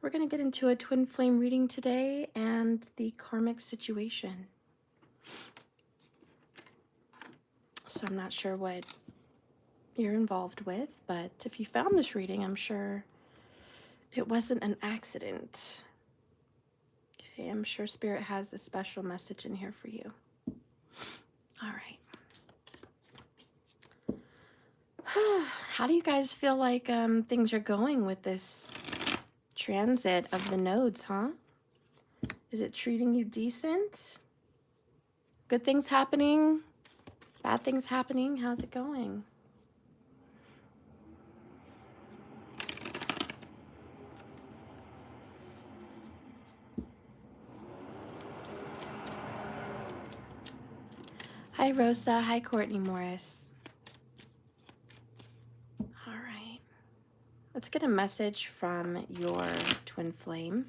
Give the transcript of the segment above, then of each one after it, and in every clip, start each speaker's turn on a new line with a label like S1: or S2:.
S1: we're going to get into a twin flame reading today and the karmic situation. So I'm not sure what you're involved with, but if you found this reading, I'm sure it wasn't an accident. Okay, I'm sure Spirit has a special message in here for you. All right. How do you guys feel like things are going with this transit of the nodes, huh? Is it treating you decent? Good things happening? Bad things happening? How's it going? Hi, Rosa. Hi, Courtney Morris. All right. Let's get a message from your twin flame.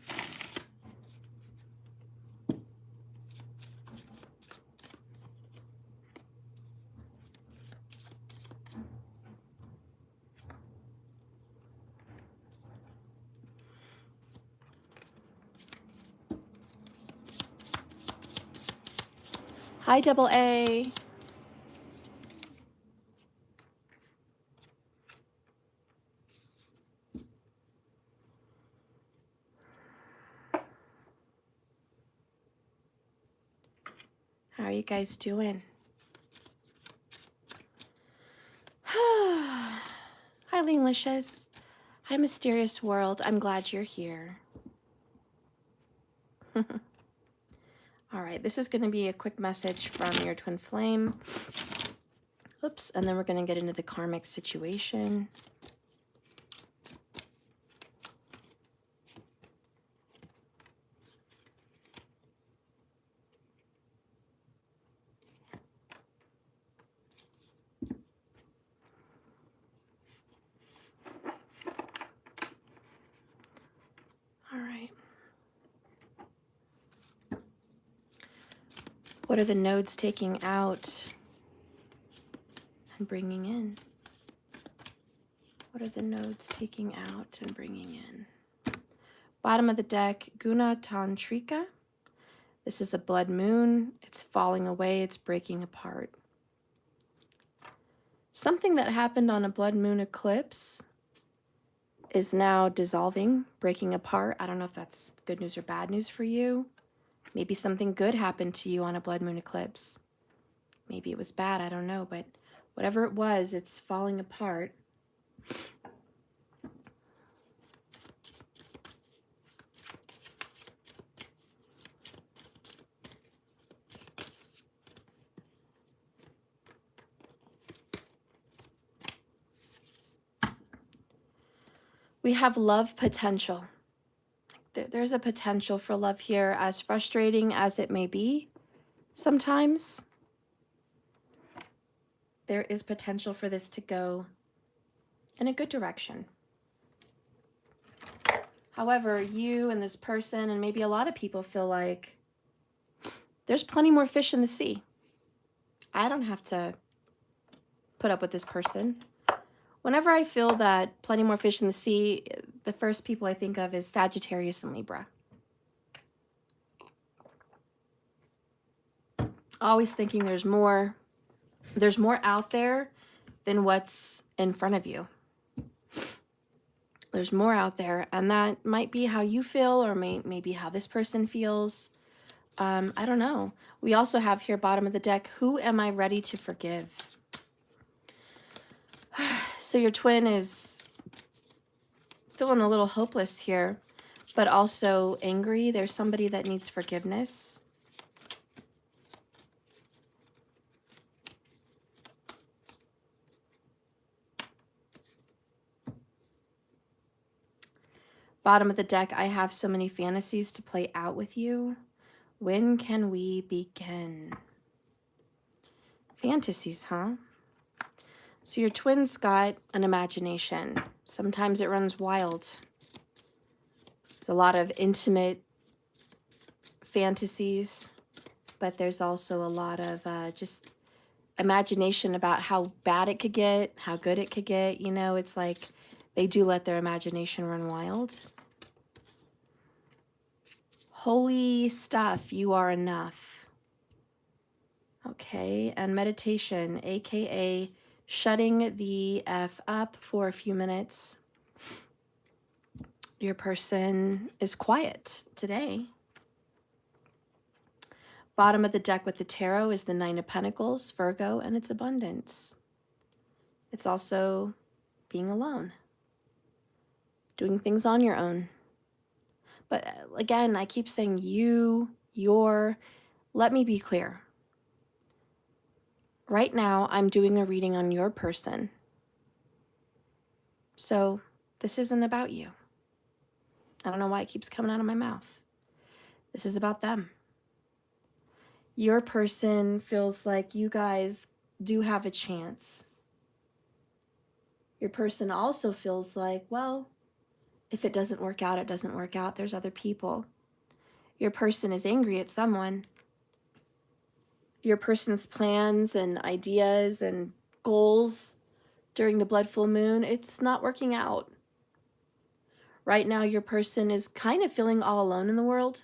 S1: Hi, Double A. How are you guys doing? Hi, Leanlicious. Hi, Mysterious World. I'm glad you're here. All right, this is going to be a quick message from your twin flame. Oops, and then we're going to get into the karmic situation. All right. What are the nodes taking out and bringing in? What are the nodes taking out and bringing in? Bottom of the deck, Guna Tantrika. This is a blood moon. It's falling away. It's breaking apart. Something that happened on a blood moon eclipse is now dissolving, breaking apart. I don't know if that's good news or bad news for you. Maybe something good happened to you on a blood moon eclipse. Maybe it was bad, I don't know, but whatever it was, it's falling apart. We have love potential. There's a potential for love here, as frustrating as it may be sometimes. There is potential for this to go in a good direction. However, you and this person, and maybe a lot of people, feel like there's plenty more fish in the sea. I don't have to put up with this person. Whenever I feel that plenty more fish in the sea, the first people I think of is Sagittarius and Libra. Always thinking there's more out there than what's in front of you. There's more out there, and that might be how you feel, or maybe how this person feels. I don't know. We also have here, bottom of the deck, who am I ready to forgive? So your twin is feeling a little hopeless here, but also angry. There's somebody that needs forgiveness. Bottom of the deck, I have so many fantasies to play out with you. When can we begin? Fantasies, huh? So your twin's got an imagination. Sometimes it runs wild. There's a lot of intimate fantasies, but there's also a lot of just imagination about how bad it could get, how good it could get. You know, it's like they do let their imagination run wild. Holy stuff, you are enough. Okay, and meditation, aka shutting the F up for a few minutes. Your person is quiet today. Bottom of the deck with the tarot is the Nine of Pentacles, Virgo, and it's abundance. It's also being alone, doing things on your own. But again, I keep saying you, your. Let me be clear. Right now, I'm doing a reading on your person. So this isn't about you. I don't know why it keeps coming out of my mouth. This is about them. Your person feels like you guys do have a chance. Your person also feels like, well, if it doesn't work out, it doesn't work out. There's other people. Your person is angry at someone. Your person's plans and ideas and goals during the blood full moon, it's not working out. Right now, your person is kind of feeling all alone in the world.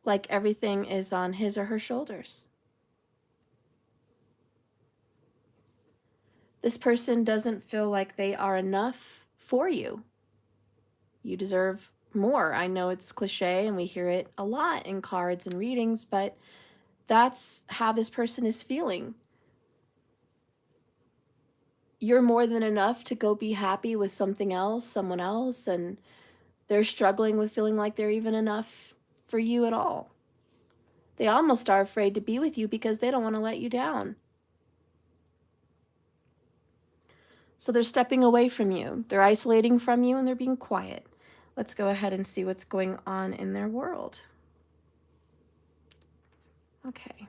S1: Like everything is on his or her shoulders. This person doesn't feel like they are enough for you. You deserve more. I know it's cliche and we hear it a lot in cards and readings, but that's how this person is feeling. You're more than enough to go be happy with something else, someone else, and they're struggling with feeling like they're even enough for you at all. They almost are afraid to be with you because they don't want to let you down. So they're stepping away from you. They're isolating from you and they're being quiet. Let's go ahead and see what's going on in their world. Okay.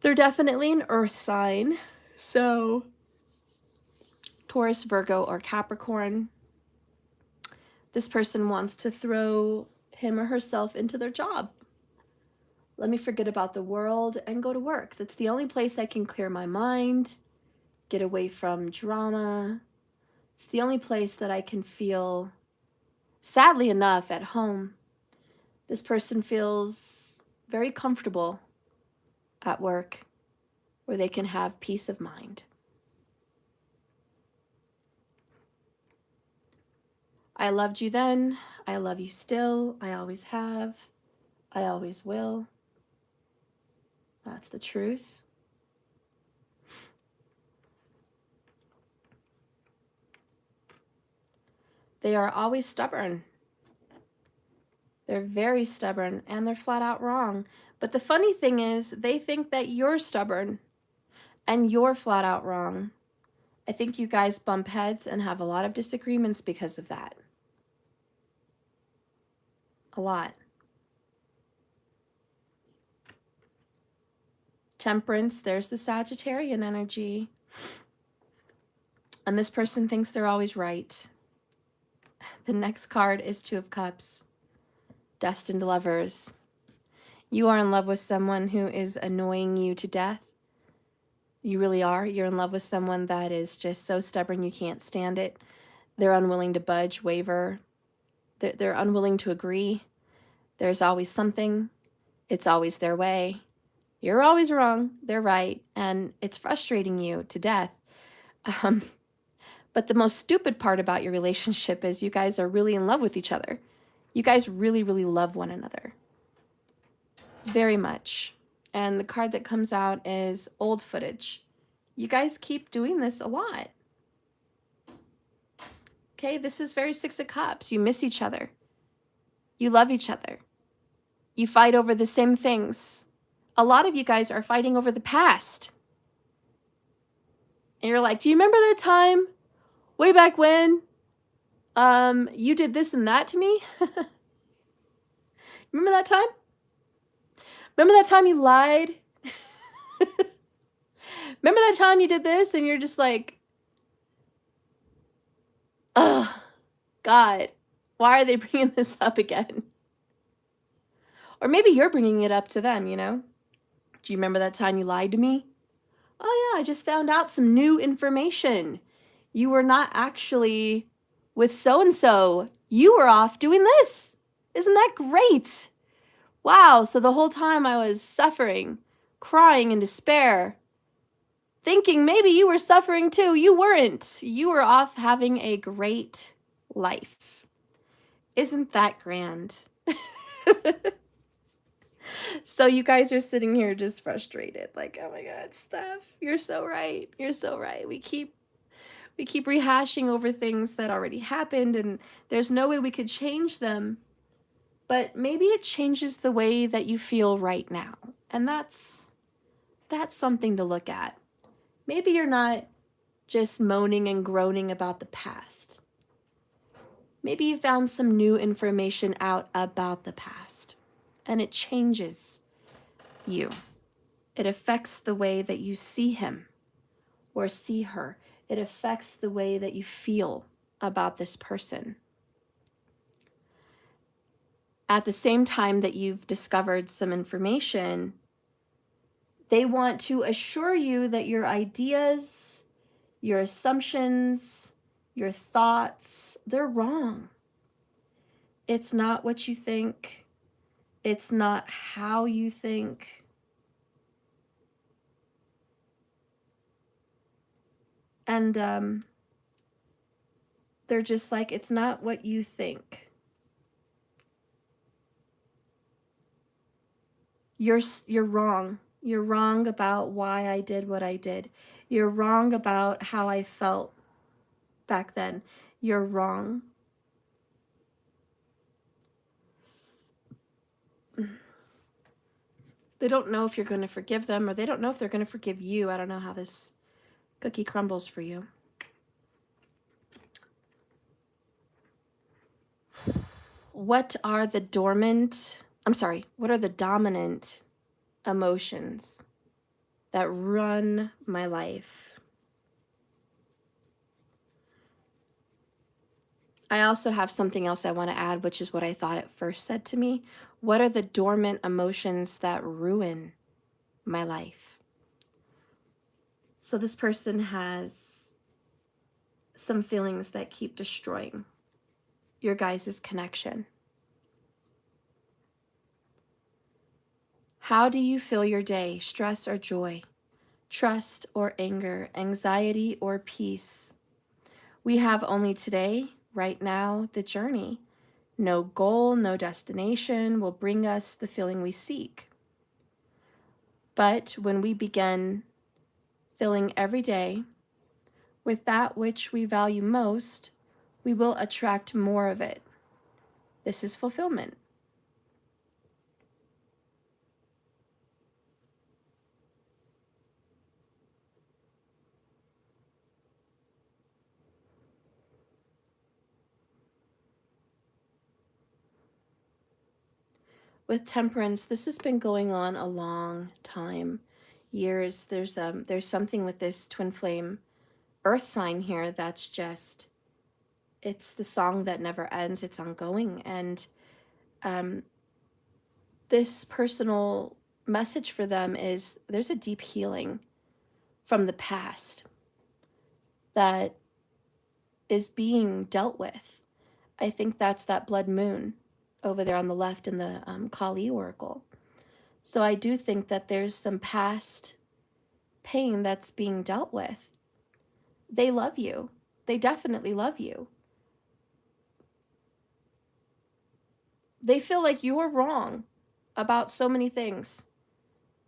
S1: They're definitely an earth sign. So Taurus, Virgo, or Capricorn. This person wants to throw him or herself into their job. Let me forget about the world and go to work. That's the only place I can clear my mind, get away from drama. It's the only place that I can feel, sadly enough, at home. This person feels very comfortable at work where they can have peace of mind. I loved you then. I love you still. I always have. I always will. That's the truth. They are always stubborn. They're very stubborn and they're flat out wrong. But the funny thing is, they think that you're stubborn and you're flat out wrong. I think you guys bump heads and have a lot of disagreements because of that. A lot. Temperance, there's the Sagittarian energy. And this person thinks they're always right. The next card is Two of Cups. Destined lovers. You are in love with someone who is annoying you to death. You really are. You're in love with someone that is just so stubborn you can't stand it. They're unwilling to budge, waver. They're unwilling to agree. There's always something. It's always their way. You're always wrong. They're right. And it's frustrating you to death. But the most stupid part about your relationship is you guys are really in love with each other. You guys really, really love one another. Very much. And the card that comes out is old footage. You guys keep doing this a lot. Okay, this is very Six of Cups. You miss each other. You love each other. You fight over the same things. A lot of you guys are fighting over the past. And you're like, do you remember that time way back when you did this and that to me? Remember that time? Remember that time you lied? Remember that time you did this? And you're just like, oh, God, why are they bringing this up again? Or maybe you're bringing it up to them, you know? Do you remember that time you lied to me? Oh, yeah, I just found out some new information. You were not actually with so-and-so. You were off doing this. Isn't that great? Wow, so the whole time I was suffering, crying in despair, thinking maybe you were suffering too. You weren't. You were off having a great life. Isn't that grand? So you guys are sitting here just frustrated, like, oh my God, Steph, you're so right. You're so right. We keep rehashing over things that already happened, and there's no way we could change them. But maybe it changes the way that you feel right now. And that's something to look at. Maybe you're not just moaning and groaning about the past. Maybe you found some new information out about the past, and it changes you. It affects the way that you see him or see her. It affects the way that you feel about this person. At the same time that you've discovered some information, they want to assure you that your ideas, your assumptions, your thoughts, they're wrong. It's not what you think. It's not how you think. And they're just like, it's not what you think. You're wrong. You're wrong about why I did what I did. You're wrong about how I felt back then. You're wrong. They don't know if you're going to forgive them, or they don't know if they're going to forgive you. I don't know how this cookie crumbles for you. What are the dominant emotions that run my life? I also have something else I want to add, which is what I thought it first said to me. What are the dormant emotions that ruin my life? So this person has some feelings that keep destroying your guys' connection. How do you fill your day? Stress or joy? Trust or anger? Anxiety or peace? We have only today, right now, the journey. No goal, no destination will bring us the feeling we seek. But when we begin filling every day with that which we value most, we will attract more of it. This is fulfillment. With Temperance, this has been going on a long time, years. There's something with this twin flame earth sign here that's just, it's the song that never ends. It's ongoing. And this personal message for them is there's a deep healing from the past that is being dealt with. I think that's that blood moon over there on the left in the Kali Oracle. So I do think that there's some past pain that's being dealt with. They love you. They definitely love you. They feel like you're wrong about so many things.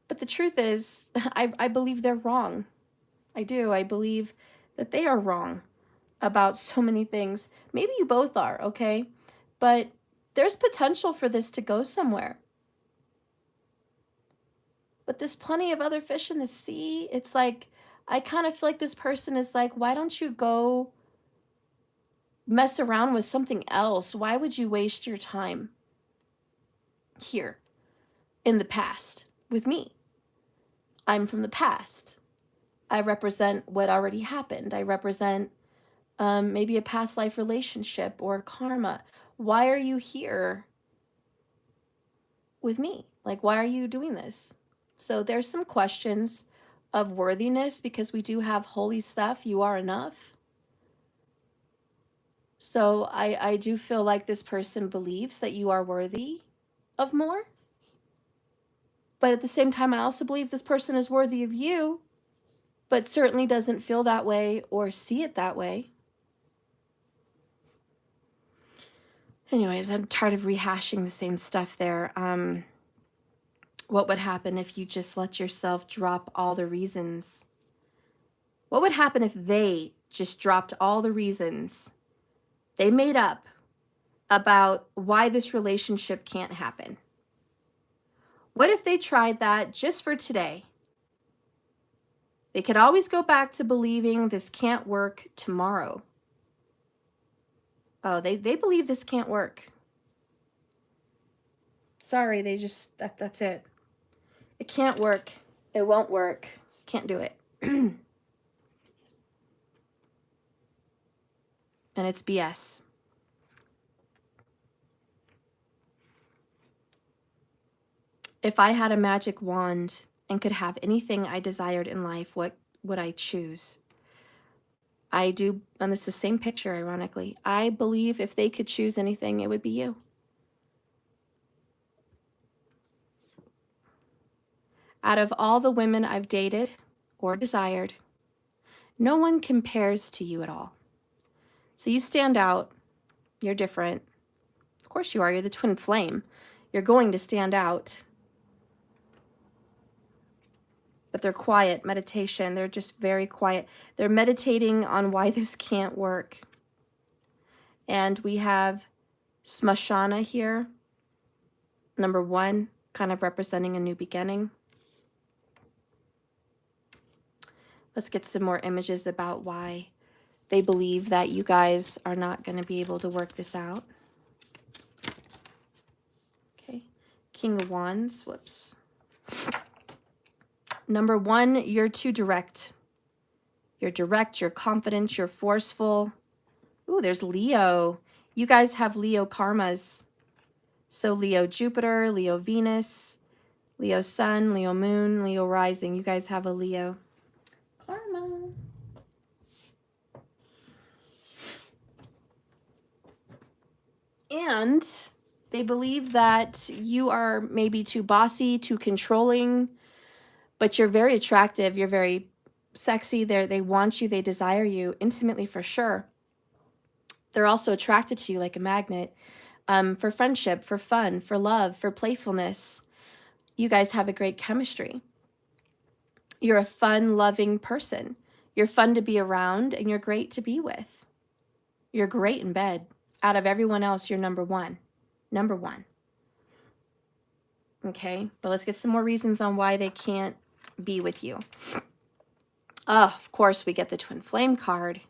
S1: But the truth is, I believe they're wrong. I do. I believe that they are wrong about so many things. Maybe you both are, okay? But there's potential for this to go somewhere. But there's plenty of other fish in the sea. It's like, I kind of feel like this person is like, why don't you go mess around with something else? Why would you waste your time here in the past with me? I'm from the past. I represent what already happened. I represent maybe a past life relationship or karma. Why are you here with me? Like, why are you doing this? So there's some questions of worthiness, because we do have holy stuff. You are enough. So I do feel like this person believes that you are worthy of more. But at the same time, I also believe this person is worthy of you, but certainly doesn't feel that way or see it that way. Anyways, I'm tired of rehashing the same stuff there. What would happen if you just let yourself drop all the reasons? What would happen if they just dropped all the reasons they made up about why this relationship can't happen? What if they tried that just for today? They could always go back to believing this can't work tomorrow. Oh, they believe this can't work. Sorry, they just, that's it. It can't work. It won't work. Can't do it. And it's BS. If I had a magic wand and could have anything I desired in life, what would I choose? I do, and it's the same picture, ironically. I believe if they could choose anything, it would be you. Out of all the women I've dated or desired, no one compares to you at all. So you stand out. You're different. Of course you are. You're the twin flame. You're going to stand out. But they're quiet. Meditation. They're just very quiet. They're meditating on why this can't work. And we have Smashana here. Number 1, kind of representing a new beginning. Let's get some more images about why they believe that you guys are not going to be able to work this out. Okay. King of Wands. Whoops. Number 1, you're too direct. You're direct, you're confident, you're forceful. Ooh, there's Leo. You guys have Leo karmas. So Leo Jupiter, Leo Venus, Leo Sun, Leo Moon, Leo Rising. You guys have a Leo karma. And they believe that you are maybe too bossy, too controlling, but you're very attractive. You're very sexy. They want you. They desire you intimately for sure. They're also attracted to you like a magnet, for friendship, for fun, for love, for playfulness. You guys have a great chemistry. You're a fun, loving person. You're fun to be around, and you're great to be with. You're great in bed. Out of everyone else, you're number 1. Number 1. Okay, but let's get some more reasons on why they can't be with you. Oh, of course, we get the twin flame card.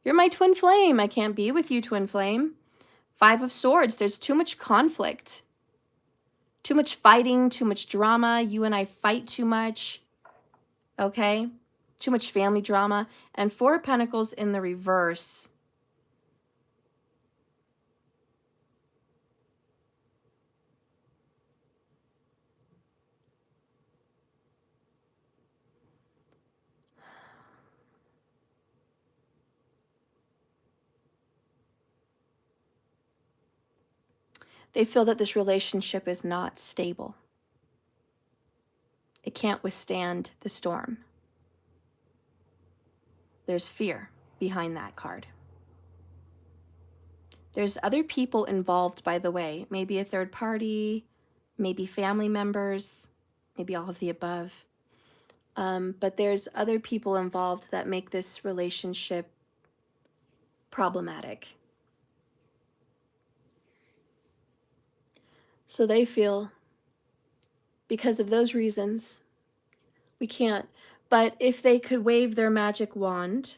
S1: You're my twin flame. I can't be with you, twin flame. 5 of Swords. There's too much conflict. Too much fighting, too much drama. You and I fight too much. Okay? Too much family drama. And 4 of Pentacles in the reverse. They feel that this relationship is not stable. It can't withstand the storm. There's fear behind that card. There's other people involved, by the way. Maybe a third party, maybe family members, maybe all of the above. But there's other people involved that make this relationship problematic. So they feel, because of those reasons, we can't. But if they could wave their magic wand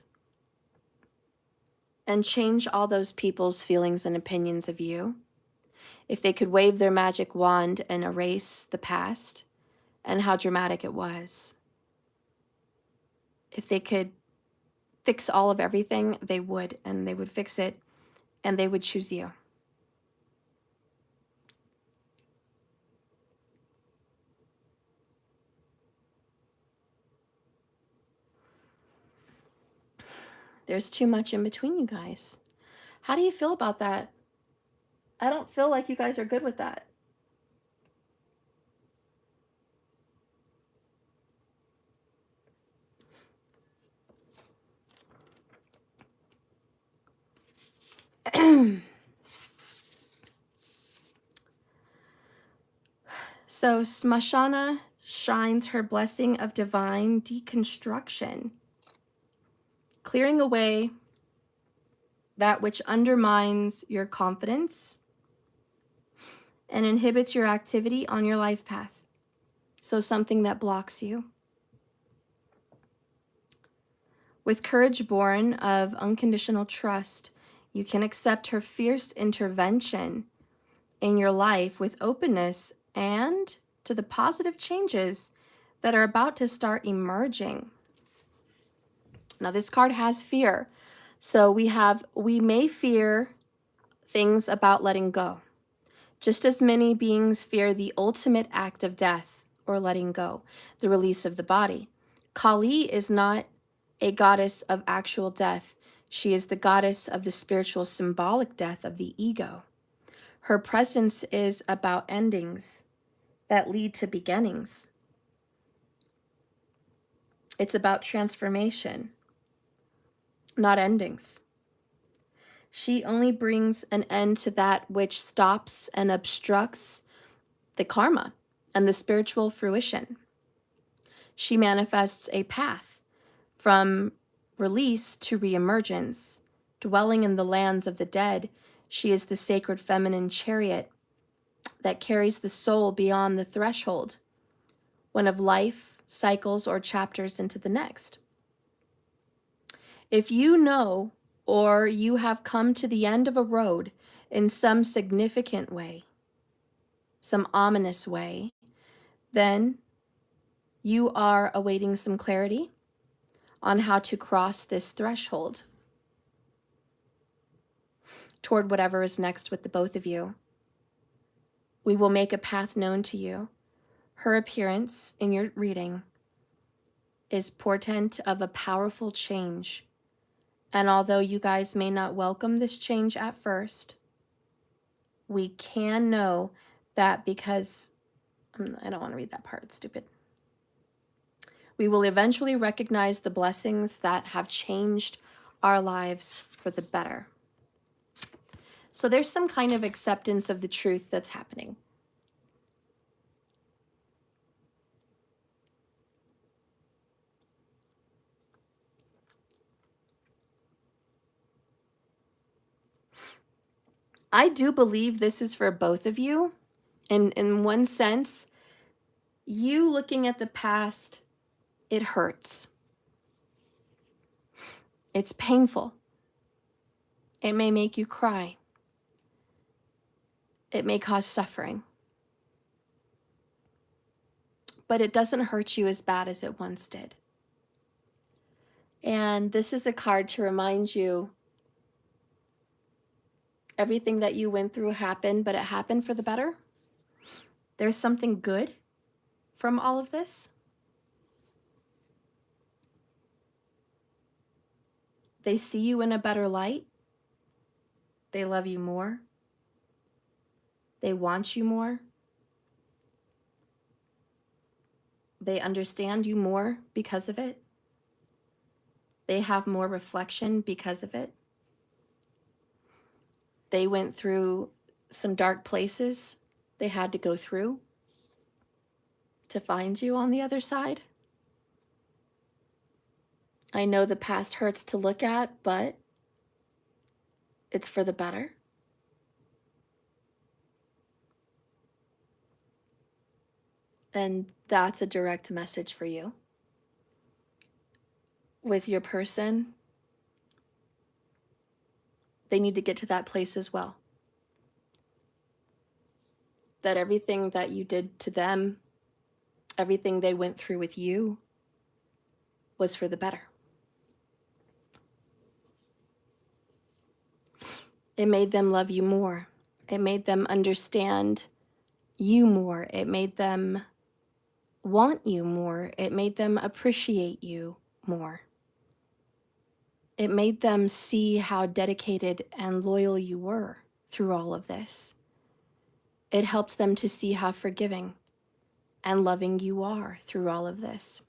S1: and change all those people's feelings and opinions of you, if they could wave their magic wand and erase the past and how dramatic it was, if they could fix all of everything, they would, and they would fix it, and they would choose you. There's too much in between you guys. How do you feel about that? I don't feel like you guys are good with that. So Smashana shines her blessing of divine deconstruction, clearing away that which undermines your confidence and inhibits your activity on your life path. So something that blocks you. With courage born of unconditional trust, you can accept her fierce intervention in your life with openness and to the positive changes that are about to start emerging. Now, this card has fear. So we may fear things about letting go, just as many beings fear the ultimate act of death or letting go, the release of the body. Kali is not a goddess of actual death. She is the goddess of the spiritual symbolic death of the ego. Her presence is about endings that lead to beginnings. It's about transformation, not endings. She only brings an end to that which stops and obstructs the karma and the spiritual fruition. She manifests a path from release to reemergence. Dwelling in the lands of the dead, she is the sacred feminine chariot that carries the soul beyond the threshold, one of life, cycles, or chapters into the next. If you know or you have come to the end of a road in some significant way, some ominous way, then you are awaiting some clarity on how to cross this threshold toward whatever is next with the both of you. We will make a path known to you. Her appearance in your reading is portent of a powerful change. And although you guys may not welcome this change at first, we can know that because, I don't want to read that part, it's stupid. We will eventually recognize the blessings that have changed our lives for the better. So there's some kind of acceptance of the truth that's happening. I do believe this is for both of you. In one sense, you looking at the past, it hurts. It's painful. It may make you cry. It may cause suffering. But it doesn't hurt you as bad as it once did. And this is a card to remind you everything that you went through happened, but it happened for the better. There's something good from all of this. They see you in a better light. They love you more. They want you more. They understand you more because of it. They have more reflection because of it. They went through some dark places they had to go through to find you on the other side. I know the past hurts to look at, but it's for the better. And that's a direct message for you. With your person, they need to get to that place as well. That everything that you did to them, everything they went through with you, was for the better. It made them love you more. It made them understand you more. It made them want you more. It made them appreciate you more. It made them see how dedicated and loyal you were through all of this. It helped them to see how forgiving and loving you are through all of this.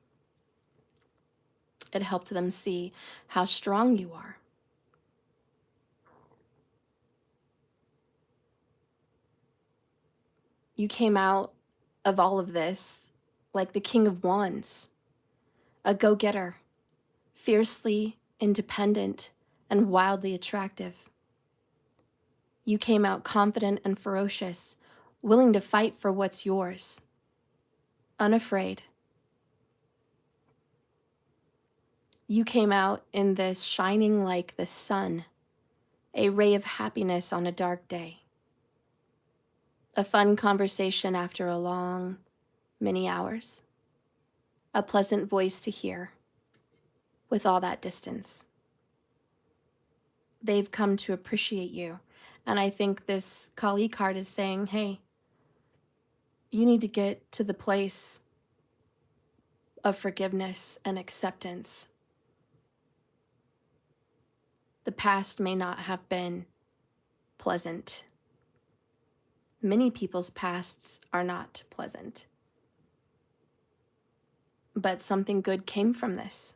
S1: It helped them see how strong you are. You came out of all of this like the King of Wands, a go-getter, fiercely independent and wildly attractive. You came out confident and ferocious, willing to fight for what's yours, unafraid. You came out in this shining like the sun, a ray of happiness on a dark day. A fun conversation after a long, many hours. A pleasant voice to hear with all that distance. They've come to appreciate you. And I think this Kali card is saying, hey, you need to get to the place of forgiveness and acceptance. The past may not have been pleasant. Many people's pasts are not pleasant. But something good came from this.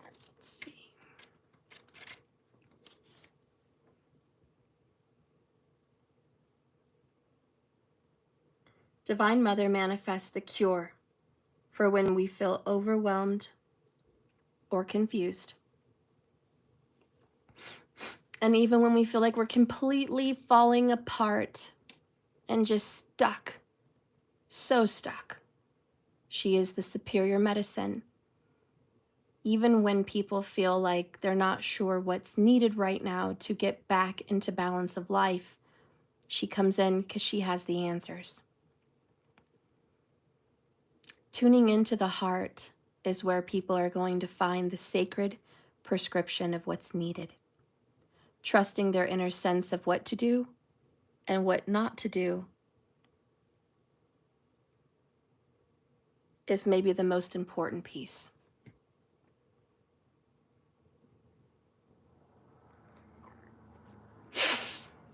S1: Let's see. Divine Mother manifests the cure for when we feel overwhelmed or confused. And even when we feel like we're completely falling apart and just stuck, so stuck, she is the superior medicine. Even when people feel like they're not sure what's needed right now to get back into balance of life, she comes in because she has the answers. Tuning into the heart is where people are going to find the sacred prescription of what's needed. Trusting their inner sense of what to do and what not to do is maybe the most important piece.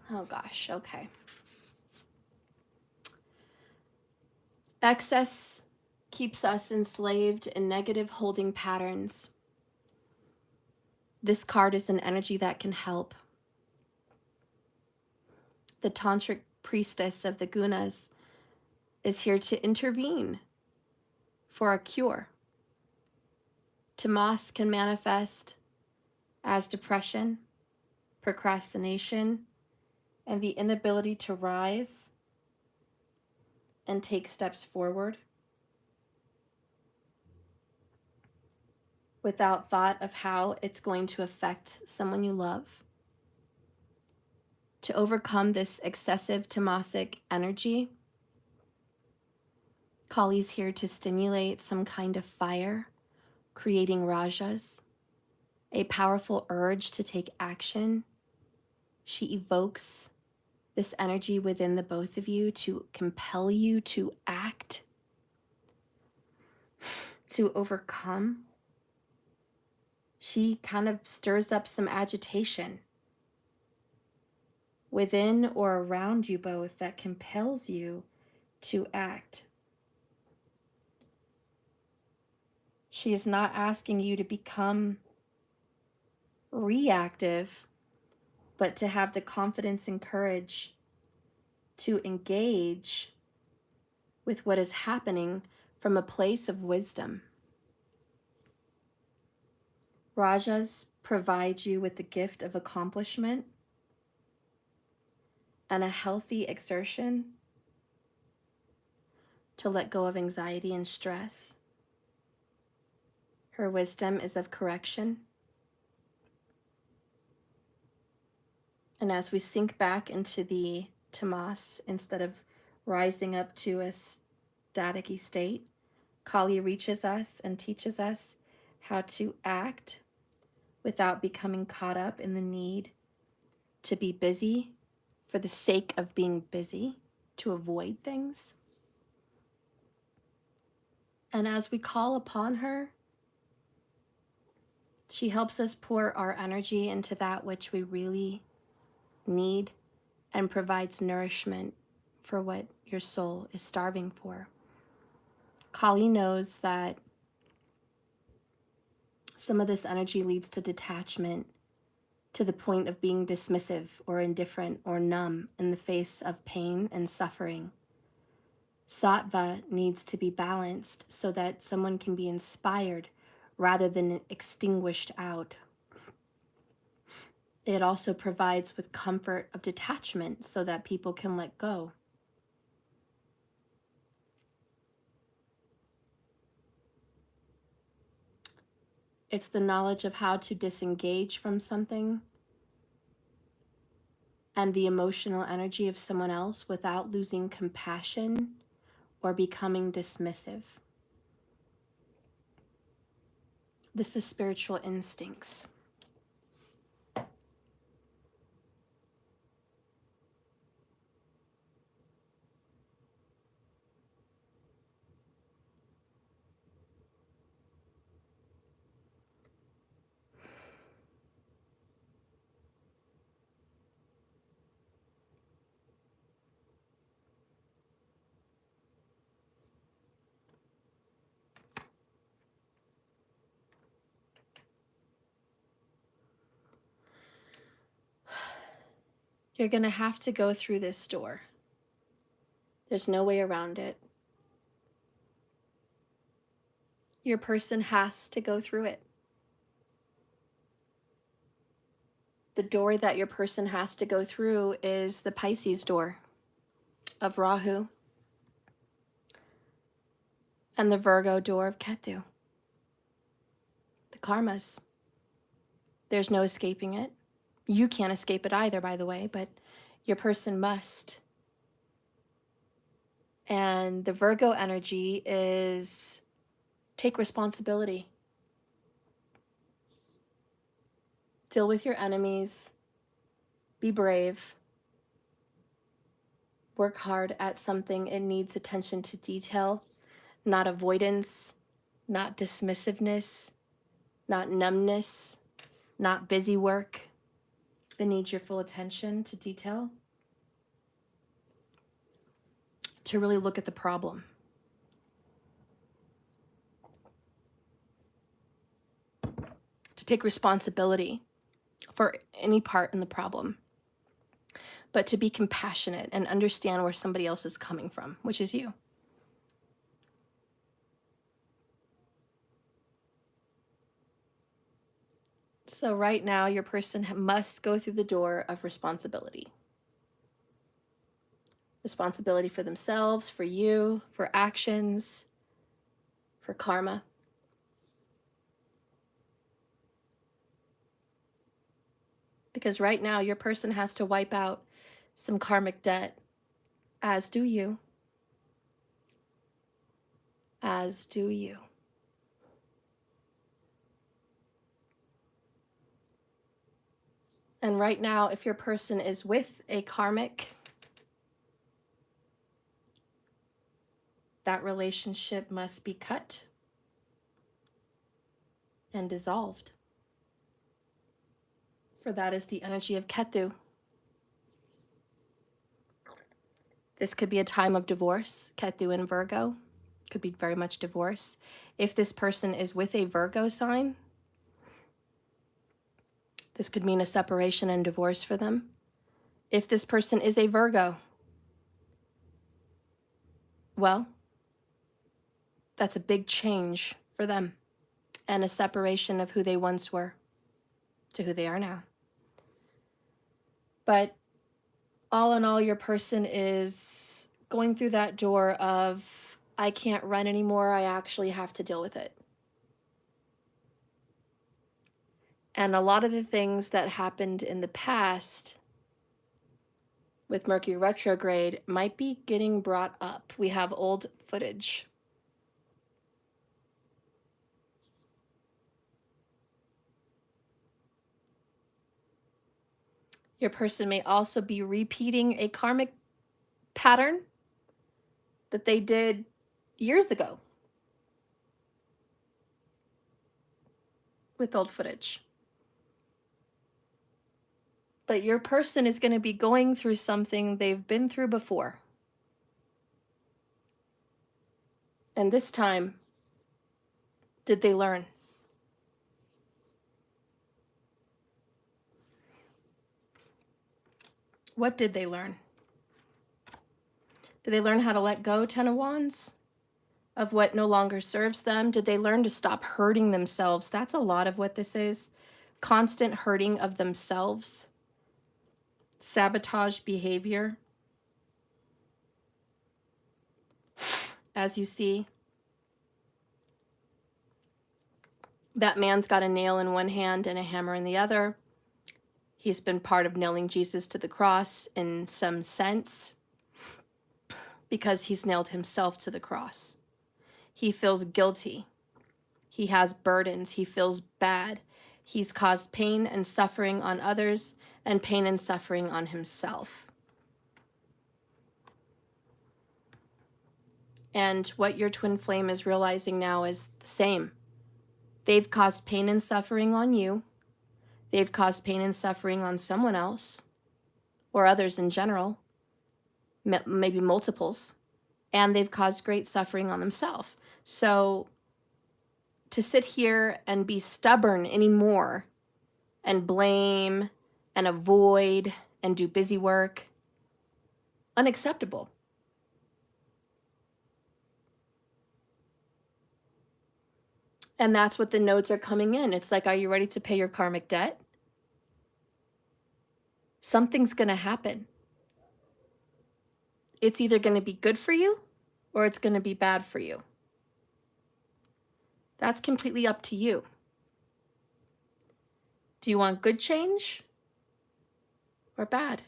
S1: Oh gosh, okay. Excess keeps us enslaved in negative holding patterns. This card is an energy that can help. The tantric priestess of the gunas is here to intervene for a cure. Tamas can manifest as depression, procrastination, and the inability to rise and take steps forward without thought of how it's going to affect someone you love. To overcome this excessive tamasic energy, Kali's here to stimulate some kind of fire, creating rajas, a powerful urge to take action. She evokes this energy within the both of you to compel you to act, to overcome. She kind of stirs up some agitation within or around you both that compels you to act. She is not asking you to become reactive, but to have the confidence and courage to engage with what is happening from a place of wisdom. Rajas provide you with the gift of accomplishment and a healthy exertion to let go of anxiety and stress. Her wisdom is of correction. And as we sink back into the tamas, instead of rising up to a staticky state. Kali reaches us and teaches us how to act without becoming caught up in the need to be busy for the sake of being busy, to avoid things. And as we call upon her, she helps us pour our energy into that which we really need and provides nourishment for what your soul is starving for. Kali knows that some of this energy leads to detachment, to the point of being dismissive or indifferent or numb in the face of pain and suffering. Sattva needs to be balanced so that someone can be inspired rather than extinguished out. It also provides with comfort of detachment so that people can let go. It's the knowledge of how to disengage from something and the emotional energy of someone else without losing compassion or becoming dismissive. This is spiritual instincts. You're going to have to go through this door. There's no way around it. Your person has to go through it. The door that your person has to go through is the Pisces door of Rahu and the Virgo door of Ketu. The karmas. There's no escaping it. You can't escape it either, by the way, but your person must. And the Virgo energy is take responsibility. Deal with your enemies. Be brave. Work hard at something. It needs attention to detail, not avoidance, not dismissiveness, not numbness, not busy work. It needs your full attention to detail to really look at the problem. To take responsibility for any part in the problem, but to be compassionate and understand where somebody else is coming from, which is you. So right now, your person must go through the door of responsibility. Responsibility for themselves, for you, for actions, for karma. Because right now, your person has to wipe out some karmic debt, as do you. As do you. And right now, if your person is with a karmic, that relationship must be cut and dissolved. For that is the energy of Ketu. This could be a time of divorce. Ketu and Virgo could be very much divorce. If this person is with a Virgo sign, this could mean a separation and divorce for them. If this person is a Virgo, well, that's a big change for them and a separation of who they once were to who they are now. But all in all, your person is going through that door of, I can't run anymore, I actually have to deal with it. And a lot of the things that happened in the past with Mercury retrograde might be getting brought up. We have old footage. Your person may also be repeating a karmic pattern that they did years ago with old footage. But your person is going to be going through something they've been through before. And this time, did they learn? What did they learn? Did they learn how to let go, Ten of Wands, of what no longer serves them? Did they learn to stop hurting themselves? That's a lot of what this is. Constant hurting of themselves. Sabotage behavior. As you see, that man's got a nail in one hand and a hammer in the other. He's been part of nailing Jesus to the cross in some sense because he's nailed himself to the cross. He feels guilty. He has burdens. He feels bad. He's caused pain and suffering on others and pain and suffering on himself. And what your twin flame is realizing now is the same. They've caused pain and suffering on you. They've caused pain and suffering on someone else or others in general, maybe multiples, and they've caused great suffering on themselves. So to sit here and be stubborn anymore and blame and avoid and do busy work, unacceptable. And that's what the notes are coming in. It's like, are you ready to pay your karmic debt? Something's going to happen. It's either going to be good for you or it's going to be bad for you. That's completely up to you. Do you want good change or bad?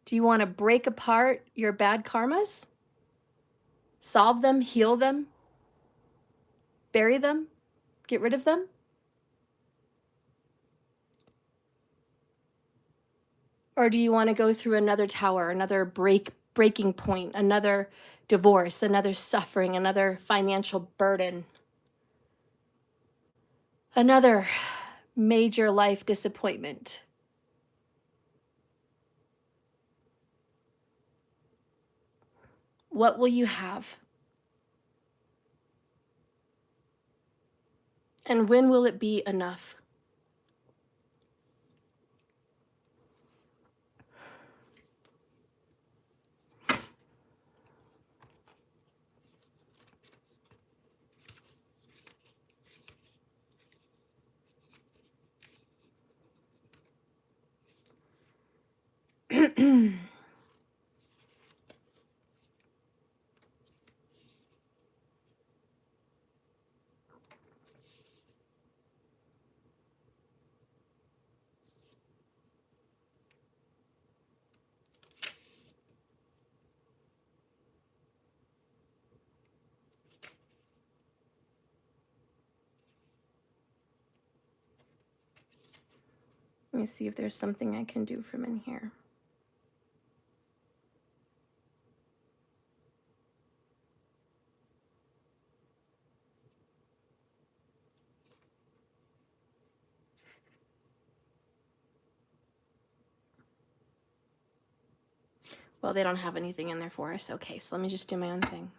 S1: Do you want to break apart your bad karmas? Solve them, heal them, bury them, get rid of them? Or do you want to go through another tower, another breaking point, another divorce, another suffering, another financial burden, another major life disappointment? What will you have? And when will it be enough? Let me see if there's something I can do from in here. Well, they don't have anything in there for us. Okay, so let me just do my own thing.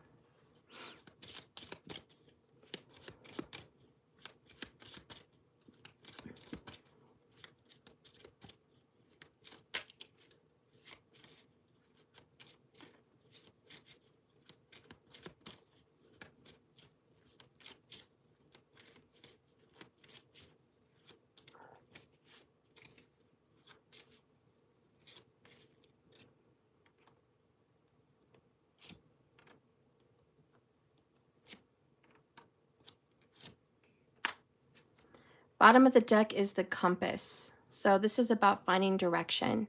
S1: Bottom of the deck is the compass. So this is about finding direction,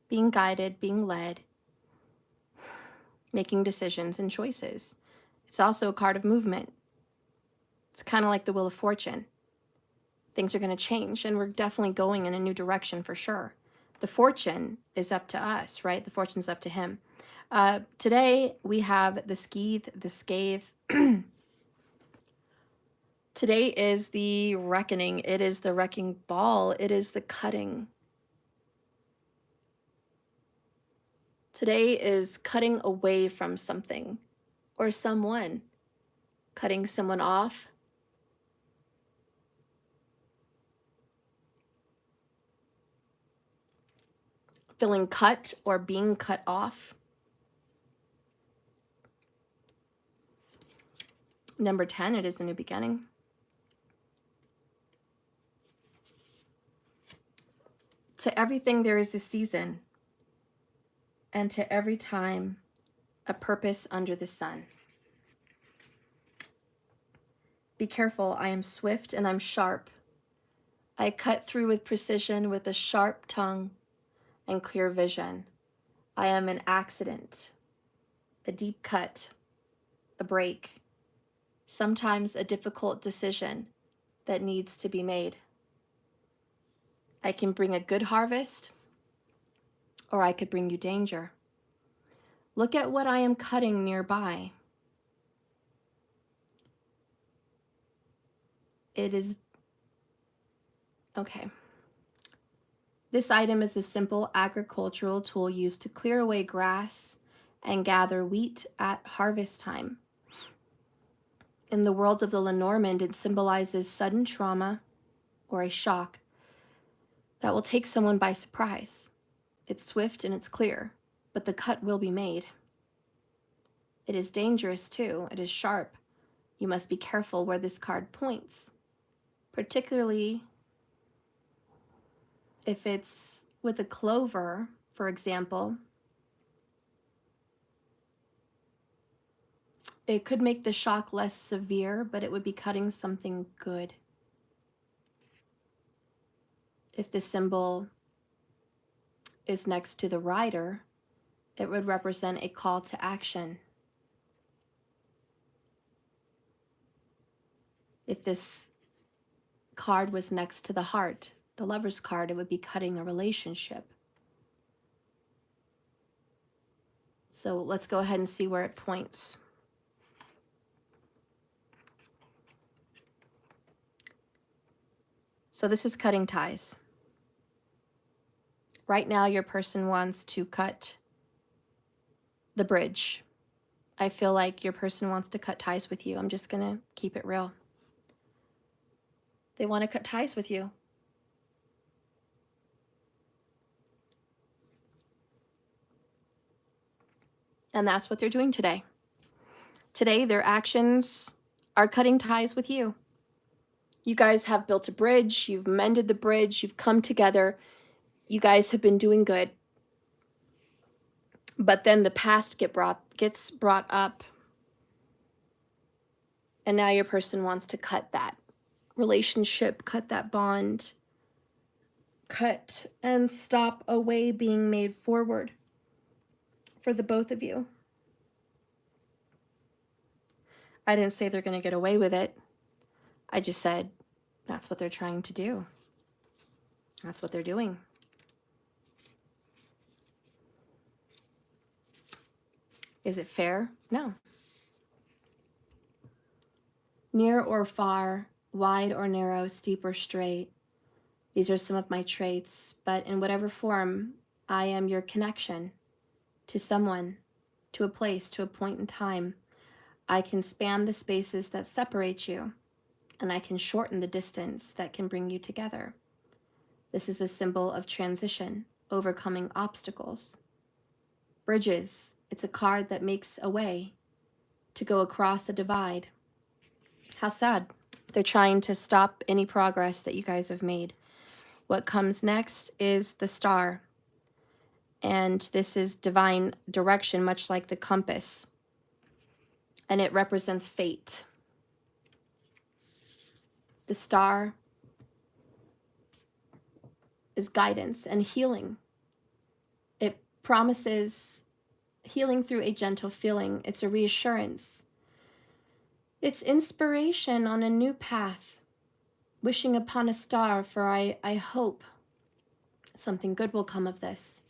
S1: being guided, being led, making decisions and choices. It's also a card of movement. It's kind of like the Wheel of Fortune. Things are going to change, and we're definitely going in a new direction for sure. The fortune is up to us, right? The fortune's up to him. Today, we have the skeeth, the scathe. Today is the reckoning. It is the wrecking ball. It is the cutting. Today is cutting away from something or someone, cutting someone off. Feeling cut or being cut off. Number 10, it is a new beginning. To everything there is a season, and to every time a purpose under the sun. Be careful, I am swift and I'm sharp. I cut through with precision with a sharp tongue and clear vision. I am an accident, a deep cut, a break, sometimes a difficult decision that needs to be made. I can bring a good harvest, or I could bring you danger. Look at what I am cutting nearby. It is, okay. This item is a simple agricultural tool used to clear away grass and gather wheat at harvest time. In the world of the Lenormand, it symbolizes sudden trauma or a shock that will take someone by surprise. It's swift and it's clear, but the cut will be made. It is dangerous too. It is sharp. You must be careful where this card points, particularly if it's with a clover, for example. It could make the shock less severe, but it would be cutting something good. If the symbol is next to the rider, it would represent a call to action. If this card was next to the heart, the Lover's card, it would be cutting a relationship. So let's go ahead and see where it points. So this is cutting ties. Right now, your person wants to cut the bridge. I feel like your person wants to cut ties with you. I'm just going to keep it real. They want to cut ties with you. And that's what they're doing today. Today, their actions are cutting ties with you. You guys have built a bridge. You've mended the bridge. You've come together. You guys have been doing good. But then the past gets brought up. And now your person wants to cut that relationship, cut that bond, cut and stop a way being made forward for the both of you. I didn't say they're going to get away with it. I just said that's what they're trying to do. That's what they're doing. Is it fair? No. Near or far, wide or narrow, steep or straight. These are some of my traits, but in whatever form, I am your connection to someone, to a place, to a point in time. I can span the spaces that separate you, and I can shorten the distance that can bring you together. This is a symbol of transition, overcoming obstacles. Bridges, it's a card that makes a way to go across a divide. How sad. They're trying to stop any progress that you guys have made. What comes next is the star. And this is divine direction, much like the compass. And it represents fate. The star is guidance and healing. It promises healing through a gentle feeling. It's a reassurance. It's inspiration on a new path. Wishing upon a star, for I hope something good will come of this.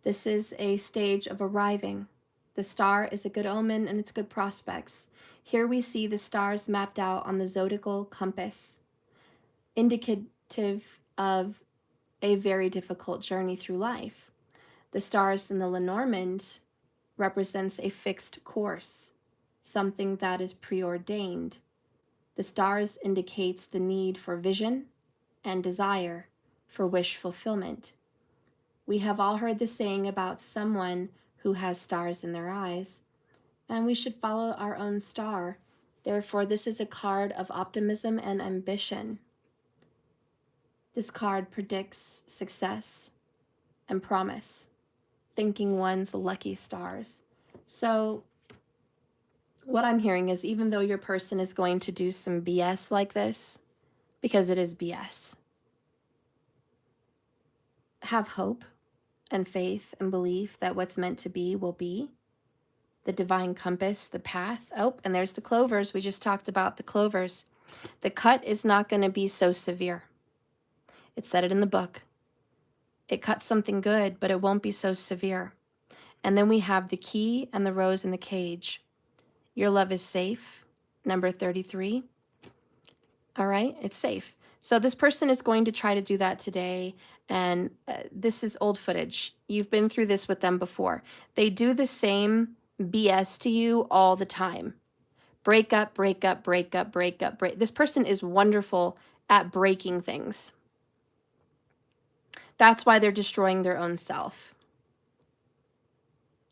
S1: This is a stage of arriving. The star is a good omen and it's good prospects. Here we see the stars mapped out on the zodiacal compass, indicative of a very difficult journey through life. The stars in the Lenormand represents a fixed course, something that is preordained. The stars indicates the need for vision and desire for wish fulfillment. We have all heard the saying about someone who has stars in their eyes, and we should follow our own star. Therefore, this is a card of optimism and ambition. This card predicts success and promise, thanking one's lucky stars. So what I'm hearing is, even though your person is going to do some BS like this, because it is BS, have hope and faith and belief that what's meant to be will be. The divine compass, the path. Oh, and there's the clovers. We just talked about the clovers. The cut is not going to be so severe. It said it in the book. It cuts something good, but it won't be so severe. And then we have the key and the rose in the cage. Your love is safe. Number 33. All right, it's safe. So this person is going to try to do that today. And this is old footage. You've been through this with them before. They do the same BS to you all the time. Break up, break up, break up, break up, break. This person is wonderful at breaking things. That's why they're destroying their own self.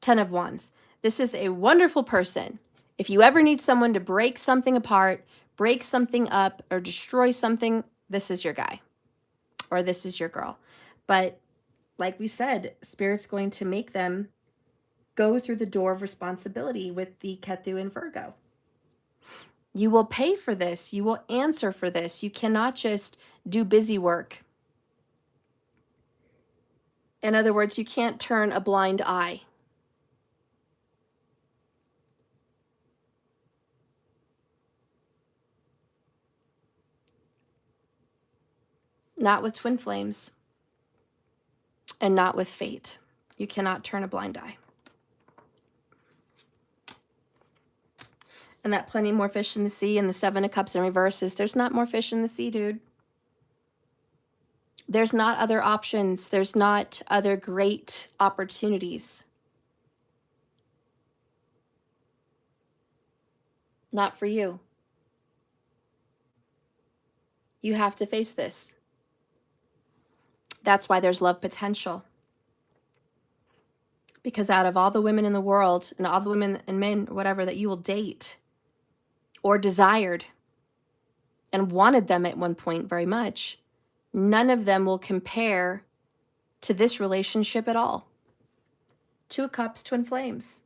S1: 10 of Wands. This is a wonderful person. If you ever need someone to break something apart, break something up, or destroy something, this is your guy. Or this is your girl. But like we said, Spirit's going to make them go through the door of responsibility with the Ketu and Virgo. You will pay for this. You will answer for this. You cannot just do busy work. In other words, you can't turn a blind eye. Not with twin flames. And not with fate. You cannot turn a blind eye. And that plenty more fish in the sea and the 7 of Cups in reverse is, there's not more fish in the sea, dude. There's not other options. There's not other great opportunities. Not for you. You have to face this. That's why there's love potential. Because out of all the women in the world, and all the women and men, whatever, that you will date or desired and wanted them at one point very much, none of them will compare to this relationship at all. 2 of Cups, twin flames.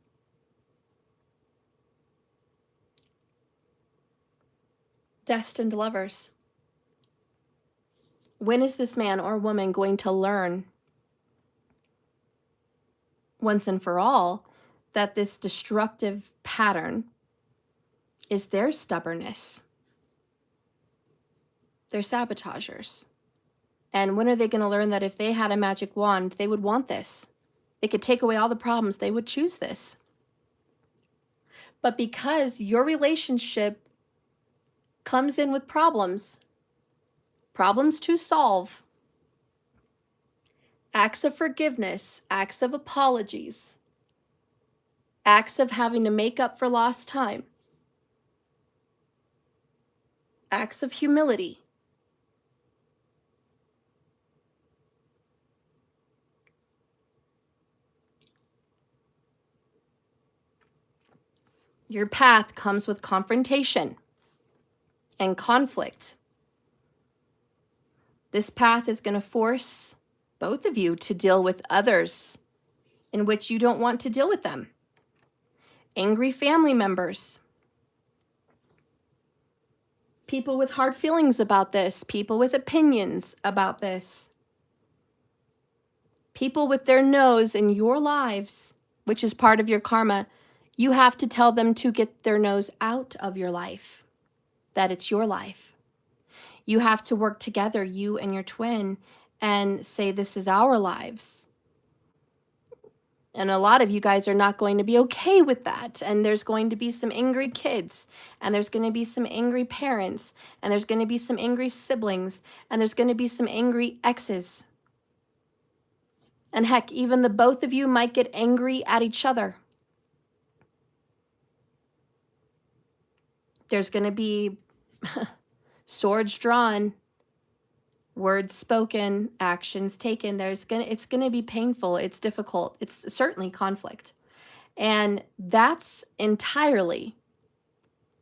S1: Destined lovers. When is this man or woman going to learn once and for all that this destructive pattern is their stubbornness? They're sabotagers. And when are they going to learn that if they had a magic wand, they would want this? They could take away all the problems. They would choose this. But because your relationship comes in with problems to solve, acts of forgiveness, acts of apologies, acts of having to make up for lost time, acts of humility, your path comes with confrontation and conflict. This path is going to force both of you to deal with others in which you don't want to deal with them. Angry family members. People with hard feelings about this, people with opinions about this, people with their nose in your lives, which is part of your karma. You have to tell them to get their nose out of your life, that it's your life. You have to work together, you and your twin, and say, this is our lives. And a lot of you guys are not going to be okay with that. And there's going to be some angry kids, and there's going to be some angry parents, and there's going to be some angry siblings, and there's going to be some angry exes. And heck, even the both of you might get angry at each other. There's going to be swords drawn, words spoken, actions taken. It's going to be painful. It's difficult. It's certainly conflict. And that's entirely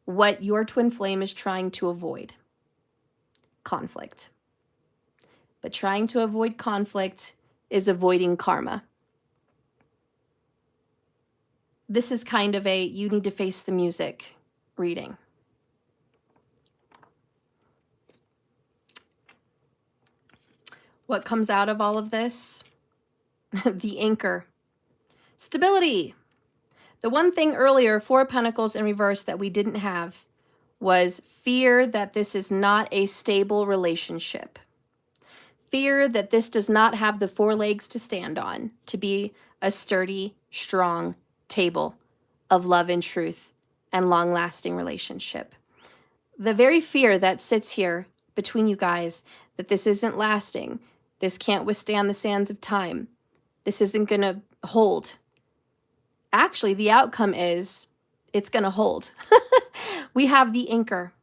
S1: what your twin flame is trying to avoid. Conflict. But trying to avoid conflict is avoiding karma. This is kind of a you need to face the music reading. What comes out of all of this? The anchor. Stability. The one thing earlier, 4 of Pentacles in reverse, that we didn't have was fear that this is not a stable relationship. Fear that this does not have the 4 legs to stand on to be a sturdy, strong table of love and truth and long-lasting relationship. The very fear that sits here between you guys, that this isn't lasting, this can't withstand the sands of time, this isn't going to hold. Actually, the outcome is it's going to hold. We have the anchor.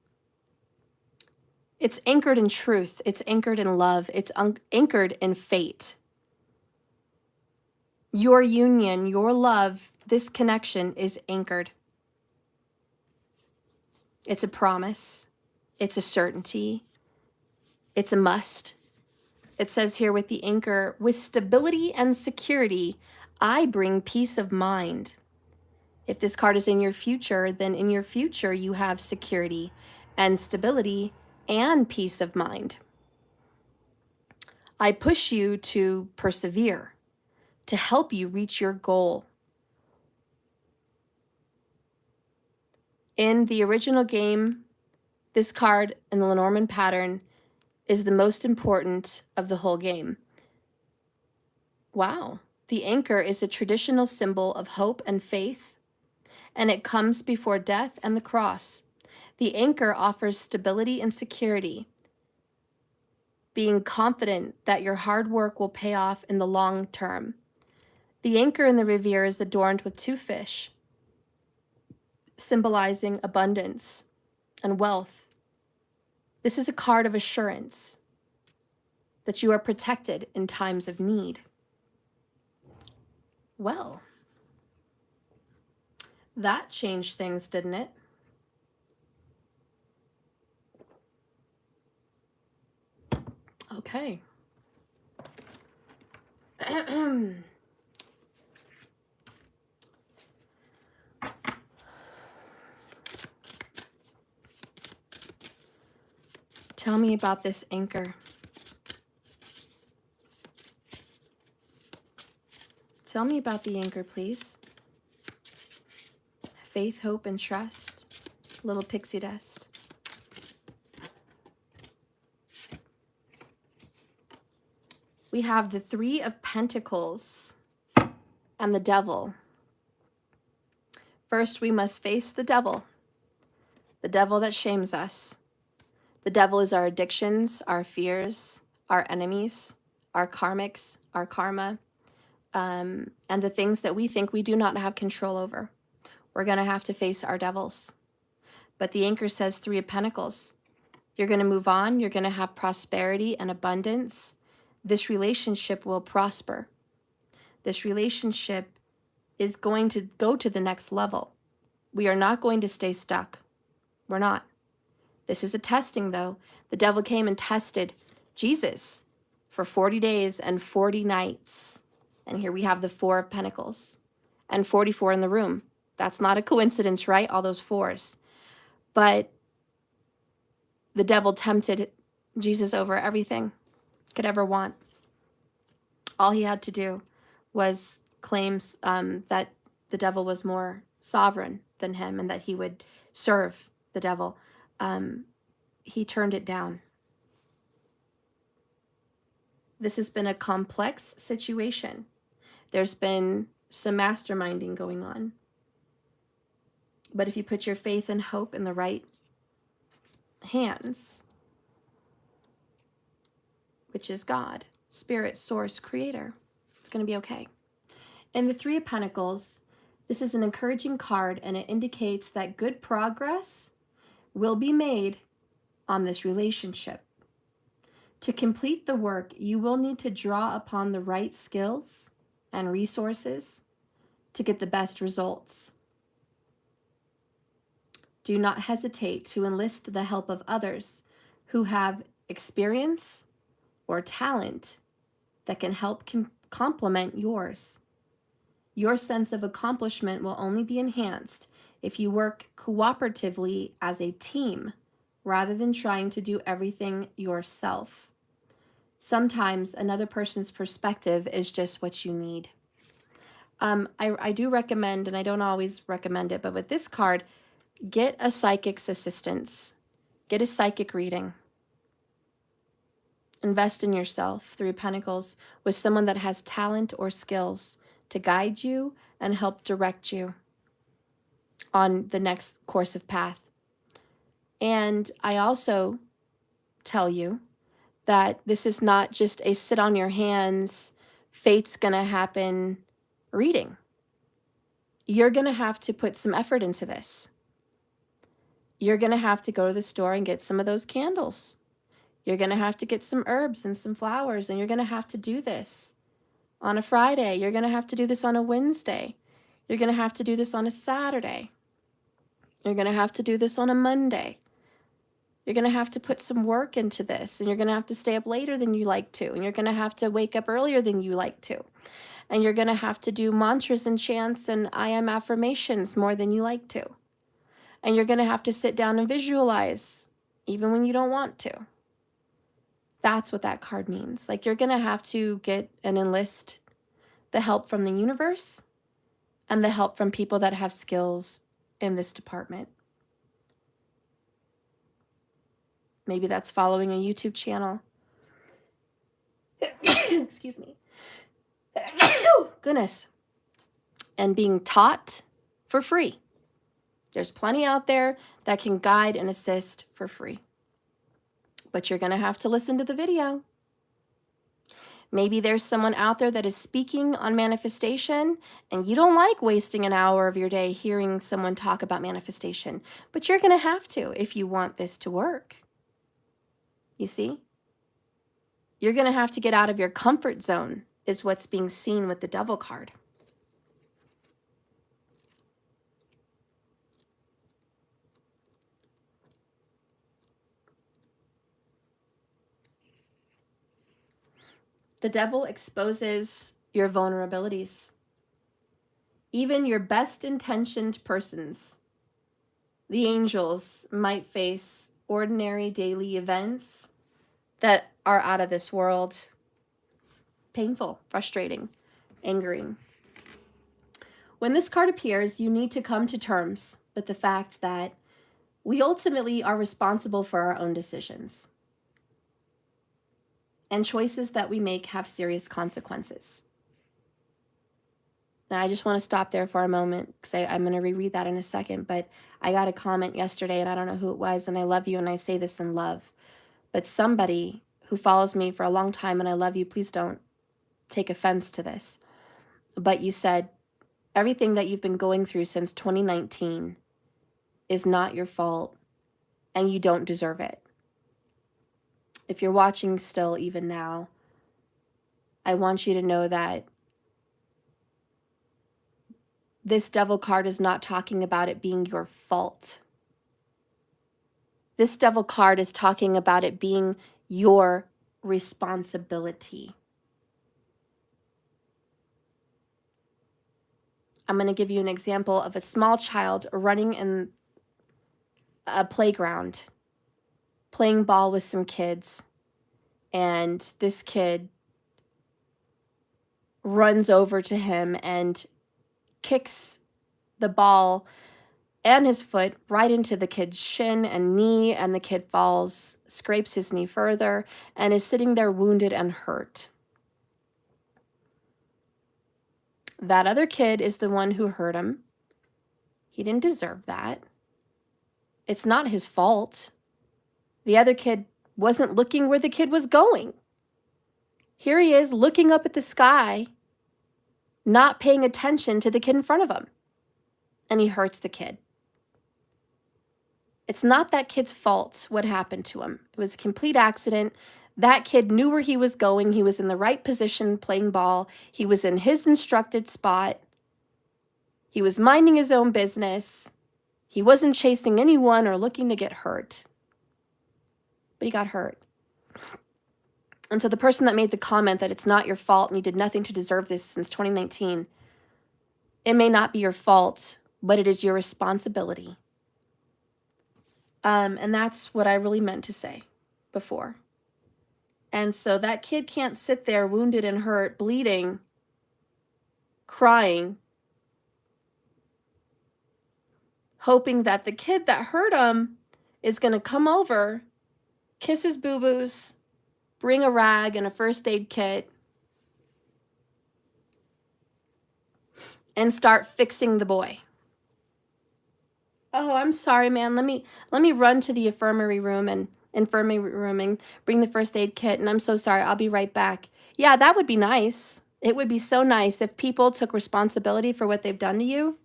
S1: It's anchored in truth. It's anchored in love. It's anchored in fate. Your union, your love, this connection is anchored. It's a promise. It's a certainty. It's a must. It says here with the anchor, with stability and security, I bring peace of mind. If this card is in your future, then in your future you have security and stability and peace of mind. I push you to persevere, to help you reach your goal. In the original game, this card in the Lenormand pattern is the most important of the whole game. Wow. The anchor is a traditional symbol of hope and faith, and it comes before death and the cross. The anchor offers stability and security, being confident that your hard work will pay off in the long term. The anchor in the Revere is adorned with 2 fish, symbolizing abundance and wealth. This is a card of assurance that you are protected in times of need. Well, that changed things, didn't it? Okay. Tell me about this anchor. Tell me about the anchor, please. Faith, hope, and trust. Little pixie dust. We have the 3 of Pentacles and the Devil. First, we must face the devil that shames us. The devil is our addictions, our fears, our enemies, our karmics, our karma, and the things that we think we do not have control over. We're going to have to face our devils. But the anchor says 3 of Pentacles. You're going to move on. You're going to have prosperity and abundance. This relationship will prosper. This relationship is going to go to the next level. We are not going to stay stuck. We're not. This is a testing, though. The devil came and tested Jesus for 40 days and 40 nights. And here we have the 4 of Pentacles and 44 in the room. That's not a coincidence, right? All those 4s. But The devil tempted Jesus over everything could ever want. All he had to do was claim that the devil was more sovereign than him and that he would serve the devil. He turned it down. This has been a complex situation. There's been some masterminding going on. But if you put your faith and hope in the right hands, which is God, Spirit, Source, Creator, it's going to be okay. In the Three of Pentacles, this is an encouraging card, and it indicates that good progress will be made on this relationship. To complete the work, you will need to draw upon the right skills and resources to get the best results. Do not hesitate to enlist the help of others who have experience or talent that can help complement yours. Your sense of accomplishment will only be enhanced if you work cooperatively as a team rather than trying to do everything yourself. Sometimes another person's perspective is just what you need. I do recommend, and I don't always recommend it, but with this card, get a psychic's assistance. Get a psychic reading. Invest in yourself, Three of Pentacles, with someone that has talent or skills to guide you and help direct you on the next course of path. And I also tell you that this is not just a sit on your hands, fate's gonna happen reading. You're gonna have to put some effort into this. You're gonna have to go to the store and get some of those candles. You're gonna have to get some herbs and some flowers, and you're gonna have to do this on a Friday. You're gonna have to do this on a Wednesday. You're gonna have to do this on a Saturday. You're gonna have to do this on a Monday. You're going to have to put some work into this, and you're going to have to stay up later than you like to, and you're going to have to wake up earlier than you like to, and you're going to have to do mantras and chants and I am affirmations more than you like to, and you're going to have to sit down and visualize even when you don't want to. That's what that card means. Like, you're going to have to get and enlist the help from the universe and the help from people that have skills in this department. Maybe that's following a YouTube channel. Excuse me. Goodness. And being taught for free. There's plenty out there that can guide and assist for free. But you're going to have to listen to the video. Maybe there's someone out there that is speaking on manifestation, and you don't like wasting an hour of your day hearing someone talk about manifestation. But you're going to have to if you want this to work. You see? You're going to have to get out of your comfort zone, is what's being seen with the Devil card. The Devil exposes your vulnerabilities. Even your best intentioned persons, the angels, might face ordinary daily events that are out of this world. Painful, frustrating, angering. When this card appears, you need to come to terms with the fact that we ultimately are responsible for our own decisions. And choices that we make have serious consequences. Now, I just want to stop there for a moment because I'm going to reread that in a second. But I got a comment yesterday, and I don't know who it was, and I love you, and I say this in love. But somebody who follows me for a long time, and I love you, please don't take offense to this. But you said, everything that you've been going through since 2019 is not your fault, and you don't deserve it. If you're watching still, even now, I want you to know that this Devil card is not talking about it being your fault. This Devil card is talking about it being your responsibility. I'm going to give you an example of a small child running in a playground. playing ball with some kids, and this kid runs over to him and kicks the ball and his foot right into the kid's shin and knee, and the kid falls, scrapes his knee further, and is sitting there wounded and hurt. That other kid is the one who hurt him. He didn't deserve that. It's not his fault. The other kid wasn't looking where the kid was going. Here he is looking up at the sky, not paying attention to the kid in front of him, and he hurts the kid. It's not that kid's fault what happened to him. It was a complete accident. That kid knew where he was going. He was in the right position playing ball. He was in his instructed spot. He was minding his own business. He wasn't chasing anyone or looking to get hurt. But he got hurt. And so the person that made the comment that it's not your fault and you did nothing to deserve this since 2019, it may not be your fault, but it is your responsibility. And that's what I really meant to say before. And so that kid can't sit there wounded and hurt, bleeding, crying, hoping that the kid that hurt him is going to come over, kiss his boo-boos, bring a rag and a first aid kit, and start fixing the boy. Oh, I'm sorry, man. Let me run to the infirmary room and bring the first aid kit, and I'm so sorry. I'll be right back. Yeah, that would be nice. It would be so nice if people took responsibility for what they've done to you,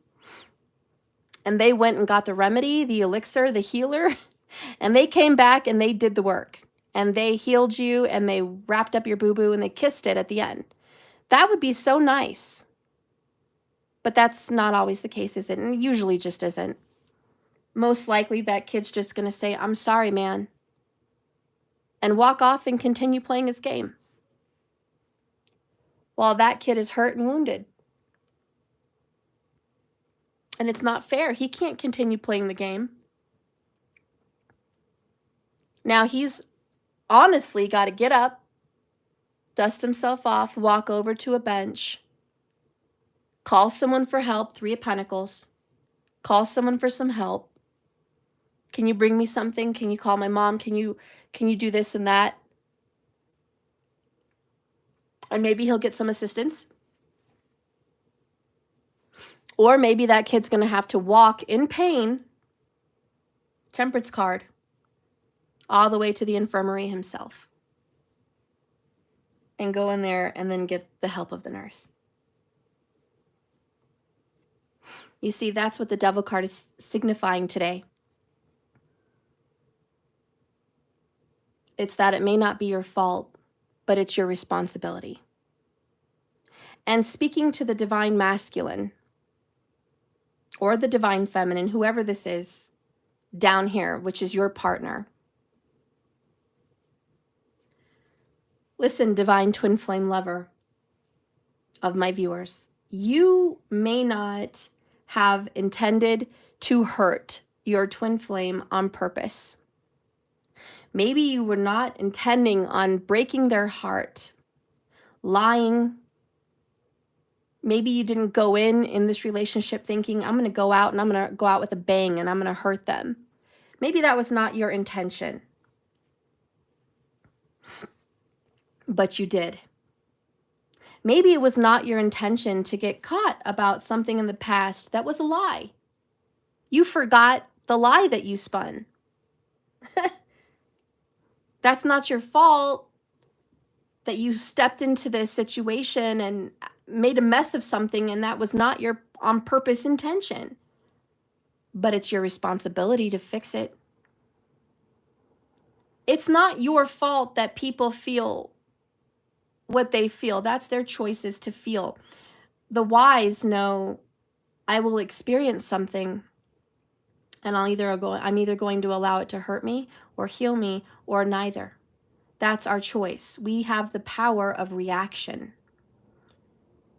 S1: and they went and got the remedy, the elixir, the healer, and they came back and they did the work, and they healed you, and they wrapped up your boo-boo, and they kissed it at the end. That would be so nice. But that's not always the case, is it? And it usually just isn't. Most likely that kid's just going to say, I'm sorry, man, and walk off and continue playing his game, while that kid is hurt and wounded. And it's not fair. He can't continue playing the game. Now he's honestly got to get up, dust himself off, walk over to a bench, call someone for help, 3 of Pentacles, call someone for some help. Can you bring me something? Can you call my mom? Can you do this and that? And maybe he'll get some assistance. Or maybe that kid's going to have to walk in pain, Temperance card, all the way to the infirmary himself. And go in there and then get the help of the nurse. You see, that's what the Devil card is signifying today. It's that it may not be your fault, but it's your responsibility. And speaking to the divine masculine or the divine feminine, whoever this is down here, which is your partner. Listen, divine twin flame lover of my viewers, you may not have intended to hurt your twin flame on purpose. Maybe you were not intending on breaking their heart, lying. Maybe you didn't go in this relationship thinking, I'm going to go out and I'm going to go out with a bang and I'm going to hurt them. Maybe that was not your intention. But you did. Maybe it was not your intention to get caught about something in the past that was a lie. You forgot the lie that you spun. That's not your fault that you stepped into this situation and made a mess of something, and that was not your on purpose intention. But it's your responsibility to fix it. It's not your fault that people feel what they feel. That's their choices to feel. The wise know I will experience something, and I'm either going to allow it to hurt me or heal me, or neither. That's our choice. We have the power of reaction.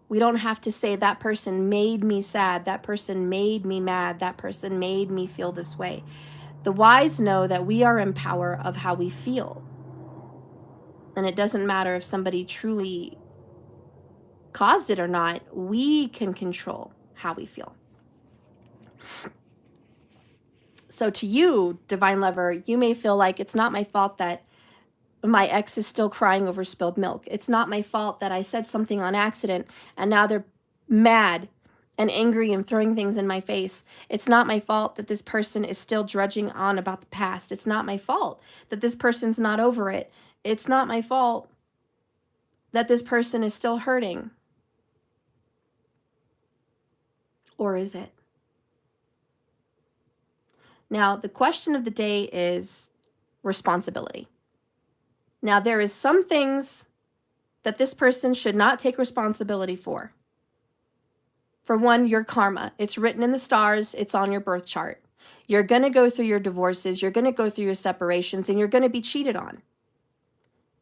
S1: We don't have to say that person made me sad, that person made me mad, that person made me feel this way. The wise know that we are in power of how we feel. And it doesn't matter if somebody truly caused it or not, we can control how we feel. So to you, divine lover, you may feel like it's not my fault that my ex is still crying over spilled milk. It's not my fault that I said something on accident and now they're mad and angry and throwing things in my face. It's not my fault that this person is still drudging on about the past. It's not my fault that this person's not over it. It's not my fault that this person is still hurting. Or is it? Now, the question of the day is responsibility. Now, there is some things that this person should not take responsibility for. For one, your karma. It's written in the stars. It's on your birth chart. You're going to go through your divorces. You're going to go through your separations, and you're going to be cheated on.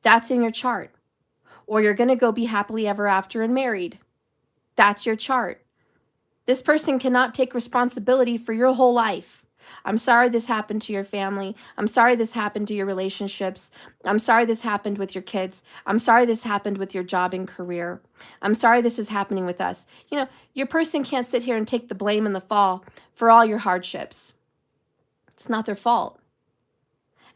S1: That's in your chart. Or you're going to go be happily ever after and married. That's your chart. This person cannot take responsibility for your whole life. I'm sorry this happened to your family. I'm sorry this happened to your relationships. I'm sorry this happened with your kids. I'm sorry this happened with your job and career. I'm sorry this is happening with us. You know, your person can't sit here and take the blame and the fall for all your hardships. It's not their fault.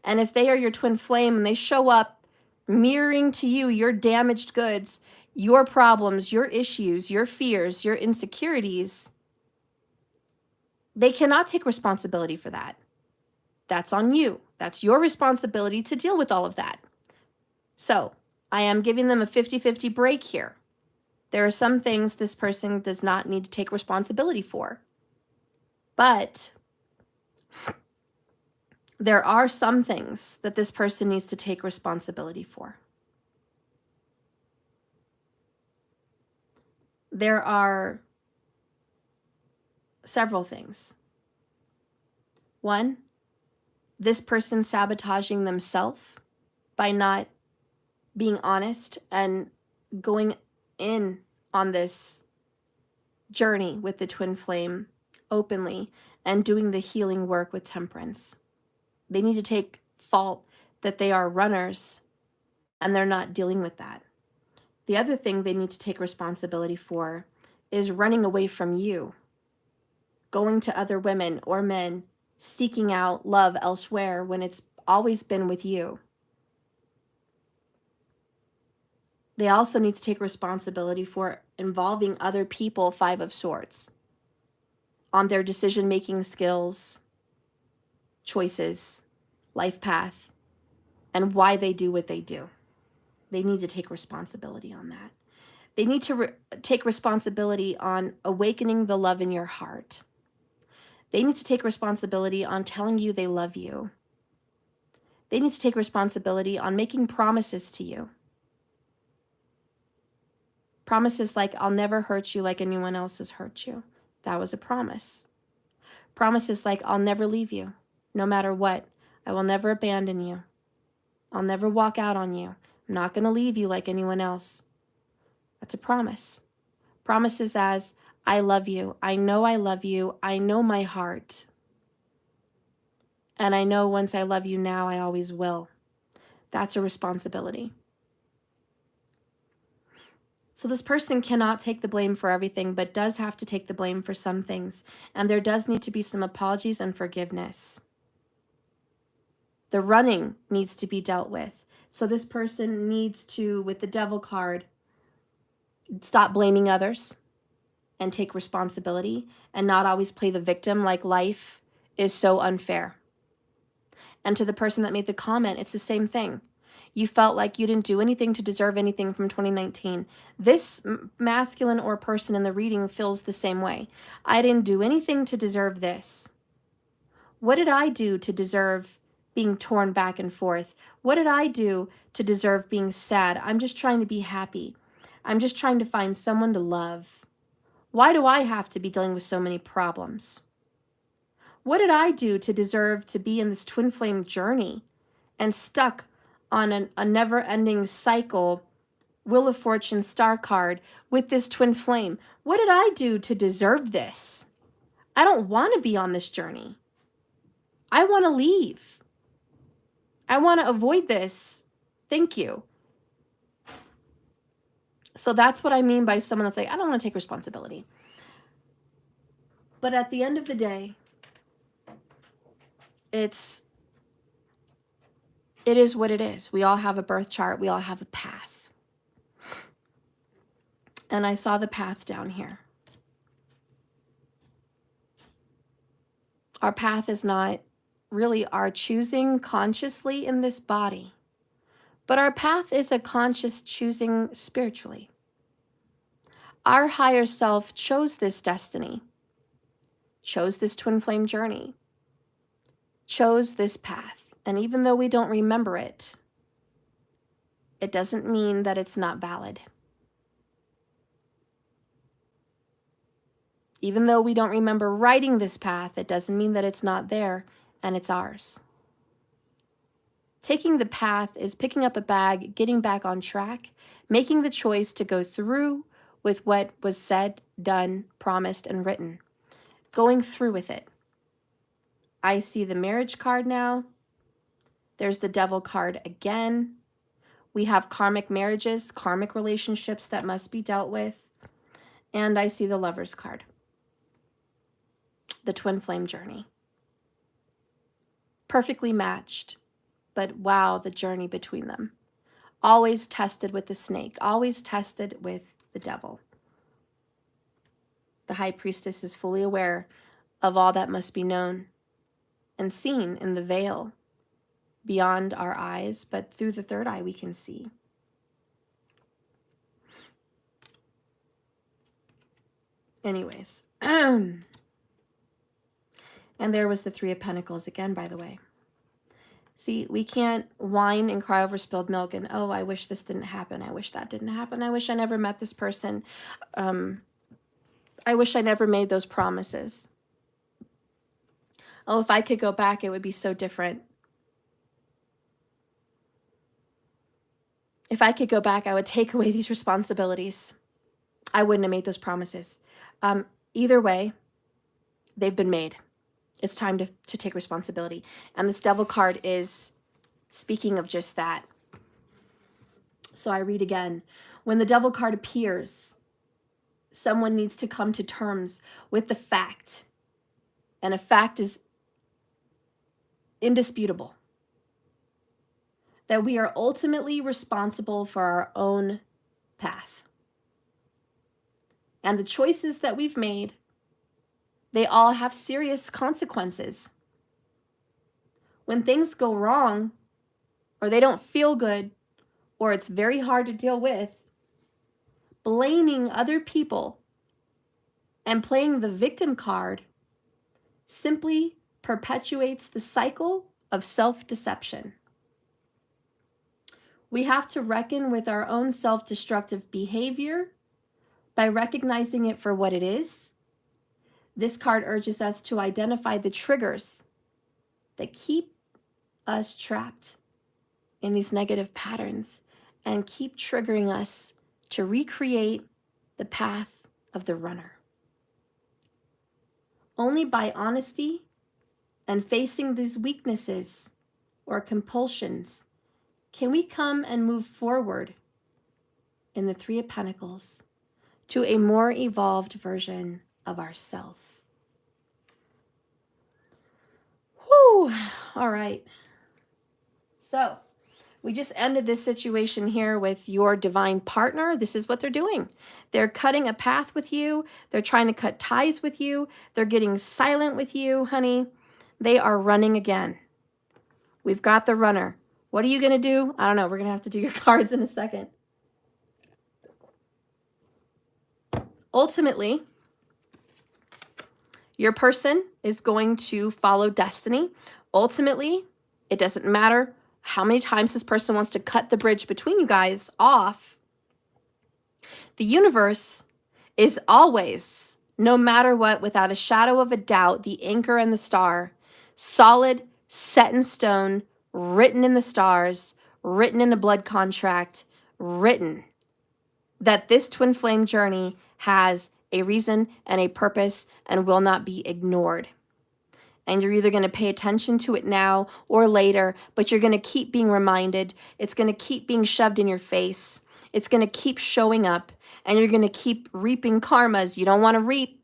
S1: And if they are your twin flame and they show up mirroring to you your damaged goods, your problems, your issues, your fears, your insecurities, they cannot take responsibility for that. That's on you. That's your responsibility to deal with all of that. So I am giving them a 50-50 break here. There are some things this person does not need to take responsibility for. But there are some things that this person needs to take responsibility for. There are several things. One, this person sabotaging themselves by not being honest and going in on this journey with the twin flame openly and doing the healing work with temperance. They need to take fault that they are runners and they're not dealing with that. The other thing they need to take responsibility for is running away from you, going to other women or men, seeking out love elsewhere when it's always been with you. They also need to take responsibility for involving other people, Five of Swords, on their decision-making skills, choices, life path, and why they do what they do. They need to take responsibility on that. They need to take responsibility on awakening the love in your heart. They need to take responsibility on telling you they love you. They need to take responsibility on making promises to you. Promises like, I'll never hurt you like anyone else has hurt you. That was a promise. Promises like, I'll never leave you, no matter what. I will never abandon you. I'll never walk out on you. I'm not going to leave you like anyone else. That's a promise. Promises as, I love you. I love you. I know my heart. And I know once I love you now, I always will. That's a responsibility. So this person cannot take the blame for everything, but does have to take the blame for some things. And there does need to be some apologies and forgiveness. The running needs to be dealt with. So this person needs to, with the Devil card, stop blaming others and take responsibility and not always play the victim like life is so unfair. And to the person that made the comment, it's the same thing. You felt like you didn't do anything to deserve anything from 2019. This masculine or person in the reading feels the same way. I didn't do anything to deserve this. What did I do to deserve being torn back and forth? What did I do to deserve being sad? I'm just trying to be happy. I'm just trying to find someone to love. Why do I have to be dealing with so many problems? What did I do to deserve to be in this twin flame journey and stuck on a never-ending cycle, Wheel of Fortune star card with this twin flame? What did I do to deserve this? I don't want to be on this journey. I want to leave. I want to avoid this. Thank you. So that's what I mean by someone that's like, I don't want to take responsibility. But at the end of the day, it is what it is. We all have a birth chart. We all have a path. And I saw the path down here. Our path is not really our choosing consciously in this body, but our path is a conscious choosing spiritually. Our higher self chose this destiny, chose this twin flame journey, chose this path. And even though we don't remember it, it doesn't mean that it's not valid. Even though we don't remember writing this path, it doesn't mean that it's not there and it's ours. Taking the path is picking up a bag, getting back on track, making the choice to go through with what was said, done, promised, and written. Going through with it. I see the marriage card now. There's the devil card again. We have karmic marriages, karmic relationships that must be dealt with. And I see the Lover's card. The twin flame journey. Perfectly matched. But wow, the journey between them. Always tested with the snake. Always tested with the devil. The high priestess is fully aware of all that must be known and seen in the veil beyond our eyes, but through the third eye we can see. Anyways. And there was the Three of Pentacles again, by the way. See, we can't whine and cry over spilled milk and, oh, I wish this didn't happen. I wish that didn't happen. I wish I never met this person. I wish I never made those promises. Oh, if I could go back, it would be so different. If I could go back, I would take away these responsibilities. I wouldn't have made those promises. Either way, they've been made. It's time to take responsibility. And this devil card is speaking of just that. So I read again. When the devil card appears, someone needs to come to terms with the fact. And a fact is indisputable. That we are ultimately responsible for our own path. And the choices that we've made, they all have serious consequences. When things go wrong, or they don't feel good, or it's very hard to deal with, blaming other people and playing the victim card simply perpetuates the cycle of self-deception. We have to reckon with our own self-destructive behavior by recognizing it for what it is. This card urges us to identify the triggers that keep us trapped in these negative patterns and keep triggering us to recreate the path of the runner. Only by honesty and facing these weaknesses or compulsions can we come and move forward in the Three of Pentacles to a more evolved version of ourself. Whew. All right. So we just ended this situation here with your divine partner. This is what they're doing. They're cutting a path with you. They're trying to cut ties with you. They're getting silent with you, honey. They are running again. We've got the runner. What are you going to do? I don't know. We're going to have to do your cards in a second. Ultimately, your person is going to follow destiny. Ultimately, it doesn't matter how many times this person wants to cut the bridge between you guys off. The universe is always, no matter what, without a shadow of a doubt, the anchor and the star, solid, set in stone, written in the stars, written in a blood contract, written that this twin flame journey has a reason and a purpose and will not be ignored. And you're either going to pay attention to it now or later, but you're going to keep being reminded. It's going to keep being shoved in your face. It's going to keep showing up, and you're going to keep reaping karmas you don't want to reap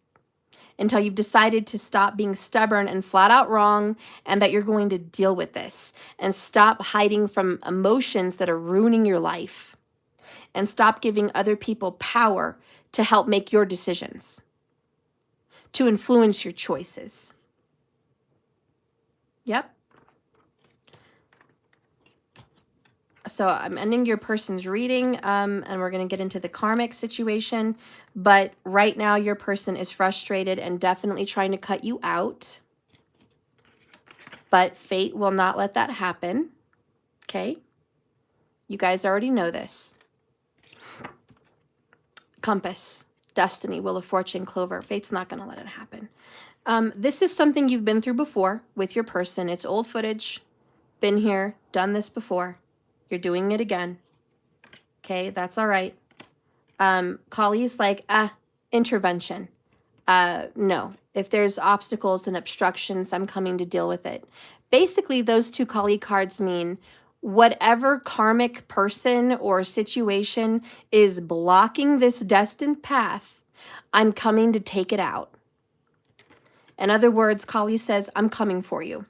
S1: until you've decided to stop being stubborn and flat out wrong, and that you're going to deal with this and stop hiding from emotions that are ruining your life, and stop giving other people power to help make your decisions, to influence your choices. Yep. So I'm ending your person's reading, and we're going to get into the karmic situation. But right now, your person is frustrated and definitely trying to cut you out. But fate will not let that happen. Okay? You guys already know this. Compass, destiny, wheel of fortune, clover. Fate's not going to let it happen. This is something you've been through before with your person. It's old footage. Been here, done this before. You're doing it again. Okay, that's all right. Kali's like, intervention. No. If there's obstacles and obstructions, I'm coming to deal with it. Basically, those two Kali cards mean whatever karmic person or situation is blocking this destined path, I'm coming to take it out. In other words, Kali says, I'm coming for you.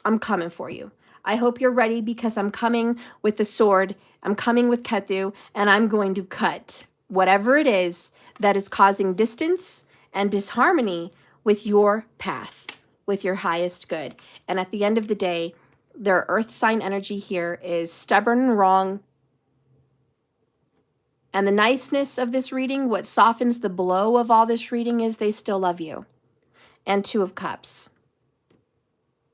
S1: I'm coming for you. I hope you're ready, because I'm coming with the sword. I'm coming with Ketu, and I'm going to cut whatever it is that is causing distance and disharmony with your path, with your highest good. And at the end of the day, their earth sign energy here is stubborn and wrong. And the niceness of this reading, what softens the blow of all this reading, is they still love you. And Two of Cups.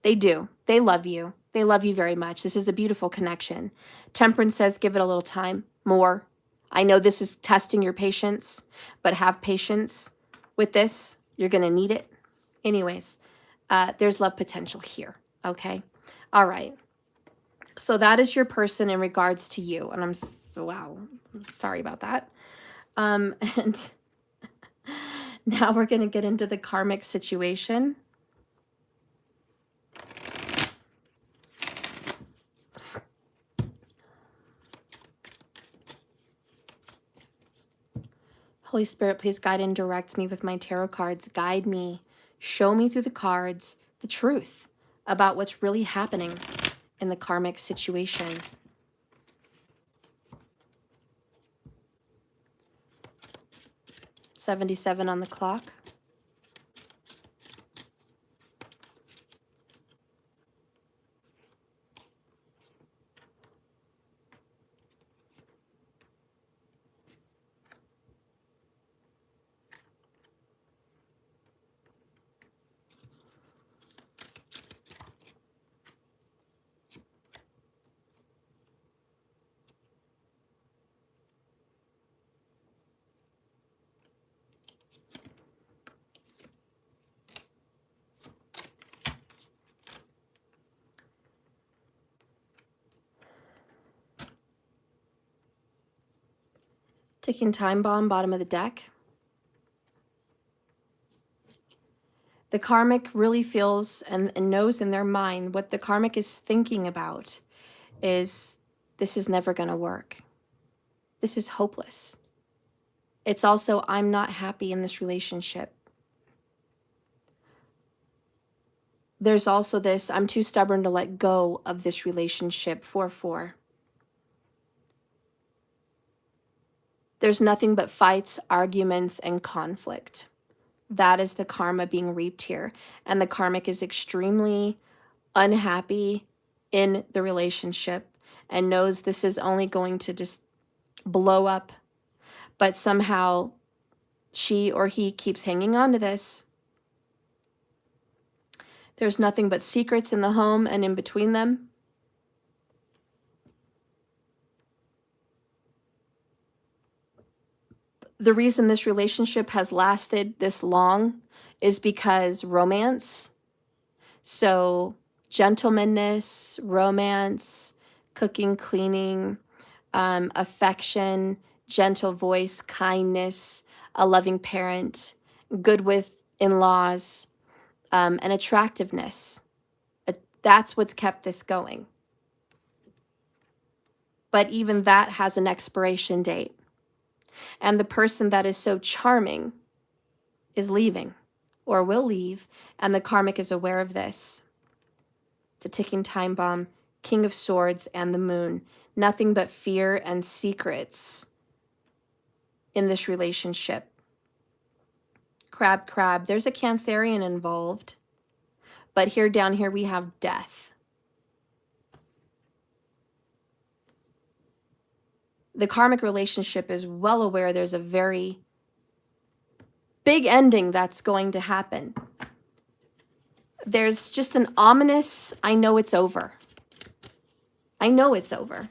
S1: They do. They love you. They love you very much. This is a beautiful connection. Temperance says, give it a little time, more. I know this is testing your patience, but have patience with this. You're going to need it. Anyways, there's love potential here. Okay. All right. So that is your person in regards to you. And wow, sorry about that. And now we're going to get into the karmic situation. Holy Spirit, please guide and direct me with my tarot cards. Guide me. Show me through the cards the truth about what's really happening in the karmic situation. $77 on the clock. Ticking time bomb, bottom of the deck. The karmic really feels and knows in their mind what the karmic is thinking about is, this is never going to work. This is hopeless. It's also, I'm not happy in this relationship. There's also this, I'm too stubborn to let go of this relationship, 4-4. There's nothing but fights, arguments, and conflict. That is the karma being reaped here. And the karmic is extremely unhappy in the relationship and knows this is only going to just blow up. But somehow she or he keeps hanging on to this. There's nothing but secrets in the home and in between them. The reason this relationship has lasted this long is because romance. So gentlemanness, romance, cooking, cleaning, affection, gentle voice, kindness, a loving parent, good with in-laws, and attractiveness. That's what's kept this going. But even that has an expiration date. And the person that is so charming is leaving or will leave, and the karmic is aware of this. It's a ticking time bomb. King of Swords and the Moon. Nothing but fear and secrets in this relationship. Crab, crab. There's a Cancerian involved. But here, down here, we have death. The karmic relationship is well aware there's a very big ending that's going to happen. There's just an ominous, I know it's over. I know it's over.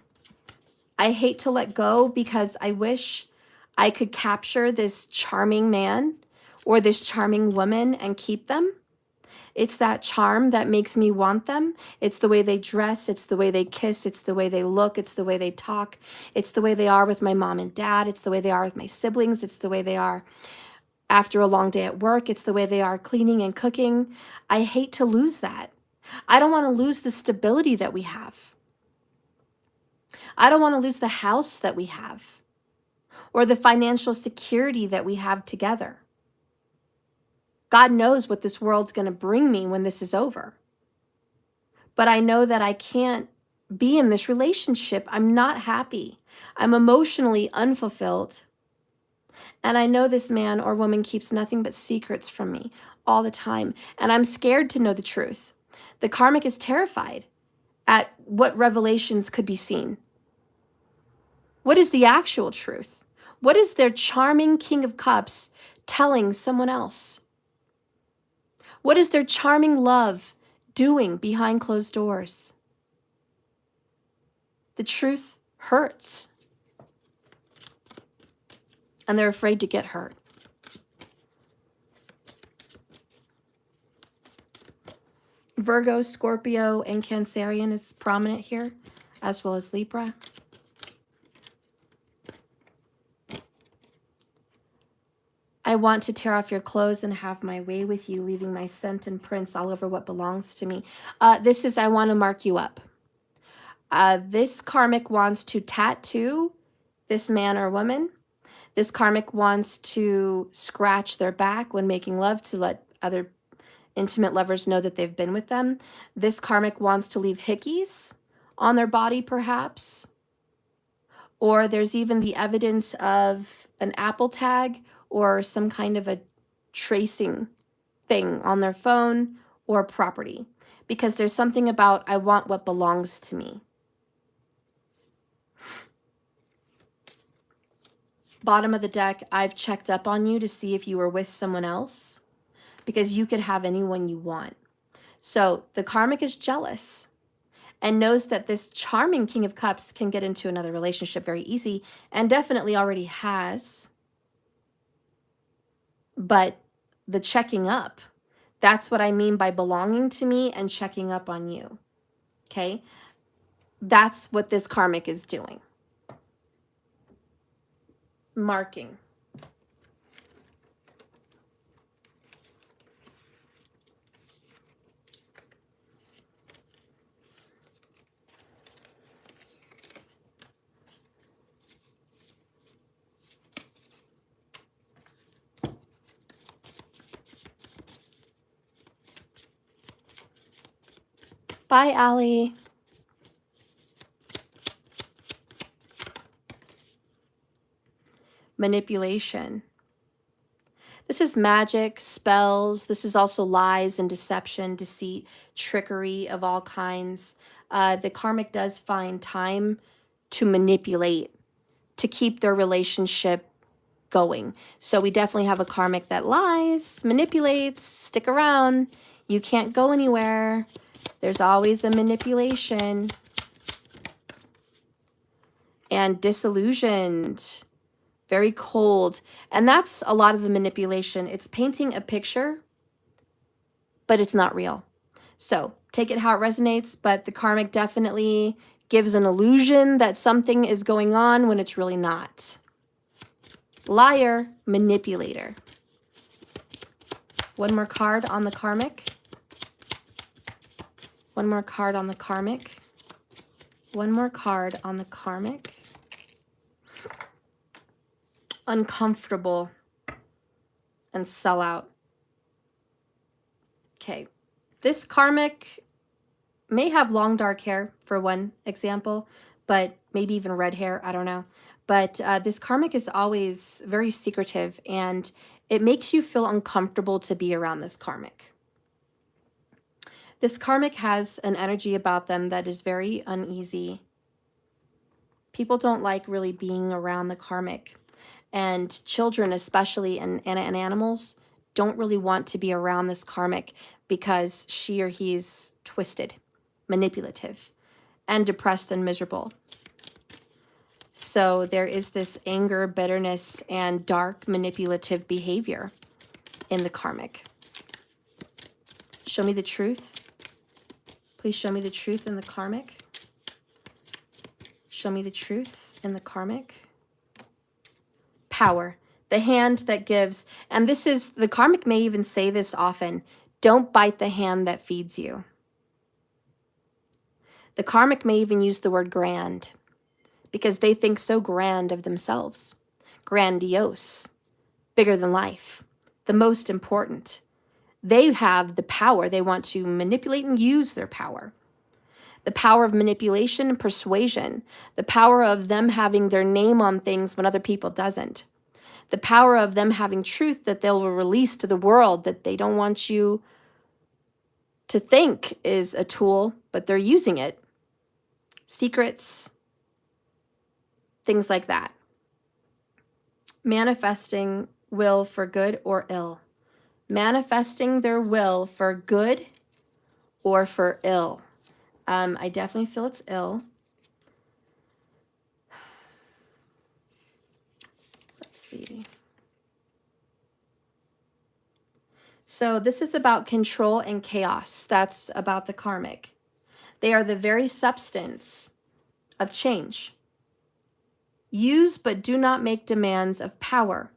S1: I hate to let go because I wish I could capture this charming man or this charming woman and keep them. It's that charm that makes me want them. It's the way they dress. It's the way they kiss. It's the way they look. It's the way they talk. It's the way they are with my mom and dad. It's the way they are with my siblings. It's the way they are after a long day at work. It's the way they are cleaning and cooking. I hate to lose that. I don't want to lose the stability that we have. I don't want to lose the house that we have or the financial security that we have together. God knows what this world's going to bring me when this is over. But I know that I can't be in this relationship. I'm not happy. I'm emotionally unfulfilled. And I know this man or woman keeps nothing but secrets from me all the time. And I'm scared to know the truth. The karmic is terrified at what revelations could be seen. What is the actual truth? What is their charming King of Cups telling someone else? What is their charming love doing behind closed doors? The truth hurts. And they're afraid to get hurt. Virgo, Scorpio, and Cancerian is prominent here, as well as Libra. I want to tear off your clothes and have my way with you, leaving my scent and prints all over what belongs to me. This is, I want to mark you up. This karmic wants to tattoo this man or woman. This karmic wants to scratch their back when making love to let other intimate lovers know that they've been with them. This karmic wants to leave hickeys on their body, perhaps. Or there's even the evidence of an Apple tag or some kind of a tracing thing on their phone or property. Because there's something about, I want what belongs to me. Bottom of the deck, I've checked up on you to see if you were with someone else. Because you could have anyone you want. So the karmic is jealous and knows that this charming King of Cups can get into another relationship very easy and definitely already has. But the checking up, that's what I mean by belonging to me and checking up on you. Okay? That's what this karmic is doing. Marking. Bye, Allie. Manipulation. This is magic, spells. This is also lies and deception, deceit, trickery of all kinds. The karmic does find time to manipulate, to keep their relationship going. So we definitely have a karmic that lies, manipulates, stick around. You can't go anywhere. There's always a manipulation. And disillusioned. Very cold. And that's a lot of the manipulation. It's painting a picture, but it's not real. So take it how it resonates, but the karmic definitely gives an illusion that something is going on when it's really not. Liar, manipulator. One more card on the karmic. One more card on the karmic. One more card on the karmic. Uncomfortable and sell out. Okay. This karmic may have long dark hair for one example, but maybe even red hair. I don't know. But this karmic is always very secretive, and it makes you feel uncomfortable to be around this karmic. This karmic has an energy about them that is very uneasy. People don't like really being around the karmic. And children, especially, and animals, don't really want to be around this karmic because she or he's twisted, manipulative, and depressed and miserable. So there is this anger, bitterness, and dark manipulative behavior in the karmic. Show me the truth. Please show me the truth in the karmic. Show me the truth in the karmic. Power, the hand that gives. And this is, the karmic may even say this often, don't bite the hand that feeds you. The karmic may even use the word grand because they think so grand of themselves. Grandiose, bigger than life, the most important. They have the power. They want to manipulate and use their power. The power of manipulation and persuasion. The power of them having their name on things when other people doesn't. The power of them having truth that they'll release to the world that they don't want you to think is a tool, but they're using it. Secrets, things like that. Manifesting will for good or ill. Manifesting their will for good or for ill. I definitely feel it's ill. Let's see. So this is about control and chaos. That's about the karmic. They are the very substance of change. Use but do not make demands of power.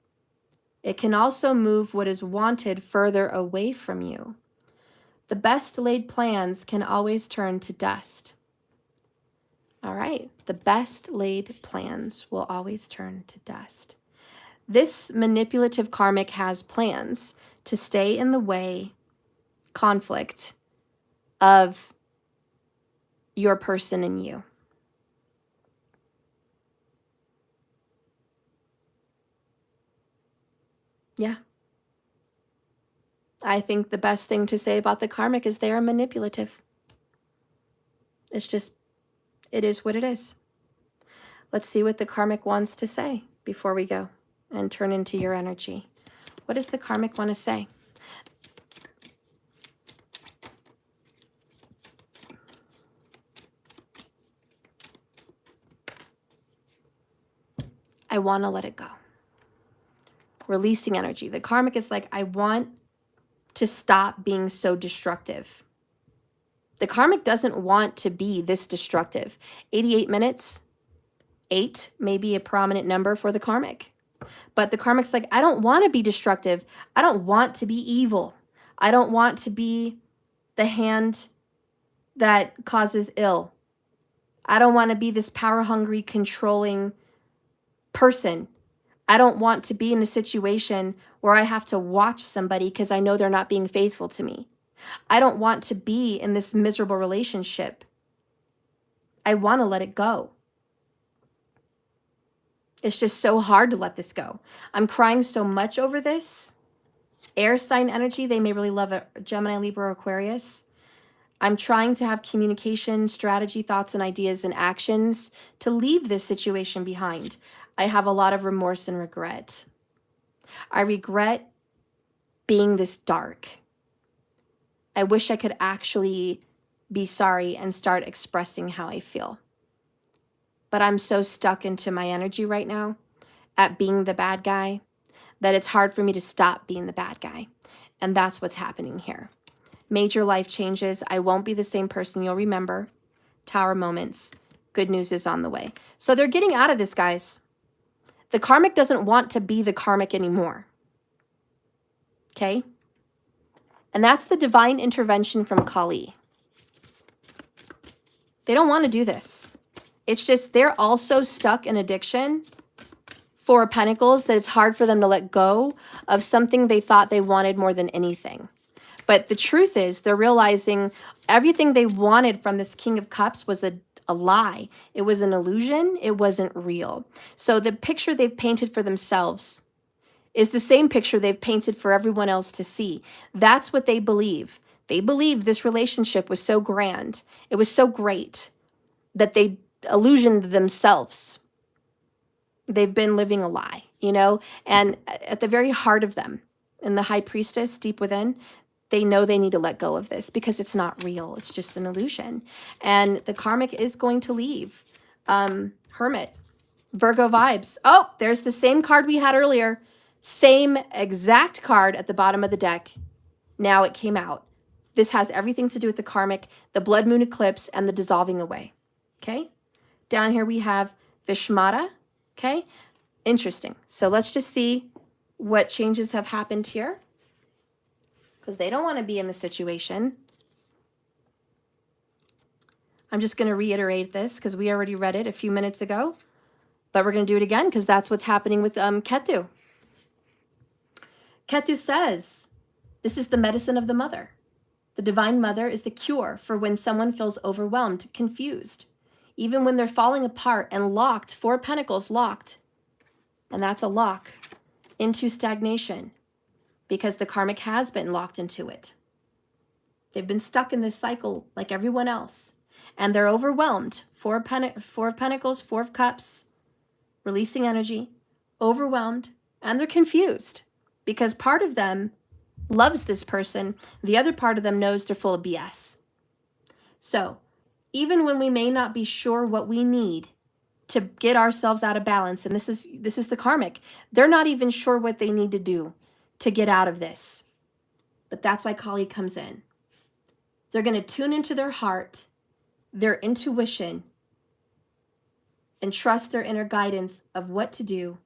S1: It can also move what is wanted further away from you. The best laid plans can always turn to dust. All right, the best laid plans will always turn to dust. This manipulative karmic has plans to stay in the way, conflict of your person and you. Yeah. I think the best thing to say about the karmic is they are manipulative. It's just, it is what it is. Let's see what the karmic wants to say before we go and turn into your energy. What does the karmic want to say? I want to let it go. Releasing energy. The karmic is like, I want to stop being so destructive. The karmic doesn't want to be this destructive. 88 minutes, 8 may be a prominent number for the karmic. But the karmic's like, I don't want to be destructive. I don't want to be evil. I don't want to be the hand that causes ill. I don't want to be this power-hungry, controlling person. I don't want to be in a situation where I have to watch somebody because I know they're not being faithful to me. I don't want to be in this miserable relationship. I want to let it go. It's just so hard to let this go. I'm crying so much over this. Air sign energy, they may really love a Gemini, Libra, or Aquarius. I'm trying to have communication, strategy, thoughts, and ideas and actions to leave this situation behind. I have a lot of remorse and regret. I regret being this dark. I wish I could actually be sorry and start expressing how I feel. But I'm so stuck into my energy right now at being the bad guy that it's hard for me to stop being the bad guy. And that's what's happening here. Major life changes. I won't be the same person you'll remember. Tower moments. Good news is on the way. So they're getting out of this, guys. The karmic doesn't want to be the karmic anymore. Okay? And that's the divine intervention from Kali. They don't want to do this. It's just they're also stuck in addiction, Four of Pentacles, that it's hard for them to let go of something they thought they wanted more than anything. But the truth is they're realizing everything they wanted from this King of Cups was a lie. It was an illusion. It wasn't real. So the picture they've painted for themselves is the same picture they've painted for everyone else to see. That's what they believe. They believed this relationship was so grand. It was so great that they illusioned themselves. They've been living a lie, you know, and at the very heart of them, in the High Priestess deep within, they know they need to let go of this because it's not real. It's just an illusion. And the Karmic is going to leave. Hermit, Virgo vibes. Oh, there's the same card we had earlier. Same exact card at the bottom of the deck. Now it came out. This has everything to do with the Karmic, the blood moon eclipse, and the dissolving away. Okay? Down here we have Vishmata. Okay? Interesting. So let's just see what changes have happened here, because they don't want to be in the situation. I'm just going to reiterate this because we already read it a few minutes ago, but we're going to do it again because that's what's happening with Ketu. Ketu says, this is the medicine of the mother. The divine mother is the cure for when someone feels overwhelmed, confused, even when they're falling apart and locked, Four of Pentacles locked. And that's a lock into stagnation because the Karmic has been locked into it. They've been stuck in this cycle like everyone else. And they're overwhelmed. Four of Pentacles, Four of Cups, releasing energy, overwhelmed, and they're confused because part of them loves this person. The other part of them knows they're full of BS. So even when we may not be sure what we need to get ourselves out of balance, and this is the Karmic, they're not even sure what they need to do to get out of this. But that's why Kali comes in. They're going to tune into their heart, their intuition, and trust their inner guidance of what to do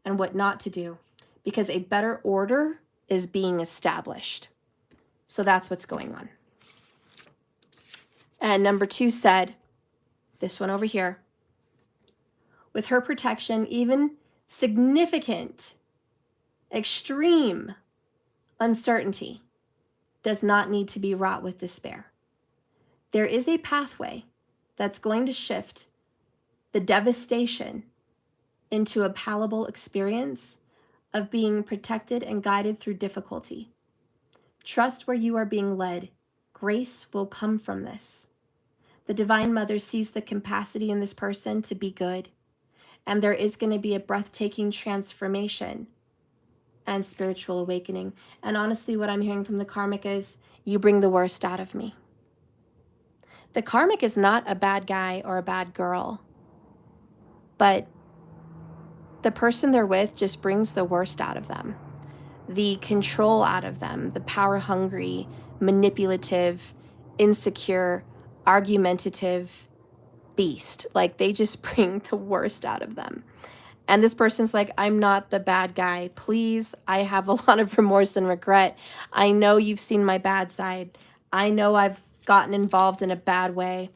S1: and what not to do, because a better order is being established. So that's what's going on. And number 2 said, this one over here, with her protection, even significant, extreme uncertainty does not need to be wrought with despair. There is a pathway that's going to shift the devastation into a palatable experience of being protected and guided through difficulty. Trust where you are being led. Grace will come from this. The Divine Mother sees the capacity in this person to be good, and there is going to be a breathtaking transformation and spiritual awakening. And honestly, what I'm hearing from the Karmic is, you bring the worst out of me. The Karmic is not a bad guy or a bad girl, but the person they're with just brings the worst out of them, the control out of them, the power-hungry, manipulative, insecure, argumentative beast. Like, they just bring the worst out of them. And this person's like, I'm not the bad guy. Please, I have a lot of remorse and regret. I know you've seen my bad side. I know I've gotten involved in a bad way.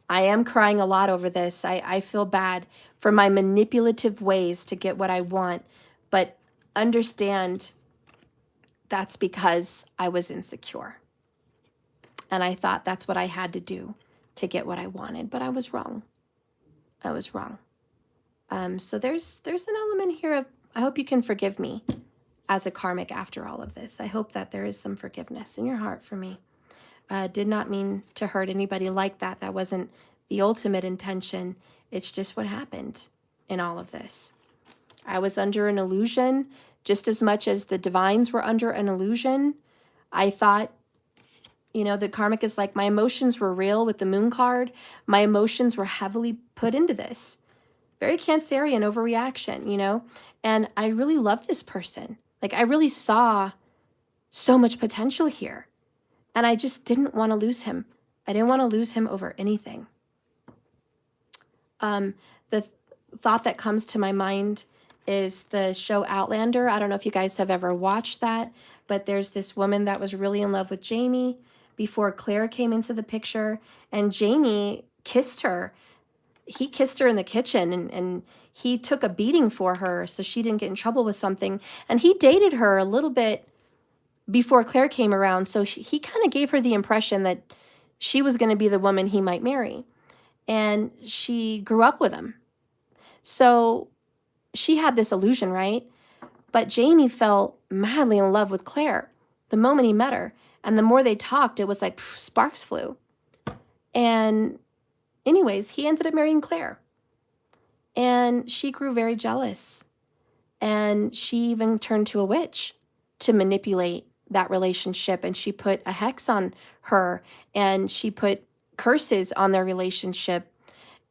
S1: I am crying a lot over this. I feel bad for my manipulative ways to get what I want. But understand that's because I was insecure. And I thought that's what I had to do to get what I wanted. But I was wrong. I was wrong. So there's an element here of, I hope you can forgive me as a Karmic after all of this. I hope that there is some forgiveness in your heart for me. Did not mean to hurt anybody like that. That wasn't the ultimate intention. It's just what happened in all of this. I was under an illusion just as much as the divines were under an illusion. I thought, you know, the Karmic is like, my emotions were real with the moon card. My emotions were heavily put into this. Very Cancerian overreaction, you know? And I really love this person. Like, I really saw so much potential here. And I just didn't want to lose him. I didn't want to lose him over anything. The thought that comes to my mind is the show Outlander. I don't know if you guys have ever watched that, but there's this woman that was really in love with Jamie before Claire came into the picture, and Jamie kissed her. He kissed her in the kitchen, and he took a beating for her so she didn't get in trouble with something. And he dated her a little bit before Claire came around, so he kind of gave her the impression that she was going to be the woman he might marry. And she grew up with him. So she had this illusion, right? But Jamie fell madly in love with Claire the moment he met her. And the more they talked, it was like sparks flew. And anyways, he ended up marrying Claire. And she grew very jealous. And she even turned to a witch to manipulate that relationship. And she put a hex on her. And she put curses on their relationship.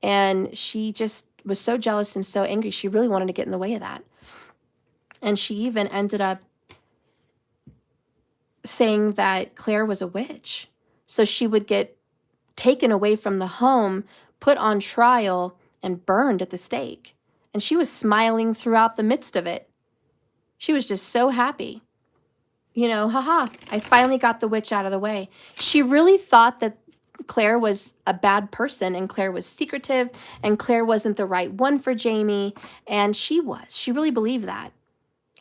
S1: And she just was so jealous and so angry. She really wanted to get in the way of that. And she even ended up saying that Claire was a witch. So she would get taken away from the home, put on trial, and burned at the stake. And she was smiling throughout the midst of it. She was just so happy. You know, haha, I finally got the witch out of the way. She really thought that Claire was a bad person, and Claire was secretive, and Claire wasn't the right one for Jamie, and she was. She really believed that.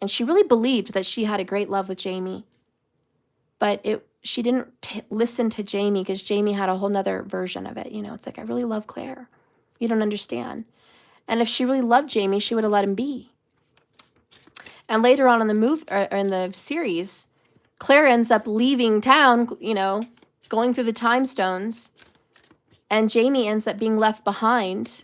S1: And she really believed that she had a great love with Jamie. But she didn't listen to Jamie because Jamie had a whole nother version of it. You know, it's like, I really love Claire. You don't understand. And if she really loved Jamie, she would have let him be. And later on in the movie, or in the series, Claire ends up leaving town, you know, going through the time stones. And Jamie ends up being left behind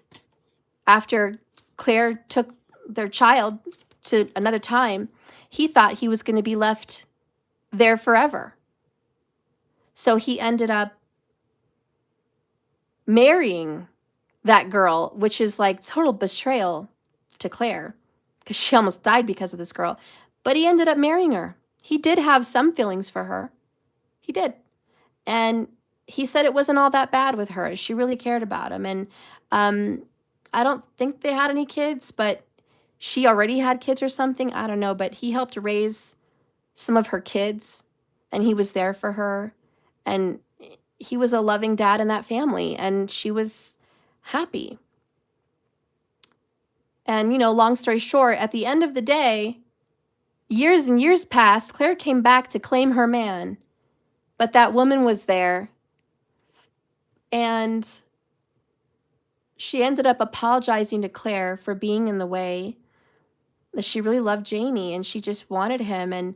S1: after Claire took their child to another time. He thought he was going to be left there forever. So he ended up marrying that girl, which is like total betrayal to Claire because she almost died because of this girl. But he ended up marrying her. He did have some feelings for her. He did. And he said it wasn't all that bad with her. She really cared about him. And I don't think they had any kids, but she already had kids or something. I don't know. But he helped raise some of her kids, and he was there for her. And he was a loving dad in that family, and she was happy. And, you know, long story short, at the end of the day, years and years passed. Claire came back to claim her man, but that woman was there, and she ended up apologizing to Claire for being in the way, that she really loved Jamie and she just wanted him. And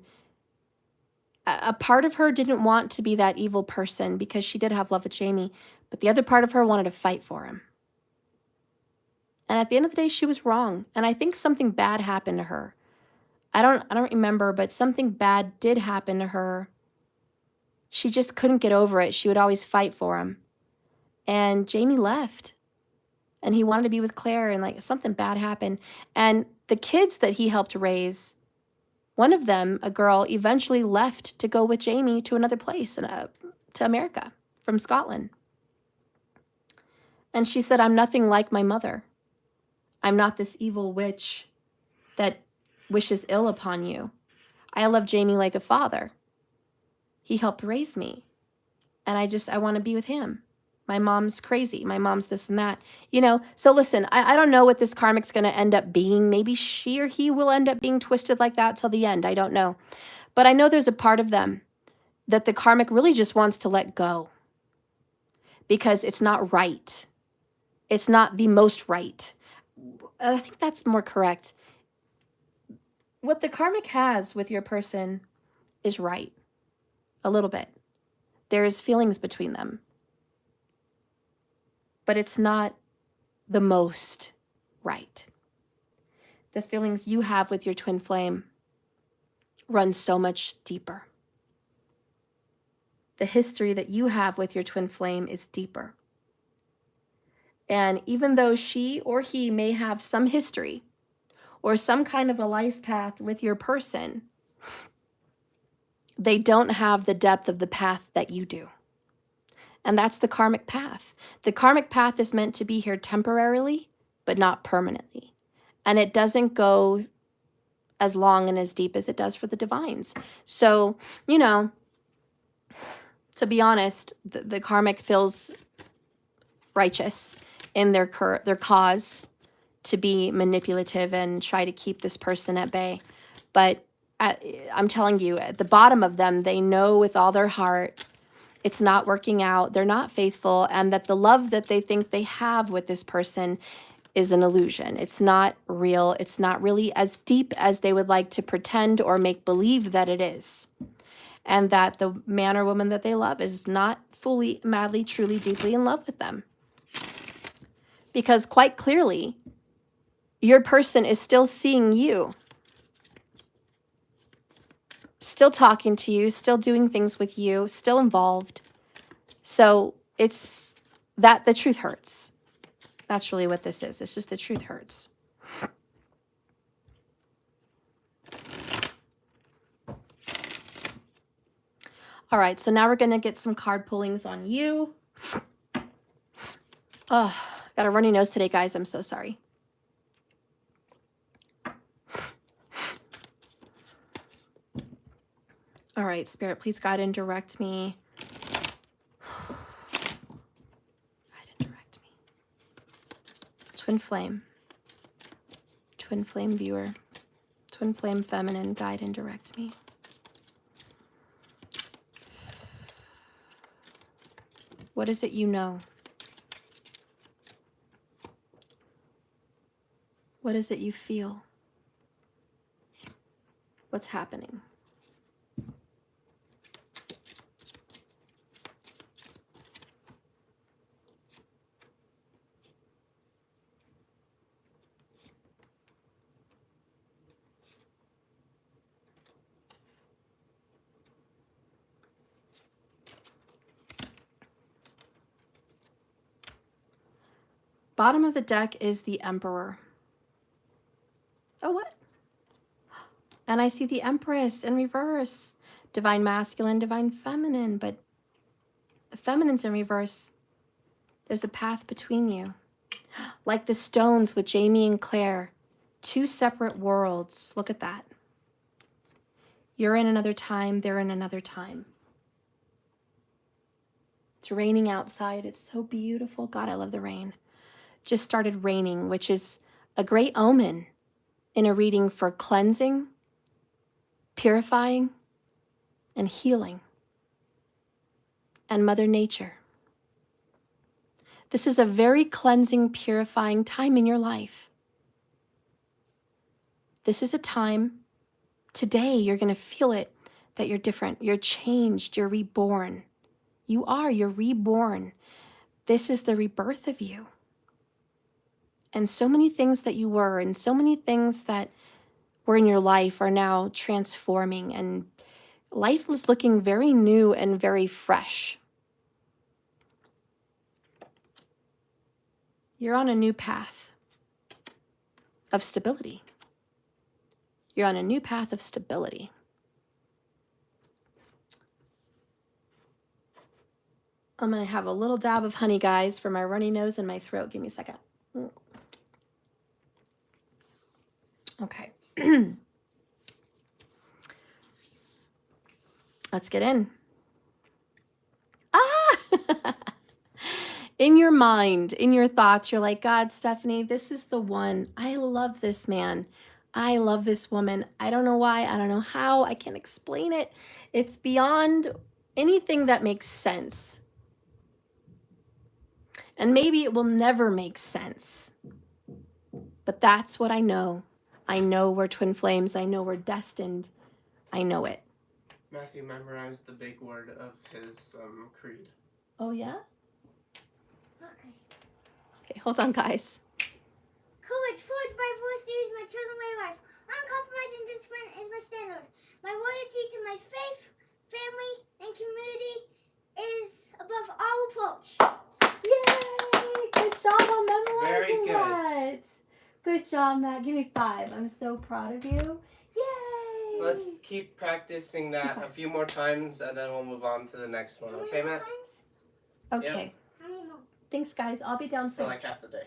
S1: a part of her didn't want to be that evil person because she did have love with Jamie, but the other part of her wanted to fight for him. And at the end of the day, she was wrong. And I think something bad happened to her. I don't remember, but something bad did happen to her. She just couldn't get over it. She would always fight for him. And Jamie left. And he wanted to be with Claire, and like something bad happened. And the kids that he helped raise, one of them, a girl, eventually left to go with Jamie to another place, to America, from Scotland. And she said, I'm nothing like my mother. I'm not this evil witch that wishes ill upon you. I love Jamie like a father. He helped raise me. And I want to be with him. My mom's crazy. My mom's this and that. You know, so listen, I don't know what this karmic's going to end up being. Maybe she or he will end up being twisted like that till the end. I don't know. But I know there's a part of them that the karmic really just wants to let go. Because it's not right. It's not the most right. I think that's more correct. What the karmic has with your person is right. A little bit. There's feelings between them. But it's not the most right. The feelings you have with your twin flame run so much deeper. The history that you have with your twin flame is deeper. And even though she or he may have some history or some kind of a life path with your person, they don't have the depth of the path that you do. And that's the karmic path. The karmic path is meant to be here temporarily, but not permanently. And it doesn't go as long and as deep as it does for the divines. So, you know, to be honest, the karmic feels righteous in their cause to be manipulative and try to keep this person at bay. But I'm telling you, at the bottom of them, they know with all their heart it's not working out, they're not faithful, and that the love that they think they have with this person is an illusion. It's not real. It's not really as deep as they would like to pretend or make believe that it is. And that the man or woman that they love is not fully, madly, truly, deeply in love with them. Because quite clearly, your person is still seeing you, still talking to you, still doing things with you, still involved. So it's that the truth hurts. That's really what this is. It's just the truth hurts. All right, so now we're going to get some card pullings on you. Oh, got a runny nose today, guys. I'm so sorry. All right, Spirit, please guide and direct me. Guide and direct me. Twin flame. Twin flame viewer. Twin flame feminine, guide and direct me. What is it you know? What is it you feel? What's happening? Bottom of the deck is the Emperor. Oh, what? And I see the Empress in reverse. Divine masculine, divine feminine. But the feminine's in reverse. There's a path between you. Like the stones with Jamie and Claire. Two separate worlds. Look at that. You're in another time. They're in another time. It's raining outside. It's so beautiful. God, I love the rain. Just started raining, which is a great omen in a reading for cleansing, purifying, and healing, and Mother Nature. This is a very cleansing, purifying time in your life. This is a time, today you're going to feel it, that you're different, you're changed, you're reborn. You're reborn. This is the rebirth of you. And so many things that you were and so many things that were in your life are now transforming, and life is looking very new and very fresh. You're on a new path of stability. You're on a new path of stability. I'm going to have a little dab of honey, guys, for my runny nose and my throat. Give me a second. Okay. Let's get in. Ah! In your mind, in your thoughts, you're like, God, Stephanie, this is the one. I love this man. I love this woman. I don't know why. I don't know how. I can't explain it. It's beyond anything that makes sense. And maybe it will never make sense. But that's what I know. I know we're twin flames. I know we're destined. I know it.
S2: Matthew memorized the big word of his creed.
S1: Oh, yeah?
S3: Okay.
S1: Okay, hold on, guys.
S3: Courage, forged by force is my chosen way of life. Uncompromising discipline is my standard. My loyalty to my faith, family, and community is above all reproach.
S1: Yay! Good job on memorizing
S2: Very good.
S1: that. Good job, Matt. Give me 5. I'm so proud of you. Yay!
S2: Let's keep practicing that a few more times, and then we'll move on to the next one. Okay, Matt?
S1: Okay.
S2: Yep.
S3: How many more?
S1: Thanks, guys. I'll be down
S2: For
S1: soon.
S2: like half the day.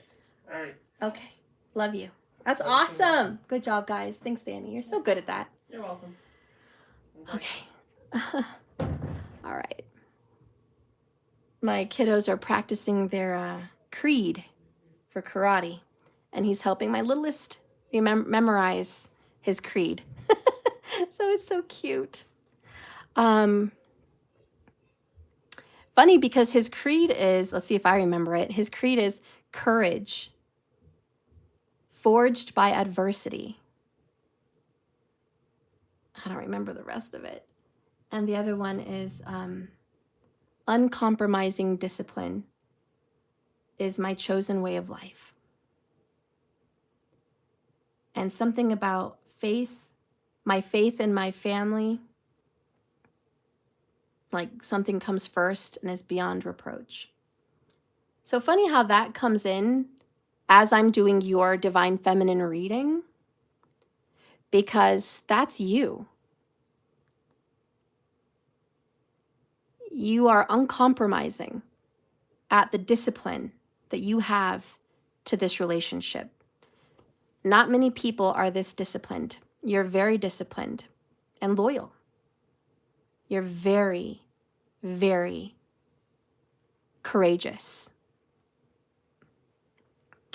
S2: All right.
S1: Okay. Love you. That's awesome. Good job, guys. Thanks, Danny. You're so good at that.
S2: You're welcome.
S1: Okay. All right. My kiddos are practicing their creed for karate, and he's helping my littlest memorize his creed. So it's so cute. Funny because his creed is, let's see if I remember it. His creed is courage forged by adversity. I don't remember the rest of it. And the other one is uncompromising discipline is my chosen way of life. And something about faith, my faith in my family, like something comes first and is beyond reproach. So funny how that comes in as I'm doing your divine feminine reading, because that's you. You are uncompromising at the discipline that you have to this relationship. Not many people are this disciplined. You're very disciplined and loyal. You're very, very courageous.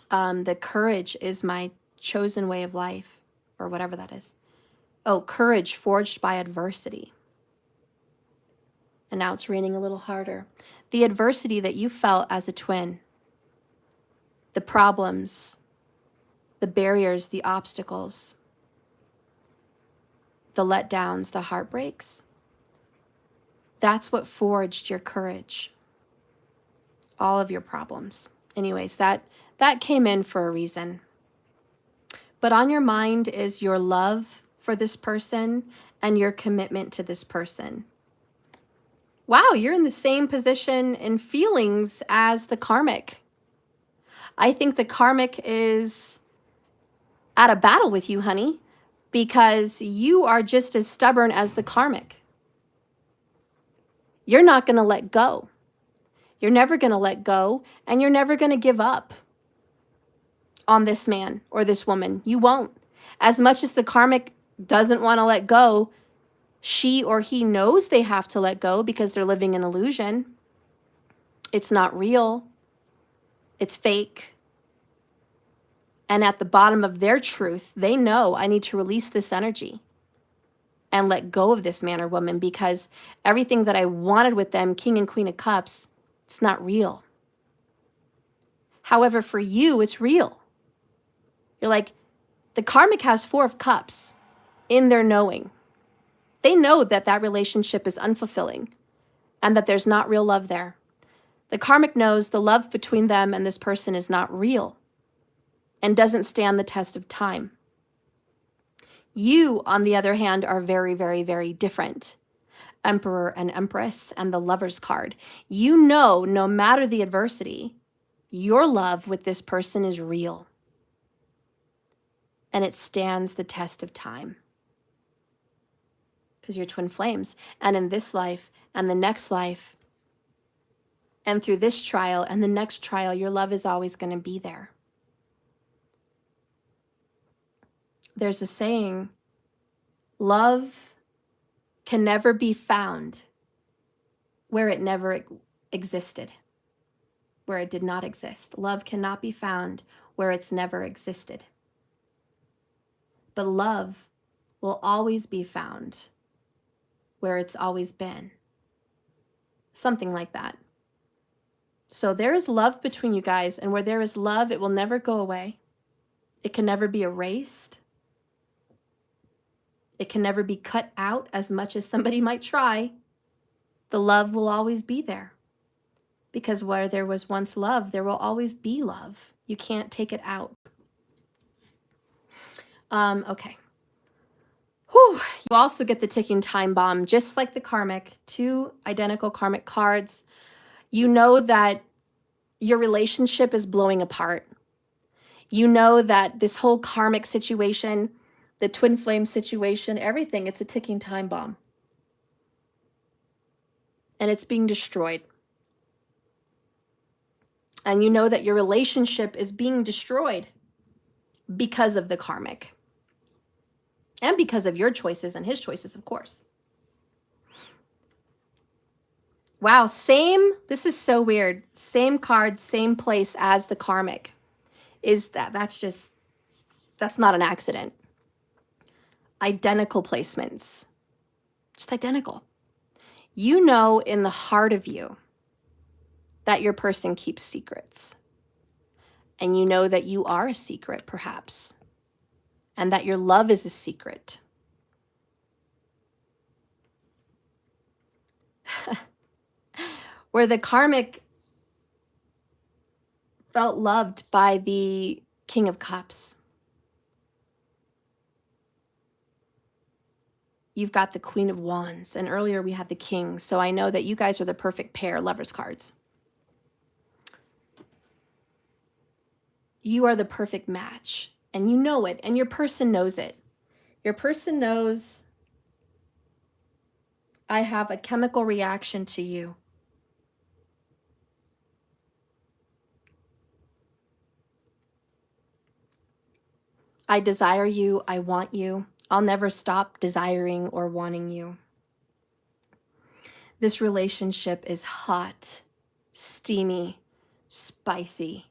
S1: The courage is my chosen way of life, or whatever that is. Oh, courage forged by adversity. And now it's raining a little harder. The adversity that you felt as a twin, the problems, the barriers, the obstacles, the letdowns, the heartbreaks, that's what forged your courage. All of your problems. Anyways, that came in for a reason. But on your mind is your love for this person and your commitment to this person. Wow, you're in the same position in feelings as the karmic. I think the karmic is at a battle with you, honey, because you are just as stubborn as the karmic. You're not going to let go. You're never going to let go, and you're never going to give up on this man or this woman. You won't. As much as the karmic doesn't want to let go, she or he knows they have to let go because they're living an illusion. It's not real. It's fake. And at the bottom of their truth, they know I need to release this energy and let go of this man or woman, because everything that I wanted with them, King and Queen of Cups, it's not real. However, for you, it's real. You're like, the karmic has 4 of Cups in their knowing. They know that that relationship is unfulfilling and that there's not real love there. The karmic knows the love between them and this person is not real and doesn't stand the test of time. You, on the other hand, are very, very, very different. Emperor and Empress and the Lover's card. You know, no matter the adversity, your love with this person is real. And it stands the test of time. Because you're twin flames. And in this life and the next life, and through this trial and the next trial, your love is always going to be there. There's a saying, love can never be found where it never existed, where it did not exist. Love cannot be found where it's never existed. But love will always be found where it's always been. Something like that. So there is love between you guys, and where there is love, it will never go away. It can never be erased. It can never be cut out as much as somebody might try. The love will always be there. Because where there was once love, there will always be love. You can't take it out. Okay. Whew. You also get the ticking time bomb, just like the karmic. 2 identical karmic cards. You know that your relationship is blowing apart. You know that this whole karmic situation, the twin flame situation, everything, it's a ticking time bomb. And it's being destroyed. And you know that your relationship is being destroyed. because of the karmic. And because of your choices and his choices, of course. Wow, same, this is so weird. Same card, same place as the karmic. That's not an accident. Identical placements. Just identical. You know in the heart of you that your person keeps secrets. And you know that you are a secret, perhaps. And that your love is a secret. Where the karmic felt loved by the King of Cups. You've got the Queen of Wands, and earlier we had the King, so I know that you guys are the perfect pair, lovers cards. You are the perfect match, and you know it, and your person knows it. Your person knows, I have a chemical reaction to you. I desire you, I want you. I'll never stop desiring or wanting you. This relationship is hot, steamy, spicy,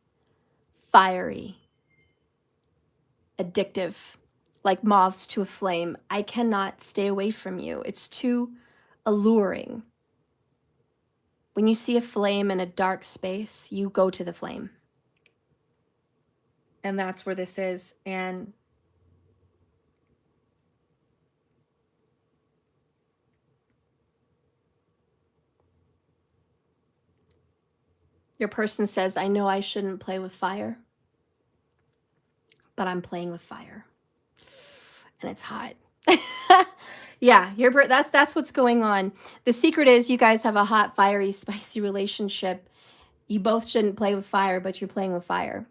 S1: fiery, addictive, like moths to a flame. I cannot stay away from you. It's too alluring. When you see a flame in a dark space, you go to the flame. And that's where this is. And your person says, I know I shouldn't play with fire, but I'm playing with fire. And it's hot. Yeah, that's what's going on. The secret is you guys have a hot, fiery, spicy relationship. You both shouldn't play with fire, but you're playing with fire.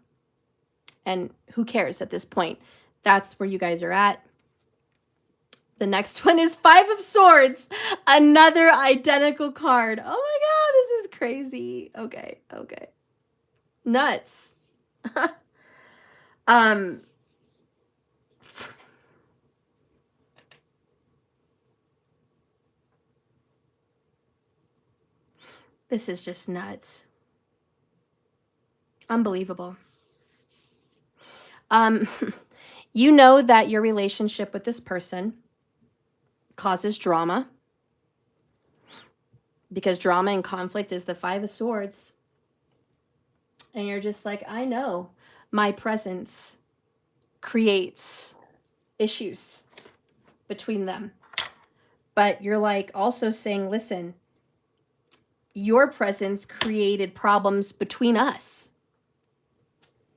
S1: And who cares at this point? That's where you guys are at. The next one is Five of Swords. Another identical card. Oh my God, this is crazy. Okay. Nuts. This is just nuts. Unbelievable. You know that your relationship with this person causes drama, because drama and conflict is the Five of Swords. And you're just like, I know my presence creates issues between them. But you're like also saying, listen, your presence created problems between us.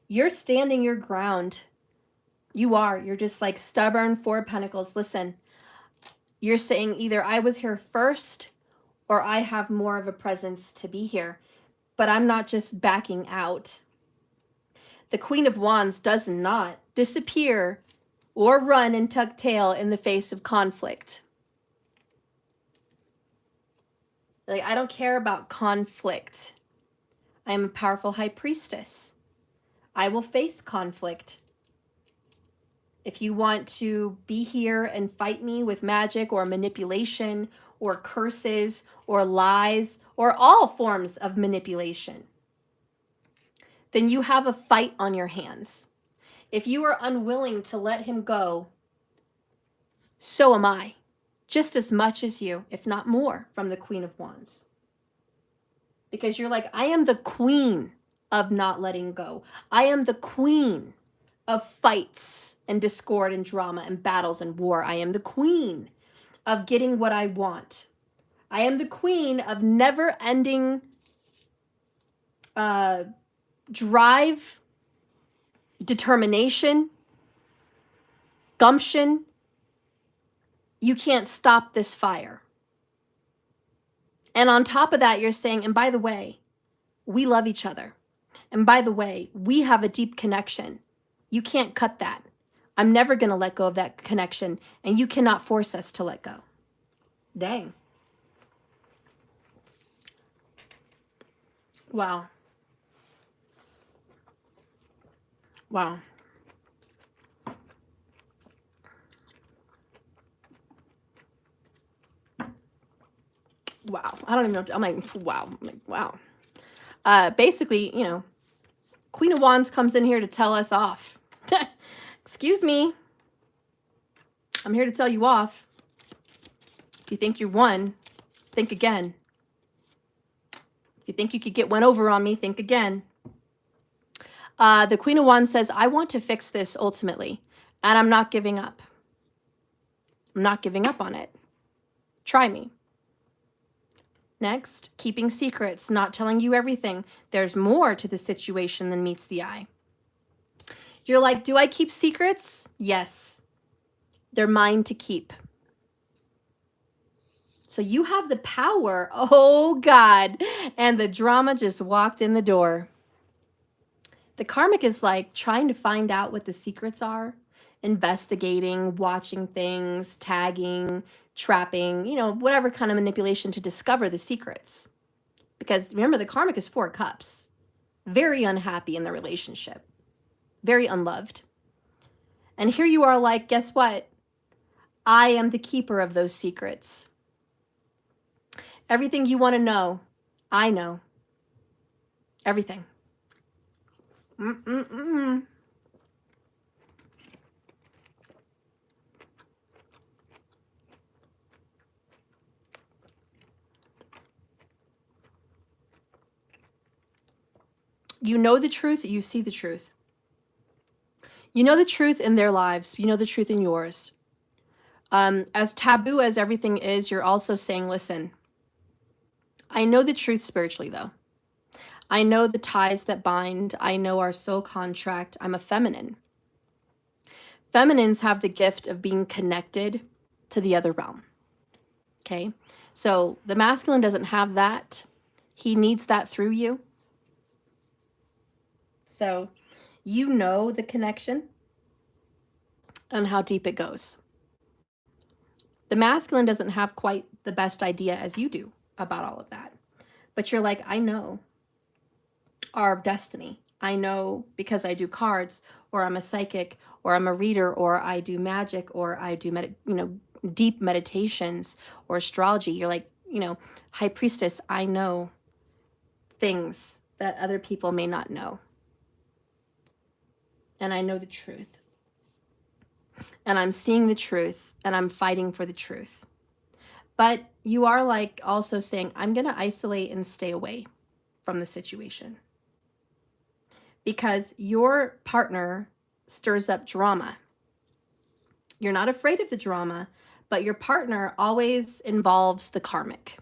S1: You're standing your ground. You're just like stubborn, Four of Pentacles. Listen, you're saying either I was here first or I have more of a presence to be here, but I'm not just backing out. The Queen of Wands does not disappear or run and tuck tail in the face of conflict. Like, I don't care about conflict. I am a powerful high priestess. I will face conflict. If you want to be here and fight me with magic or manipulation or curses or lies or all forms of manipulation, then you have a fight on your hands. If you are unwilling to let him go, so am I. Just as much as you, if not more, from the Queen of Wands. Because you're like, I am the queen of not letting go. I am the queen of fights and discord and drama and battles and war. I am the queen of getting what I want. I am the queen of never-ending drive, determination, gumption. You can't stop this fire. And on top of that, you're saying, and by the way, we love each other. And by the way, we have a deep connection. You can't cut that. I'm never going to let go of that connection, and you cannot force us to let go. Dang. Wow. Wow. wow. I don't even know. I'm like, wow. I'm like, wow. Basically, you know, Queen of Wands comes in here to tell us off. Excuse me. I'm here to tell you off. If you think you're one, think again. If you think you could get one over on me, think again. The Queen of Wands says, I want to fix this ultimately, and I'm not giving up. I'm not giving up on it. Try me. Next, keeping secrets, not telling you everything. There's more to the situation than meets the eye. You're like, do I keep secrets? Yes. They're mine to keep. So you have the power. Oh, God. And the drama just walked in the door. The karmic is like trying to find out what the secrets are, investigating, watching things, tagging, trapping, you know, whatever kind of manipulation to discover the secrets. Because remember, the karmic is 4 cups. Very unhappy in the relationship. Very unloved. And here you are like, guess what? I am the keeper of those secrets. Everything you want to know, I know. Everything. You know the truth, you see the truth. You know the truth in their lives. You know the truth in yours. As taboo as everything is, you're also saying, listen, I know the truth spiritually, though. I know the ties that bind. I know our soul contract. I'm a feminine. Feminines have the gift of being connected to the other realm. Okay? So the masculine doesn't have that. He needs that through you. So you know the connection and how deep it goes. The masculine doesn't have quite the best idea as you do about all of that. But you're like, I know our destiny. I know because I do cards, or I'm a psychic, or I'm a reader, or I do magic, or I do deep meditations or astrology. You're like, high priestess, I know things that other people may not know. And I know the truth. And I'm seeing the truth, and I'm fighting for the truth. But you are like also saying, I'm going to isolate and stay away from the situation. Because your partner stirs up drama. You're not afraid of the drama, but your partner always involves the karmic,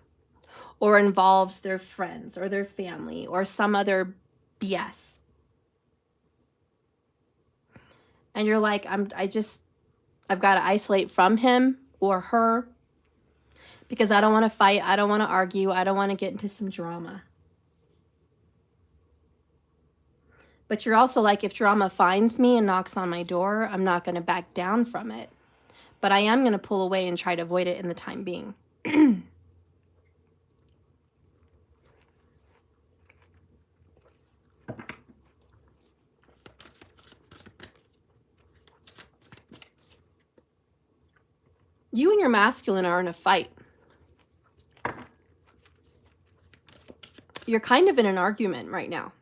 S1: or involves their friends or their family or some other BS. And you're like, I've got to isolate from him or her because I don't want to fight. I don't want to argue. I don't want to get into some drama. But you're also like, if drama finds me and knocks on my door, I'm not going to back down from it. But I am going to pull away and try to avoid it in the time being. You and your masculine are in a fight. You're kind of in an argument right now.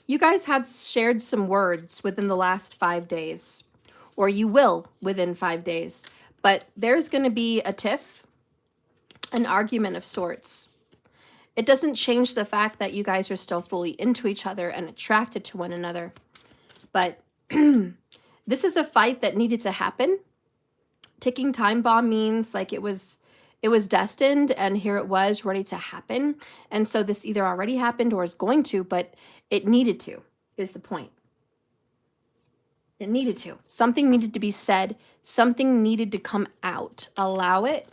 S1: You guys had shared some words within the last 5 days, or you will within 5 days, but there's going to be a tiff, an argument of sorts. It doesn't change the fact that you guys are still fully into each other and attracted to one another, but this is a fight that needed to happen. Ticking time bomb means like it was destined, and here it was ready to happen. And so this either already happened or is going to, but it needed to, is the point. It needed to. Something needed to be said. Something needed to come out. Allow it.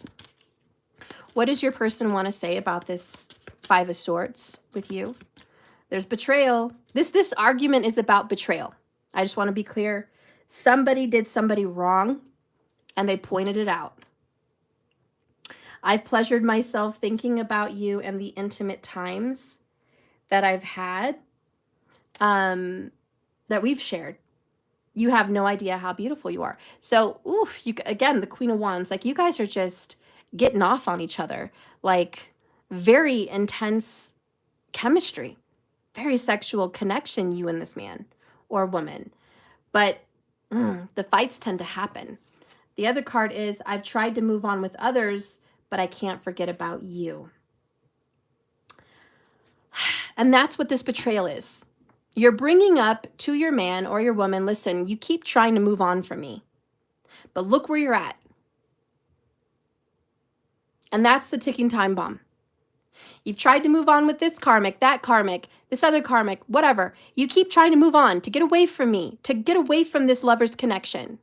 S1: What does your person want to say about this 5 of Swords with you? There's betrayal. This argument is about betrayal. I just want to be clear. Somebody did somebody wrong, and they pointed it out. I've pleasured myself thinking about you and the intimate times that I've had, that we've shared. You have no idea how beautiful you are. So, again, the Queen of Wands, like you guys are just getting off on each other, like very intense chemistry, very sexual connection, you and this man or woman. But the fights tend to happen. The other card is, I've tried to move on with others, but I can't forget about you. And that's what this betrayal is. You're bringing up to your man or your woman, listen, you keep trying to move on from me, but look where you're at. And that's the ticking time bomb. You've tried to move on with this karmic, that karmic, this other karmic, whatever. You keep trying to move on, to get away from me, to get away from this lover's connection.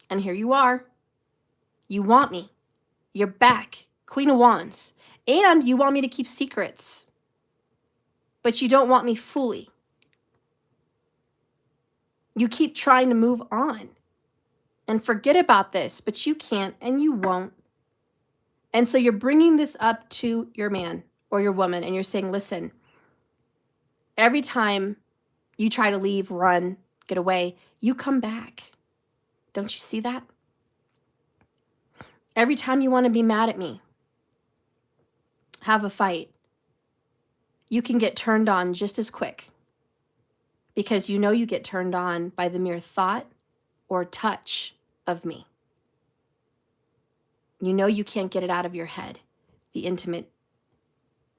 S1: And here you are. You want me. You're back. Queen of Wands. And you want me to keep secrets. But you don't want me fully. You keep trying to move on and forget about this, but you can't and you won't. And so you're bringing this up to your man or your woman, and you're saying, listen, every time you try to leave, run, get away, you come back. Don't you see that? Every time you want to be mad at me, have a fight, you can get turned on just as quick, because you know you get turned on by the mere thought or touch of me. You know you can't get it out of your head, the intimate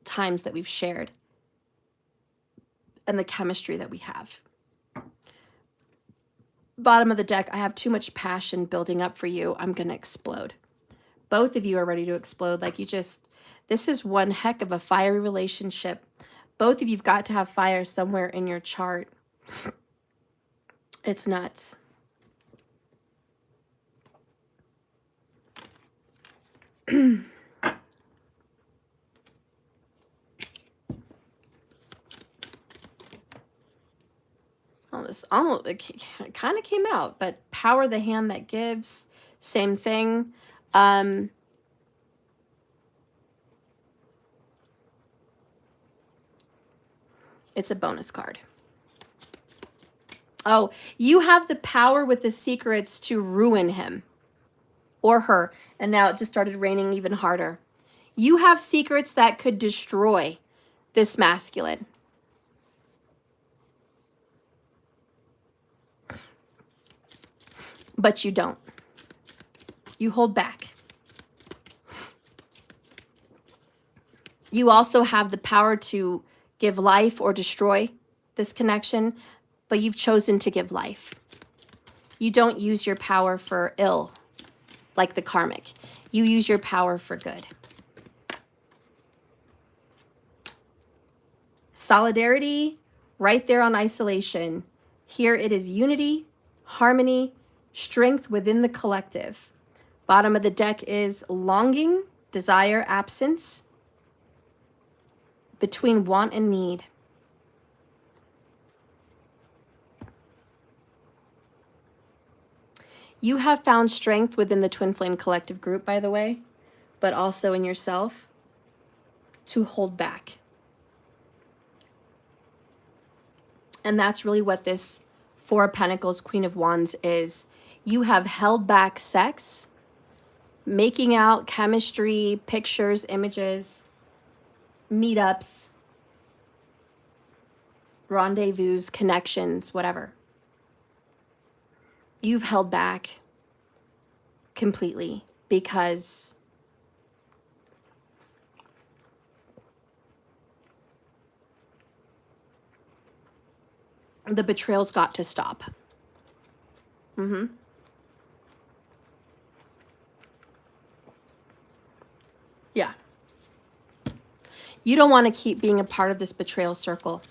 S1: times that we've shared and the chemistry that we have. Bottom of the deck, I have too much passion building up for you. I'm going to explode. Both of you are ready to explode. Like this is one heck of a fiery relationship. Both of you've got to have fire somewhere in your chart. It's nuts. Oh, this almost, it kind of came out, but power, the hand that gives, same thing. It's a bonus card. Oh, you have the power with the secrets to ruin him or her. And now it just started raining even harder. You have secrets that could destroy this masculine. But you don't. You hold back. You also have the power to give life or destroy this connection, but you've chosen to give life. You don't use your power for ill, like the karmic. You use your power for good. Solidarity, right there on isolation. Here it is unity, harmony, strength within the collective. Bottom of the deck is longing, desire, absence, between want and need. You have found strength within the Twin Flame Collective group, by the way, but also in yourself to hold back. And that's really what this Four of Pentacles, Queen of Wands is. You have held back sex, making out, chemistry, pictures, images, meetups, rendezvous, connections, whatever. You've held back completely because the betrayal's got to stop. Yeah. You don't want to keep being a part of this betrayal circle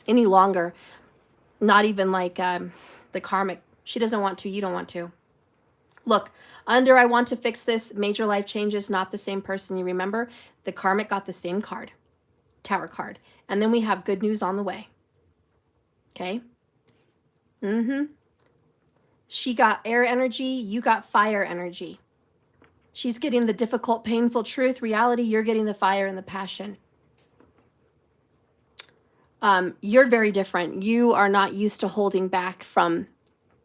S1: any longer. Not even like the karmic. She doesn't want to. You don't want to. Look, under I want to fix this, major life changes, not the same person. You remember, the karmic got the same card, Tower card. And then we have good news on the way. Okay? She got air energy. You got fire energy. She's getting the difficult, painful truth, reality. You're getting the fire and the passion. You're very different. You are not used to holding back from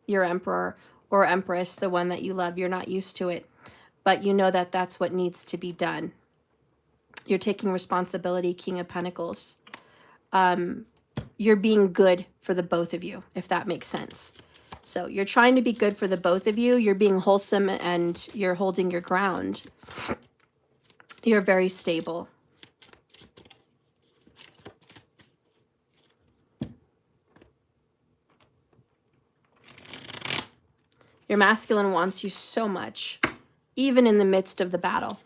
S1: your emperor or empress, the one that you love. You're not used to it. but you know that that's what needs to be done. You're taking responsibility, King of Pentacles. You're being good for the both of you, if that makes sense. So you're trying to be good for the both of you. You're being wholesome and you're holding your ground. You're very stable. Your masculine wants you so much, even in the midst of the battle.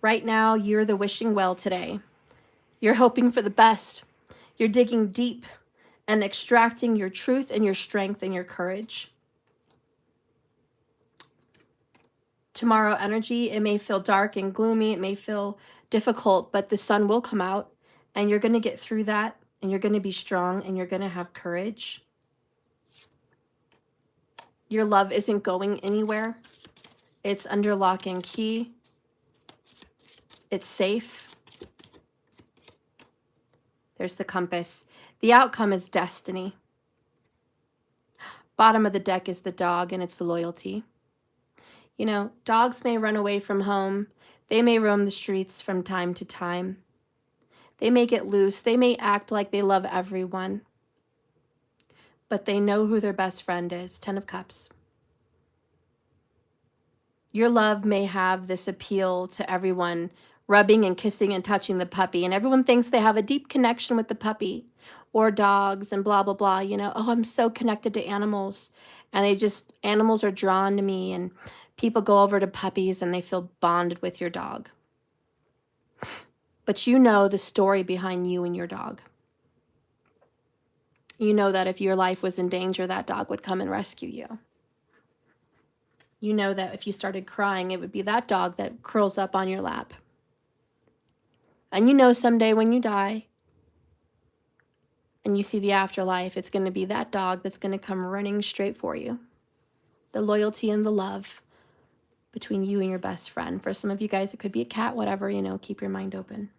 S1: Right now, you're the wishing well today. You're hoping for the best. You're digging deep and extracting your truth and your strength and your courage. Tomorrow energy, it may feel dark and gloomy. It may feel difficult, but the sun will come out and you're going to get through that and you're going to be strong and you're going to have courage. Your love isn't going anywhere. It's under lock and key. It's safe. There's the compass. The outcome is destiny. Bottom of the deck is the dog and its loyalty. You know, dogs may run away from home. They may roam the streets from time to time. They may get loose. They may act like they love everyone. But they know who their best friend is. 10 of Cups. Your love may have this appeal to everyone, rubbing and kissing and touching the puppy. And everyone thinks they have a deep connection with the puppy or dogs and blah, blah, blah. You know, oh, I'm so connected to animals. And animals are drawn to me. And people go over to puppies and they feel bonded with your dog. But you know the story behind you and your dog. You know that if your life was in danger, that dog would come and rescue you. You know that if you started crying, it would be that dog that curls up on your lap. And you know someday when you die and you see the afterlife, it's going to be that dog that's going to come running straight for you. The loyalty and the love between you and your best friend. For some of you guys, it could be a cat, whatever, you know, keep your mind open.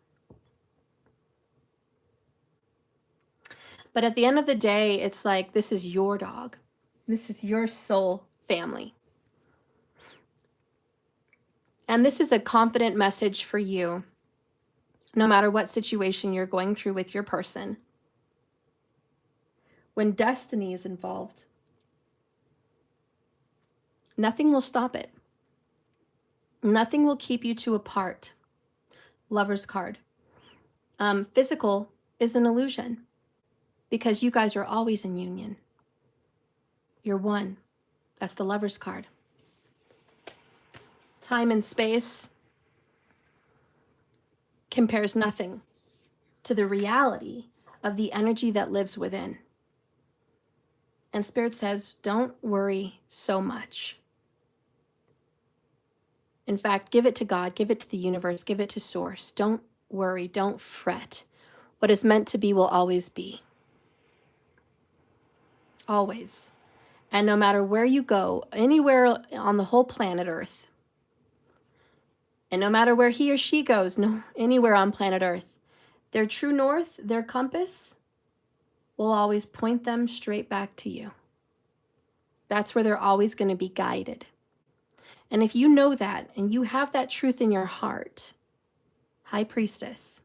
S1: But at the end of the day, it's like, this is your dog. This is your soul family. And this is a confident message for you, no matter what situation you're going through with your person. When destiny is involved, nothing will stop it. Nothing will keep you two apart. Lover's card. Physical is an illusion because you guys are always in union. You're one. That's the Lover's card. Time and space compares nothing to the reality of the energy that lives within. And Spirit says, don't worry so much. In fact, give it to God, give it to the universe, give it to Source. Don't worry, don't fret. What is meant to be will always be. Always. And no matter where you go, anywhere on the whole planet Earth, and no matter where he or she goes, anywhere on planet Earth, their true north, their compass, will always point them straight back to you. That's where they're always going to be guided. And if you know that, and you have that truth in your heart, High Priestess,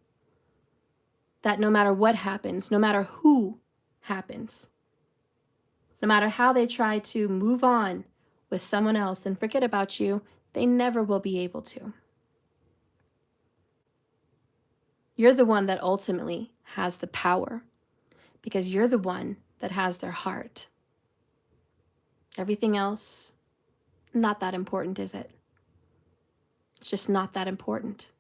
S1: that no matter what happens, no matter who happens, no matter how they try to move on with someone else and forget about you, they never will be able to. You're the one that ultimately has the power because you're the one that has their heart. Everything else, not that important, is it? It's just not that important.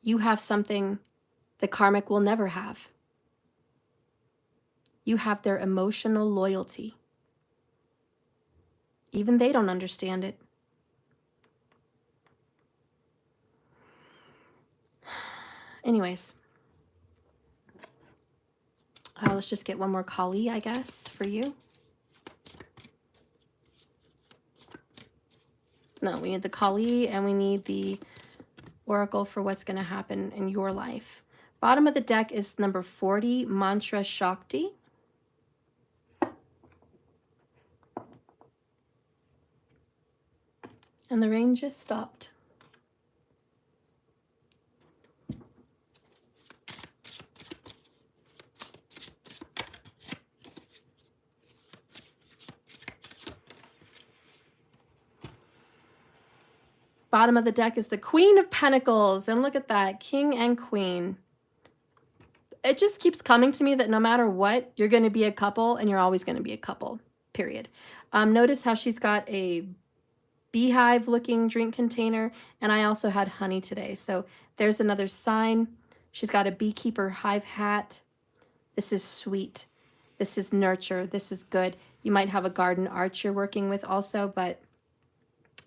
S1: You have something the Karmic will never have. You have their emotional loyalty. Even they don't understand it. Anyways, let's just get one more Kali, I guess, for you. No, we need the Kali and we need the Oracle for what's going to happen in your life. Bottom of the deck is number 40, Mantra Shakti. And the rain just stopped. Bottom of the deck is the Queen of Pentacles. And look at that, King and Queen. It just keeps coming to me that no matter what, you're going to be a couple and you're always going to be a couple, period. Notice how she's got a beehive looking drink container, and I also had honey today. So there's another sign. She's got a beekeeper hive hat. This is sweet. This is nurture. This is good. You might have a garden arch you're working with also, but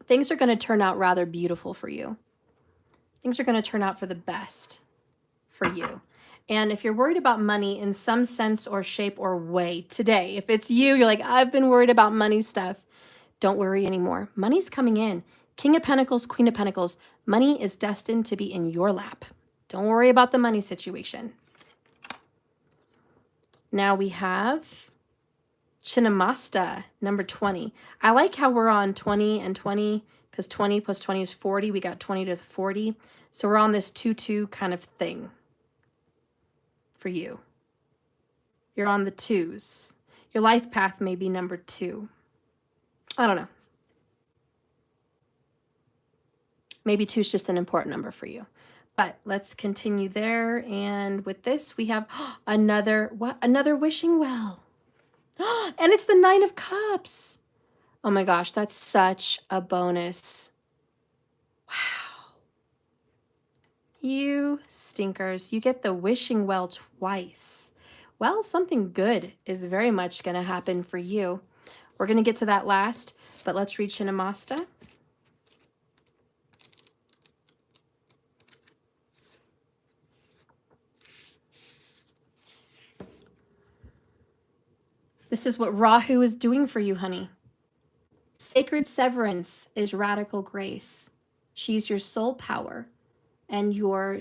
S1: things are going to turn out rather beautiful for you. Things are going to turn out for the best for you. And if you're worried about money in some sense or shape or way today, if it's you, you're like, I've been worried about money stuff, don't worry anymore. Money's coming in. King of Pentacles, Queen of Pentacles. Money is destined to be in your lap. Don't worry about the money situation. Now we have Chinnamasta, number 20. I like how we're on 20 and 20 because 20 plus 20 is 40. We got 20 to the 40. So we're on this 2-2 kind of thing for you. You're on the 2s. Your life path may be number 2. I don't know. Maybe 2 is just an important number for you. But let's continue there. And with this, we have another wishing well. And it's the 9 of Cups. Oh my gosh, that's such a bonus. Wow. You stinkers, you get the wishing well twice. Well, something good is very much going to happen for you. We're going to get to that last, but let's read Chinnamasta. This is what Rahu is doing for you, honey. Sacred severance is radical grace. She's your soul power and your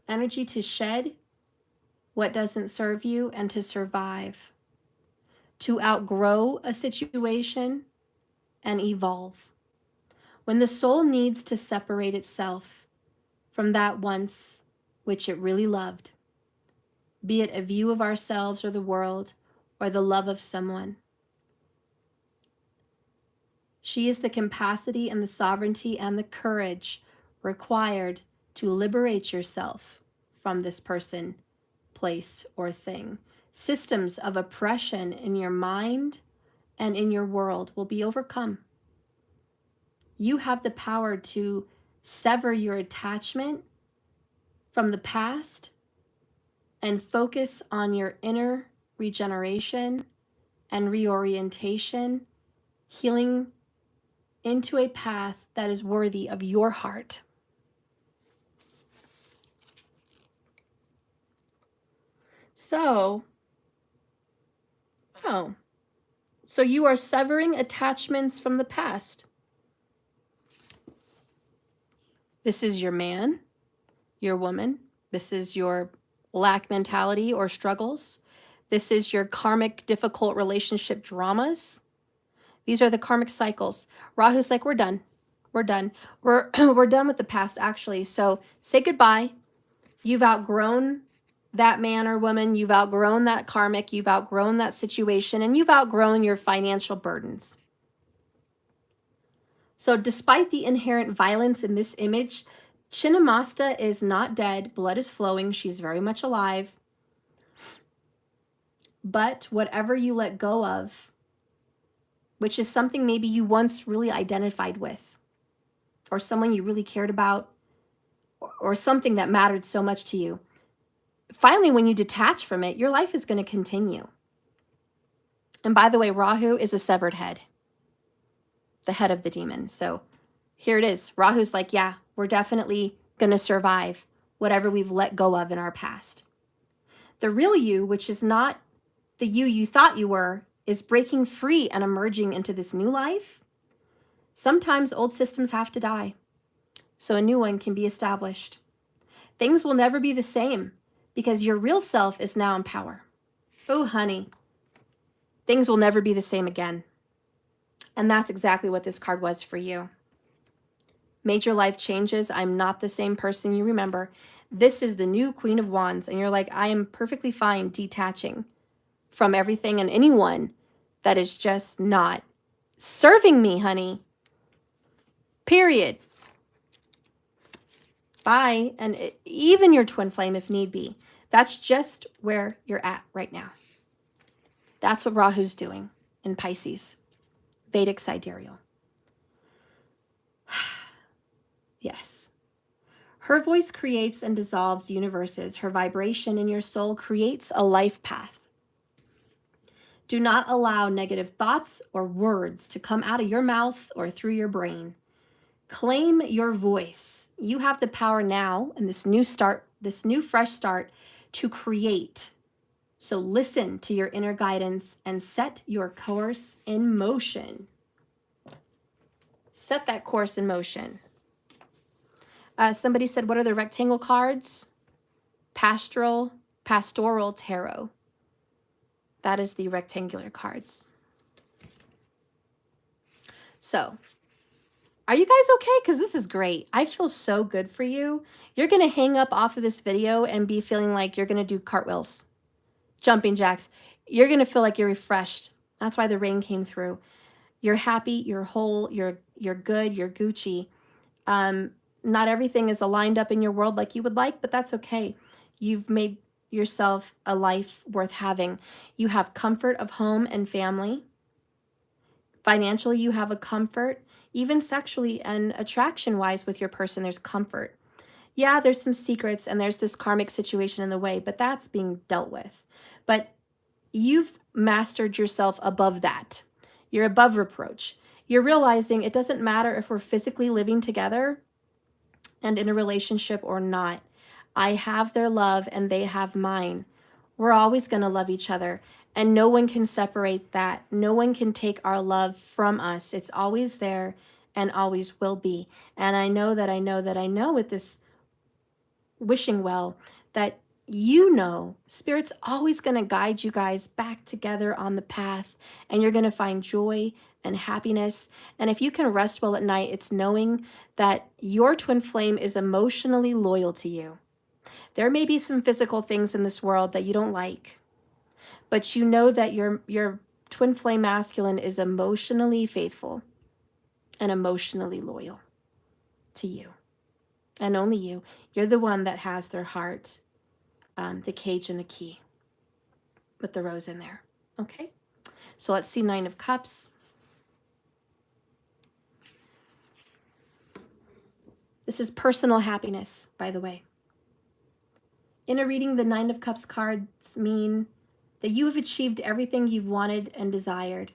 S1: energy to shed what doesn't serve you and to survive, to outgrow a situation and evolve. When the soul needs to separate itself from that once which it really loved, be it a view of ourselves or the world or the love of someone, she is the capacity and the sovereignty and the courage required to liberate yourself from this person, place, or thing. Systems of oppression in your mind and in your world will be overcome. You have the power to sever your attachment from the past and focus on your inner regeneration and reorientation, healing into a path that is worthy of your heart. So, wow. So you are severing attachments from the past. This is your man, your woman. This is your lack mentality or struggles. This is your karmic difficult relationship dramas. These are the karmic cycles. Rahu's like, we're done. We're done. We're done with the past, actually. So say goodbye. You've outgrown that man or woman. You've outgrown that karmic. You've outgrown that situation. And you've outgrown your financial burdens. So despite the inherent violence in this image, Chinnamasta is not dead. Blood is flowing. She's very much alive. But whatever you let go of, which is something maybe you once really identified with, or someone you really cared about, or something that mattered so much to you, finally, when you detach from it, your life is going to continue. And by the way, Rahu is a severed head, the head of the demon. So here it is. Rahu's like, yeah, we're definitely going to survive whatever we've let go of in our past. The real you, which is not the you thought you were, is breaking free and emerging into this new life. Sometimes old systems have to die so a new one can be established. Things will never be the same because your real self is now in power. Oh, honey, things will never be the same again. And that's exactly what this card was for you. major life changes. I'm not the same person you remember. This is the new Queen of Wands. And you're like, I am perfectly fine detaching from everything and anyone that is just not serving me, honey. Period. Bye. And even your twin flame if need be. That's just where you're at right now. That's what Rahu's doing in Pisces. Vedic sidereal. Yes. Her voice creates and dissolves universes. Her vibration in your soul creates a life path. Do not allow negative thoughts or words to come out of your mouth or through your brain. Claim your voice. You have the power now in this new start, this new fresh start to create. So listen to your inner guidance and set your course in motion. Set that course in motion. Somebody said, what are the rectangle cards? Pastoral Tarot. That is the rectangular cards. So, are you guys okay? Because this is great. I feel so good for you. You're going to hang up off of this video and be feeling like you're going to do cartwheels, jumping jacks. You're going to feel like you're refreshed. That's why the rain came through. You're happy, you're whole, you're good, you're Gucci. Not everything is aligned up in your world like you would like, but that's okay. You've made yourself a life worth having. You have comfort of home and family. Financially, you have a comfort. Even sexually and attraction-wise with your person, there's comfort. Yeah, there's some secrets and there's this karmic situation in the way, but that's being dealt with. But you've mastered yourself above that. You're above reproach. You're realizing it doesn't matter if we're physically living together and in a relationship or not. I have their love and they have mine. We're always going to love each other and no one can separate that. No one can take our love from us. It's always there and always will be. And I know with this wishing well that Spirit's always going to guide you guys back together on the path and you're going to find joy and happiness. And if you can rest well at night, it's knowing that your twin flame is emotionally loyal to you. There may be some physical things in this world that you don't like, but you know that your twin flame masculine is emotionally faithful and emotionally loyal to you. And only you. You're the one that has their heart, the cage and the key with the rose in there. Okay? So let's see 9 of Cups. This is personal happiness, by the way. In a reading, the 9 of Cups cards mean that you have achieved everything you've wanted and desired,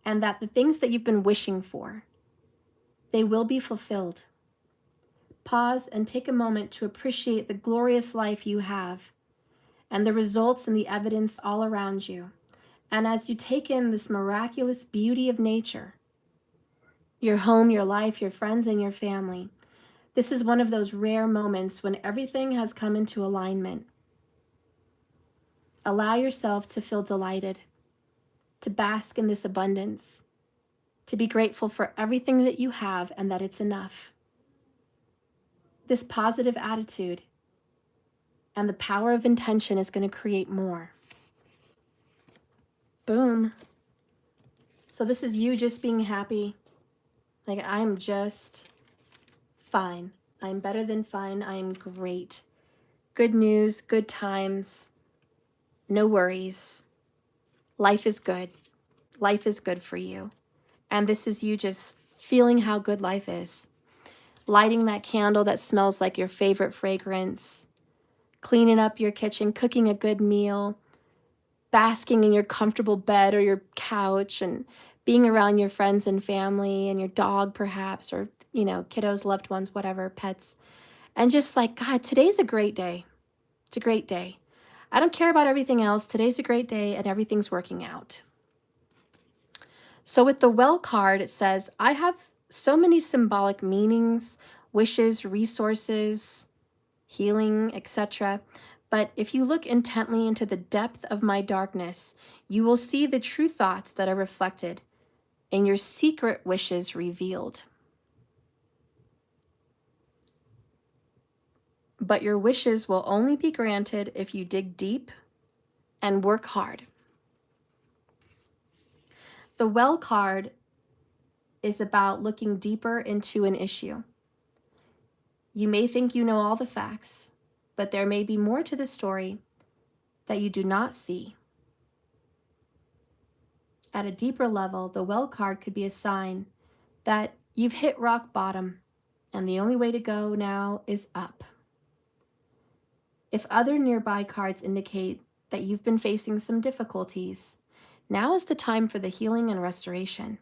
S1: and that the things that you've been wishing for, they will be fulfilled. Pause and take a moment to appreciate the glorious life you have and the results and the evidence all around you. And as you take in this miraculous beauty of nature, your home, your life, your friends, and your family, this is one of those rare moments when everything has come into alignment. Allow yourself to feel delighted, to bask in this abundance, to be grateful for everything that you have and that it's enough. This positive attitude and the power of intention is going to create more. Boom. So this is you just being happy. Like, I'm just fine. I'm better than fine. I'm great. Good news, good times, no worries. Life is good. Life is good for you. And this is you just feeling how good life is. Lighting that candle that smells like your favorite fragrance, cleaning up your kitchen, cooking a good meal, basking in your comfortable bed or your couch and being around your friends and family and your dog perhaps, or, kiddos, loved ones, whatever, pets. And just like, God, today's a great day. It's a great day. I don't care about everything else. Today's a great day and everything's working out. So with the Well card, it says, I have so many symbolic meanings, wishes, resources, healing, etc. But if you look intently into the depth of my darkness, you will see the true thoughts that are reflected and your secret wishes revealed. but your wishes will only be granted if you dig deep and work hard. The Well card is about looking deeper into an issue. You may think you know all the facts, but there may be more to the story that you do not see. At a deeper level, the Well card could be a sign that you've hit rock bottom and the only way to go now is up. If other nearby cards indicate that you've been facing some difficulties, now is the time for the healing and restoration.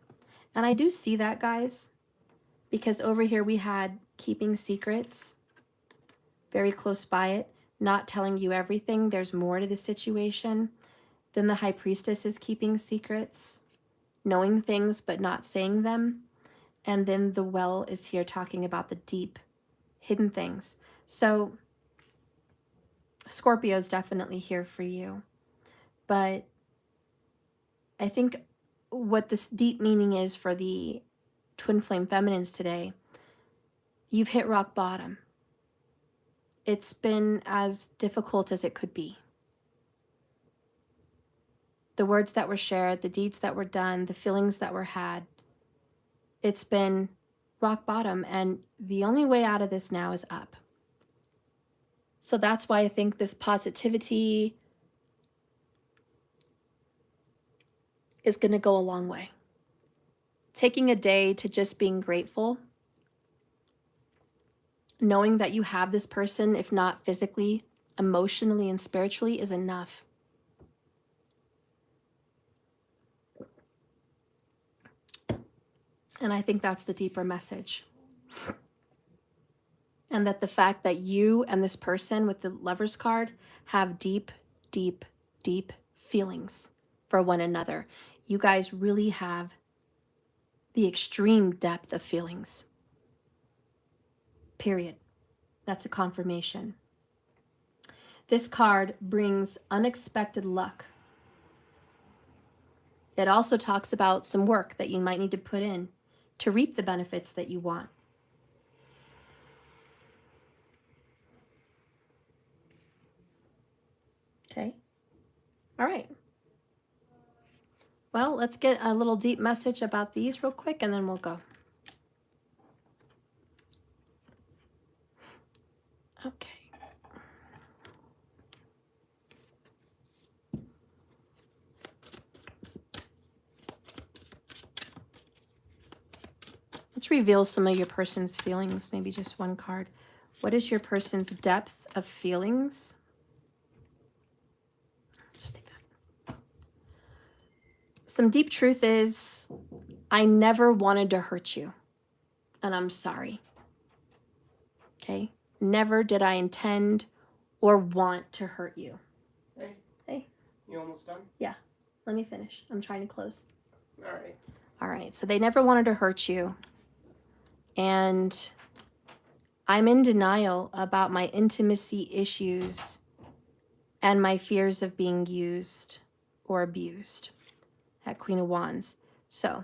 S1: And I do see that, guys, because over here we had keeping secrets, very close by it, not telling you everything. There's more to the situation. Then the High Priestess is keeping secrets, knowing things but not saying them. And then the Well is here talking about the deep, hidden things. So Scorpio's definitely here for you. But I think what this deep meaning is for the Twin Flame Feminines today, you've hit rock bottom. It's been as difficult as it could be. The words that were shared, the deeds that were done, the feelings that were had, it's been rock bottom, and the only way out of this now is up. So that's why I think this positivity is going to go a long way. Taking a day to just being grateful, knowing that you have this person, if not physically, emotionally, and spiritually, is enough. And I think that's the deeper message. And that the fact that you and this person with the Lover's card have deep, deep, deep feelings for one another. You guys really have the extreme depth of feelings. Period. That's a confirmation. This card brings unexpected luck. It also talks about some work that you might need to put in to reap the benefits that you want. Okay. All right. Well, let's get a little deep message about these real quick and then we'll go. Okay. Let's reveal some of your person's feelings, maybe just one card. What is your person's depth of feelings? Just take that. Some deep truth is, I never wanted to hurt you, and I'm sorry. Okay? Never did I intend or want to hurt you.
S2: Hey.
S1: Hey.
S2: You almost done?
S1: Yeah. Let me finish. I'm trying to close.
S2: All right.
S1: All right. So they never wanted to hurt you. And I'm in denial about my intimacy issues and my fears of being used or abused. At Queen of Wands. So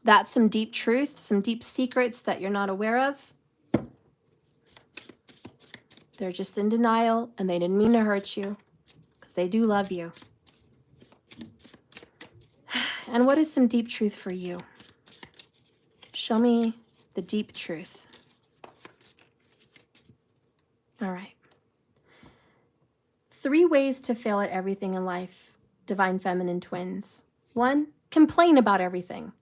S1: that's some deep truth, some deep secrets that you're not aware of. They're just in denial and they didn't mean to hurt you because they do love you. And what is some deep truth for you? Show me the deep truth. All right. 3 ways to fail at everything in life, Divine Feminine Twins. 1, complain about everything.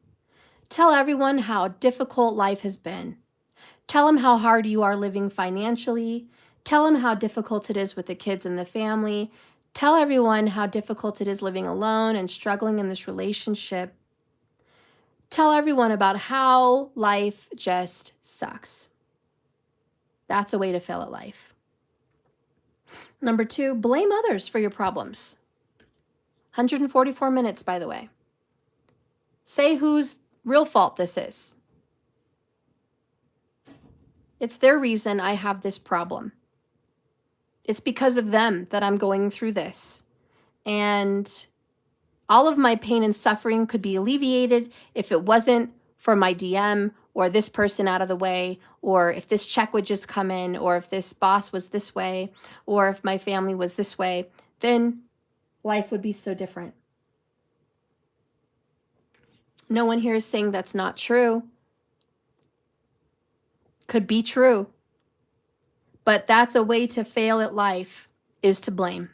S1: Tell everyone how difficult life has been. Tell them how hard you are living financially. Tell them how difficult it is with the kids and the family. Tell everyone how difficult it is living alone and struggling in this relationship. Tell everyone about how life just sucks. That's a way to fail at life. Number 2, blame others for your problems. 144 minutes, by the way. Say whose real fault this is. It's their reason I have this problem. It's because of them that I'm going through this. And all of my pain and suffering could be alleviated if it wasn't for my DM or this person out of the way, or if this check would just come in, or if this boss was this way, or if my family was this way, then life would be so different. No one here is saying that's not true. Could be true. But that's a way to fail at life, is to blame.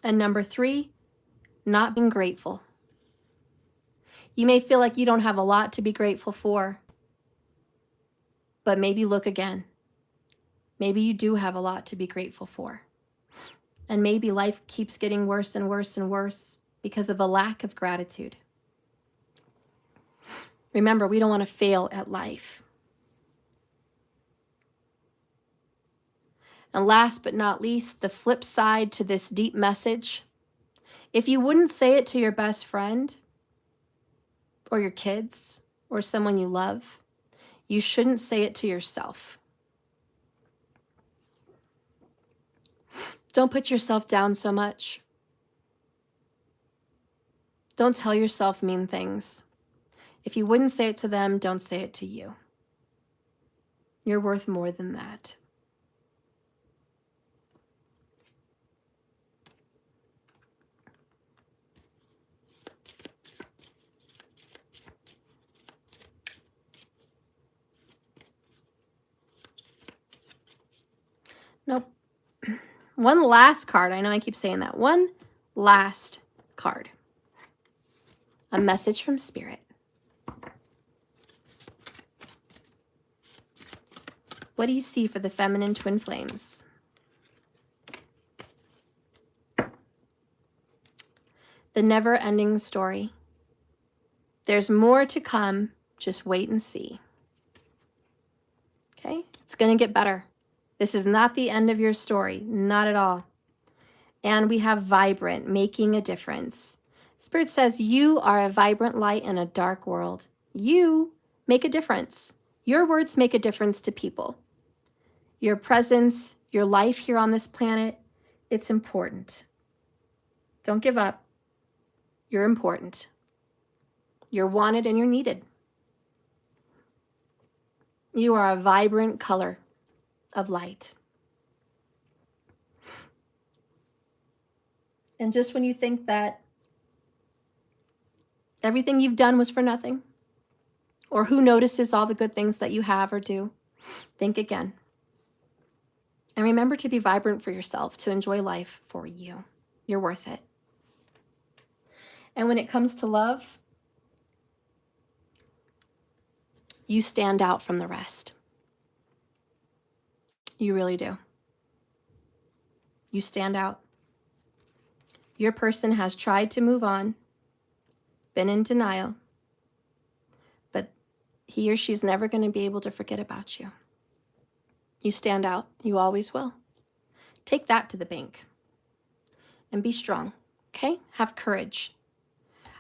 S1: And number 3, not being grateful. You may feel like you don't have a lot to be grateful for, but maybe look again. Maybe you do have a lot to be grateful for. And maybe life keeps getting worse and worse and worse because of a lack of gratitude. Remember, we don't want to fail at life. And last but not least, the flip side to this deep message. If you wouldn't say it to your best friend or your kids or someone you love, you shouldn't say it to yourself. Don't put yourself down so much. Don't tell yourself mean things. If you wouldn't say it to them, don't say it to you. You're worth more than that. Nope. One last card. I know I keep saying that. One last card. A message from Spirit. What do you see for the feminine twin flames? The never-ending story. There's more to come. Just wait and see. Okay? It's going to get better. This is not the end of your story. Not at all. And we have vibrant, making a difference. Spirit says you are a vibrant light in a dark world. You make a difference. Your words make a difference to people. Your presence, your life here on this planet, it's important. Don't give up. You're important. You're wanted and you're needed. You are a vibrant color of light. And just when you think that everything you've done was for nothing, or who notices all the good things that you have or do, think again. And remember to be vibrant for yourself, to enjoy life for you. You're worth it. And when it comes to love, you stand out from the rest. You really do. You stand out. Your person has tried to move on, been in denial, but he or she's never going to be able to forget about you. You stand out. You always will. Take that to the bank and be strong, okay? Have courage.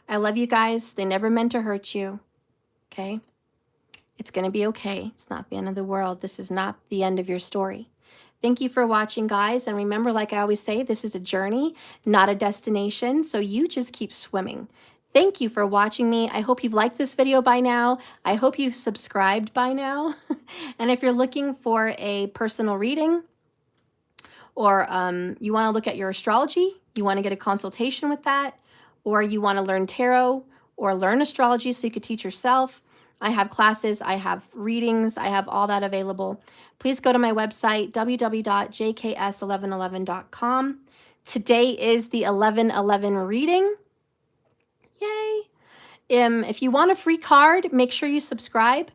S1: I love you guys. They never meant to hurt you, okay? It's going to be okay. It's not the end of the world. This is not the end of your story. Thank you for watching, guys. And remember, like I always say, this is a journey, not a destination. So you just keep swimming. Thank you for watching me. I hope you've liked this video by now. I hope you've subscribed by now. And if you're looking for a personal reading, or you want to look at your astrology, you want to get a consultation with that, or you want to learn tarot or learn astrology so you could teach yourself, I have classes, I have readings, I have all that available. Please go to my website, www.jks1111.com. Today is the 11/11 reading. Yay! If you want a free card, make sure you subscribe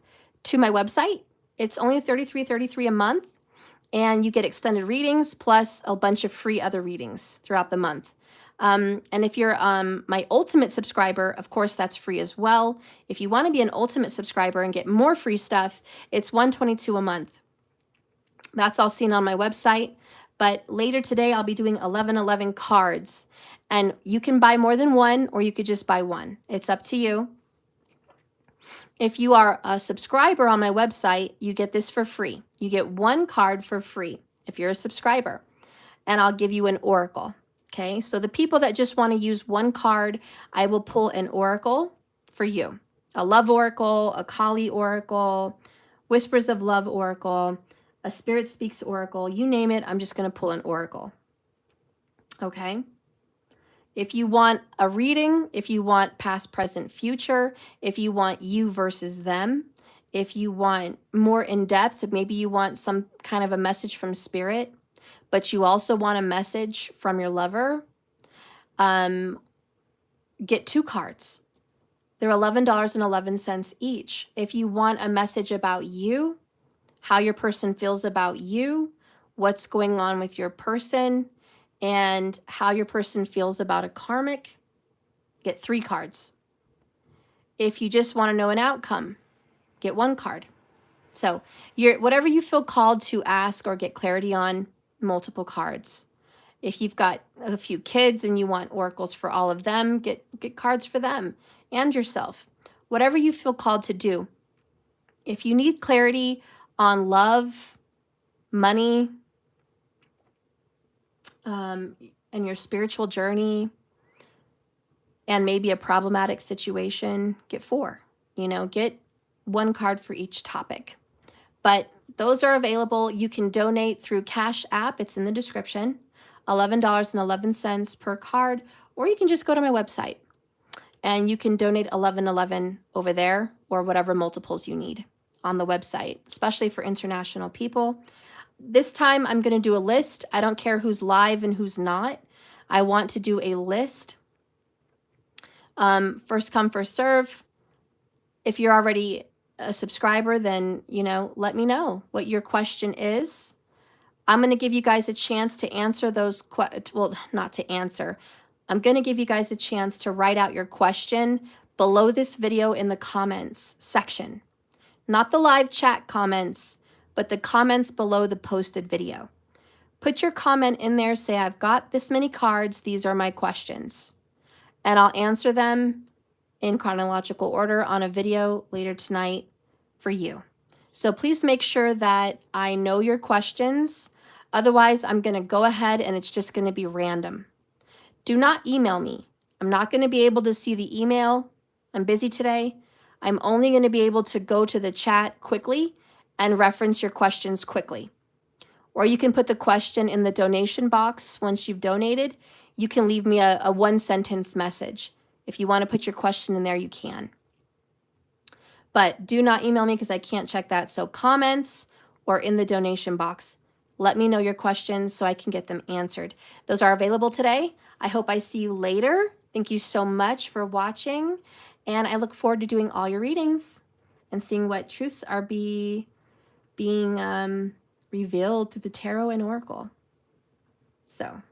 S1: to my website. It's only $33.33 a month, and you get extended readings plus a bunch of free other readings throughout the month. And if you're my ultimate subscriber, of course, that's free as well. If you want to be an ultimate subscriber and get more free stuff, it's $122 a month. That's all seen on my website. But later today, I'll be doing 11/11 cards. And you can buy more than one, or you could just buy one. It's up to you. If you are a subscriber on my website, you get this for free. You get one card for free if you're a subscriber. And I'll give you an oracle. Okay, so the people that just want to use one card, I will pull an oracle for you. a love oracle, a Kali oracle, whispers of love oracle, a spirit speaks oracle, you name it, I'm just going to pull an oracle. Okay? If you want a reading, if you want past, present, future, if you want you versus them, if you want more in depth, maybe you want some kind of a message from spirit, but you also want a message from your lover, get 2 cards. They're $11.11 each. If you want a message about you, how your person feels about you, what's going on with your person, and how your person feels about a karmic, get 3 cards. If you just want to know an outcome, get 1 card. So whatever you feel called to ask or get clarity on, multiple cards. If you've got a few kids and you want oracles for all of them, get cards for them and yourself. Whatever you feel called to do. If you need clarity on love, money, and your spiritual journey, and maybe a problematic situation, get 4. You know, get 1 card for each topic. But those are available. You can donate through Cash App. It's in the description. $11.11 per card, or you can just go to my website and you can donate $11.11 over there, or whatever multiples you need on the website, especially for international people. This time I'm going to do a list. I don't care who's live and who's not. I want to do a list. First come, first serve. If you're already a subscriber, then, you know, let me know what your question is. I'm going to give you guys a chance to answer those, well, not to answer. I'm going to give you guys a chance to write out your question below this video in the comments section. Not the live chat comments, but the comments below the posted video. Put your comment in there, say, I've got this many cards, these are my questions. And I'll answer them in chronological order on a video later tonight for you. So please make sure that I know your questions. Otherwise, I'm going to go ahead and it's just going to be random. Do not email me. I'm not going to be able to see the email. I'm busy today. I'm only going to be able to go to the chat quickly and reference your questions quickly. Or you can put the question in the donation box once you've donated. You can leave me a 1-sentence message. If you want to put your question in there, you can. But do not email me because I can't check that. So comments or in the donation box. Let me know your questions so I can get them answered. Those are available today. I hope I see you later. Thank you so much for watching. And I look forward to doing all your readings and seeing what truths are being revealed through the tarot and oracle. So,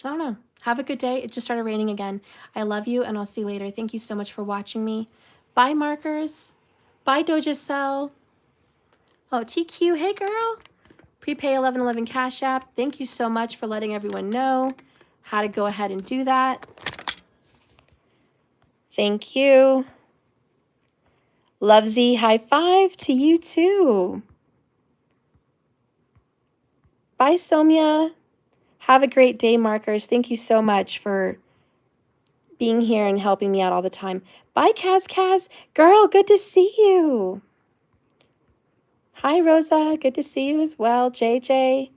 S1: I don't know. Have a good day. It just started raining again. I love you, and I'll see you later. Thank you so much for watching me. Bye, Markers. Bye, Doja Cell. Oh, TQ. Hey, girl. Prepay 1111 Cash App. Thank you so much for letting everyone know how to go ahead and do that. Thank you. Love Z. High five to you, too. Bye, Somya. Have a great day, Markers. Thank you so much for being here and helping me out all the time. Bye, Kaz. Girl, good to see you. Hi, Rosa. Good to see you as well. JJ.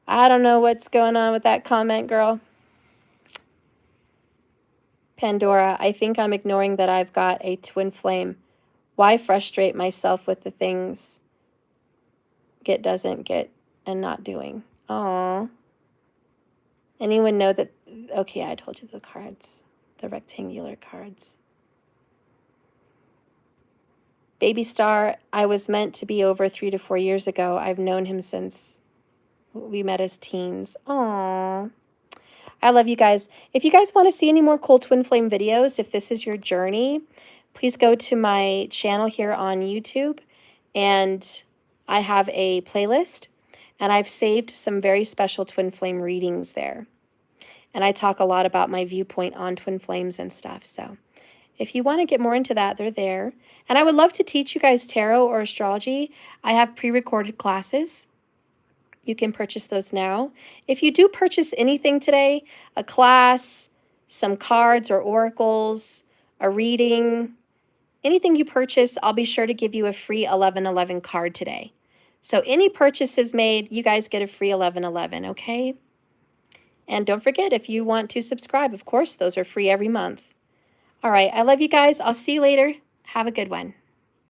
S1: I don't know what's going on with that comment, girl. Pandora, I think I'm ignoring that I've got a twin flame. Why frustrate myself with the things doesn't get and not doing? Aww. Anyone know that? Okay, I told you the cards. The rectangular cards. Baby Star, I was meant to be over 3 to 4 years ago. I've known him since we met as teens. Aww. I love you guys. If you guys want to see any more cool twin flame videos, if this is your journey, please go to my channel here on YouTube. And I have a playlist. And I've saved some very special twin flame readings there. And I talk a lot about my viewpoint on twin flames and stuff. So if you want to get more into that, they're there. And I would love to teach you guys tarot or astrology. I have pre-recorded classes. You can purchase those now. If you do purchase anything today, a class, some cards or oracles, a reading, anything you purchase, I'll be sure to give you a free 1111 card today. So any purchases made, you guys get a free 1111, okay? And don't forget, if you want to subscribe, of course, those are free every month. All right, I love you guys. I'll see you later. Have a good one.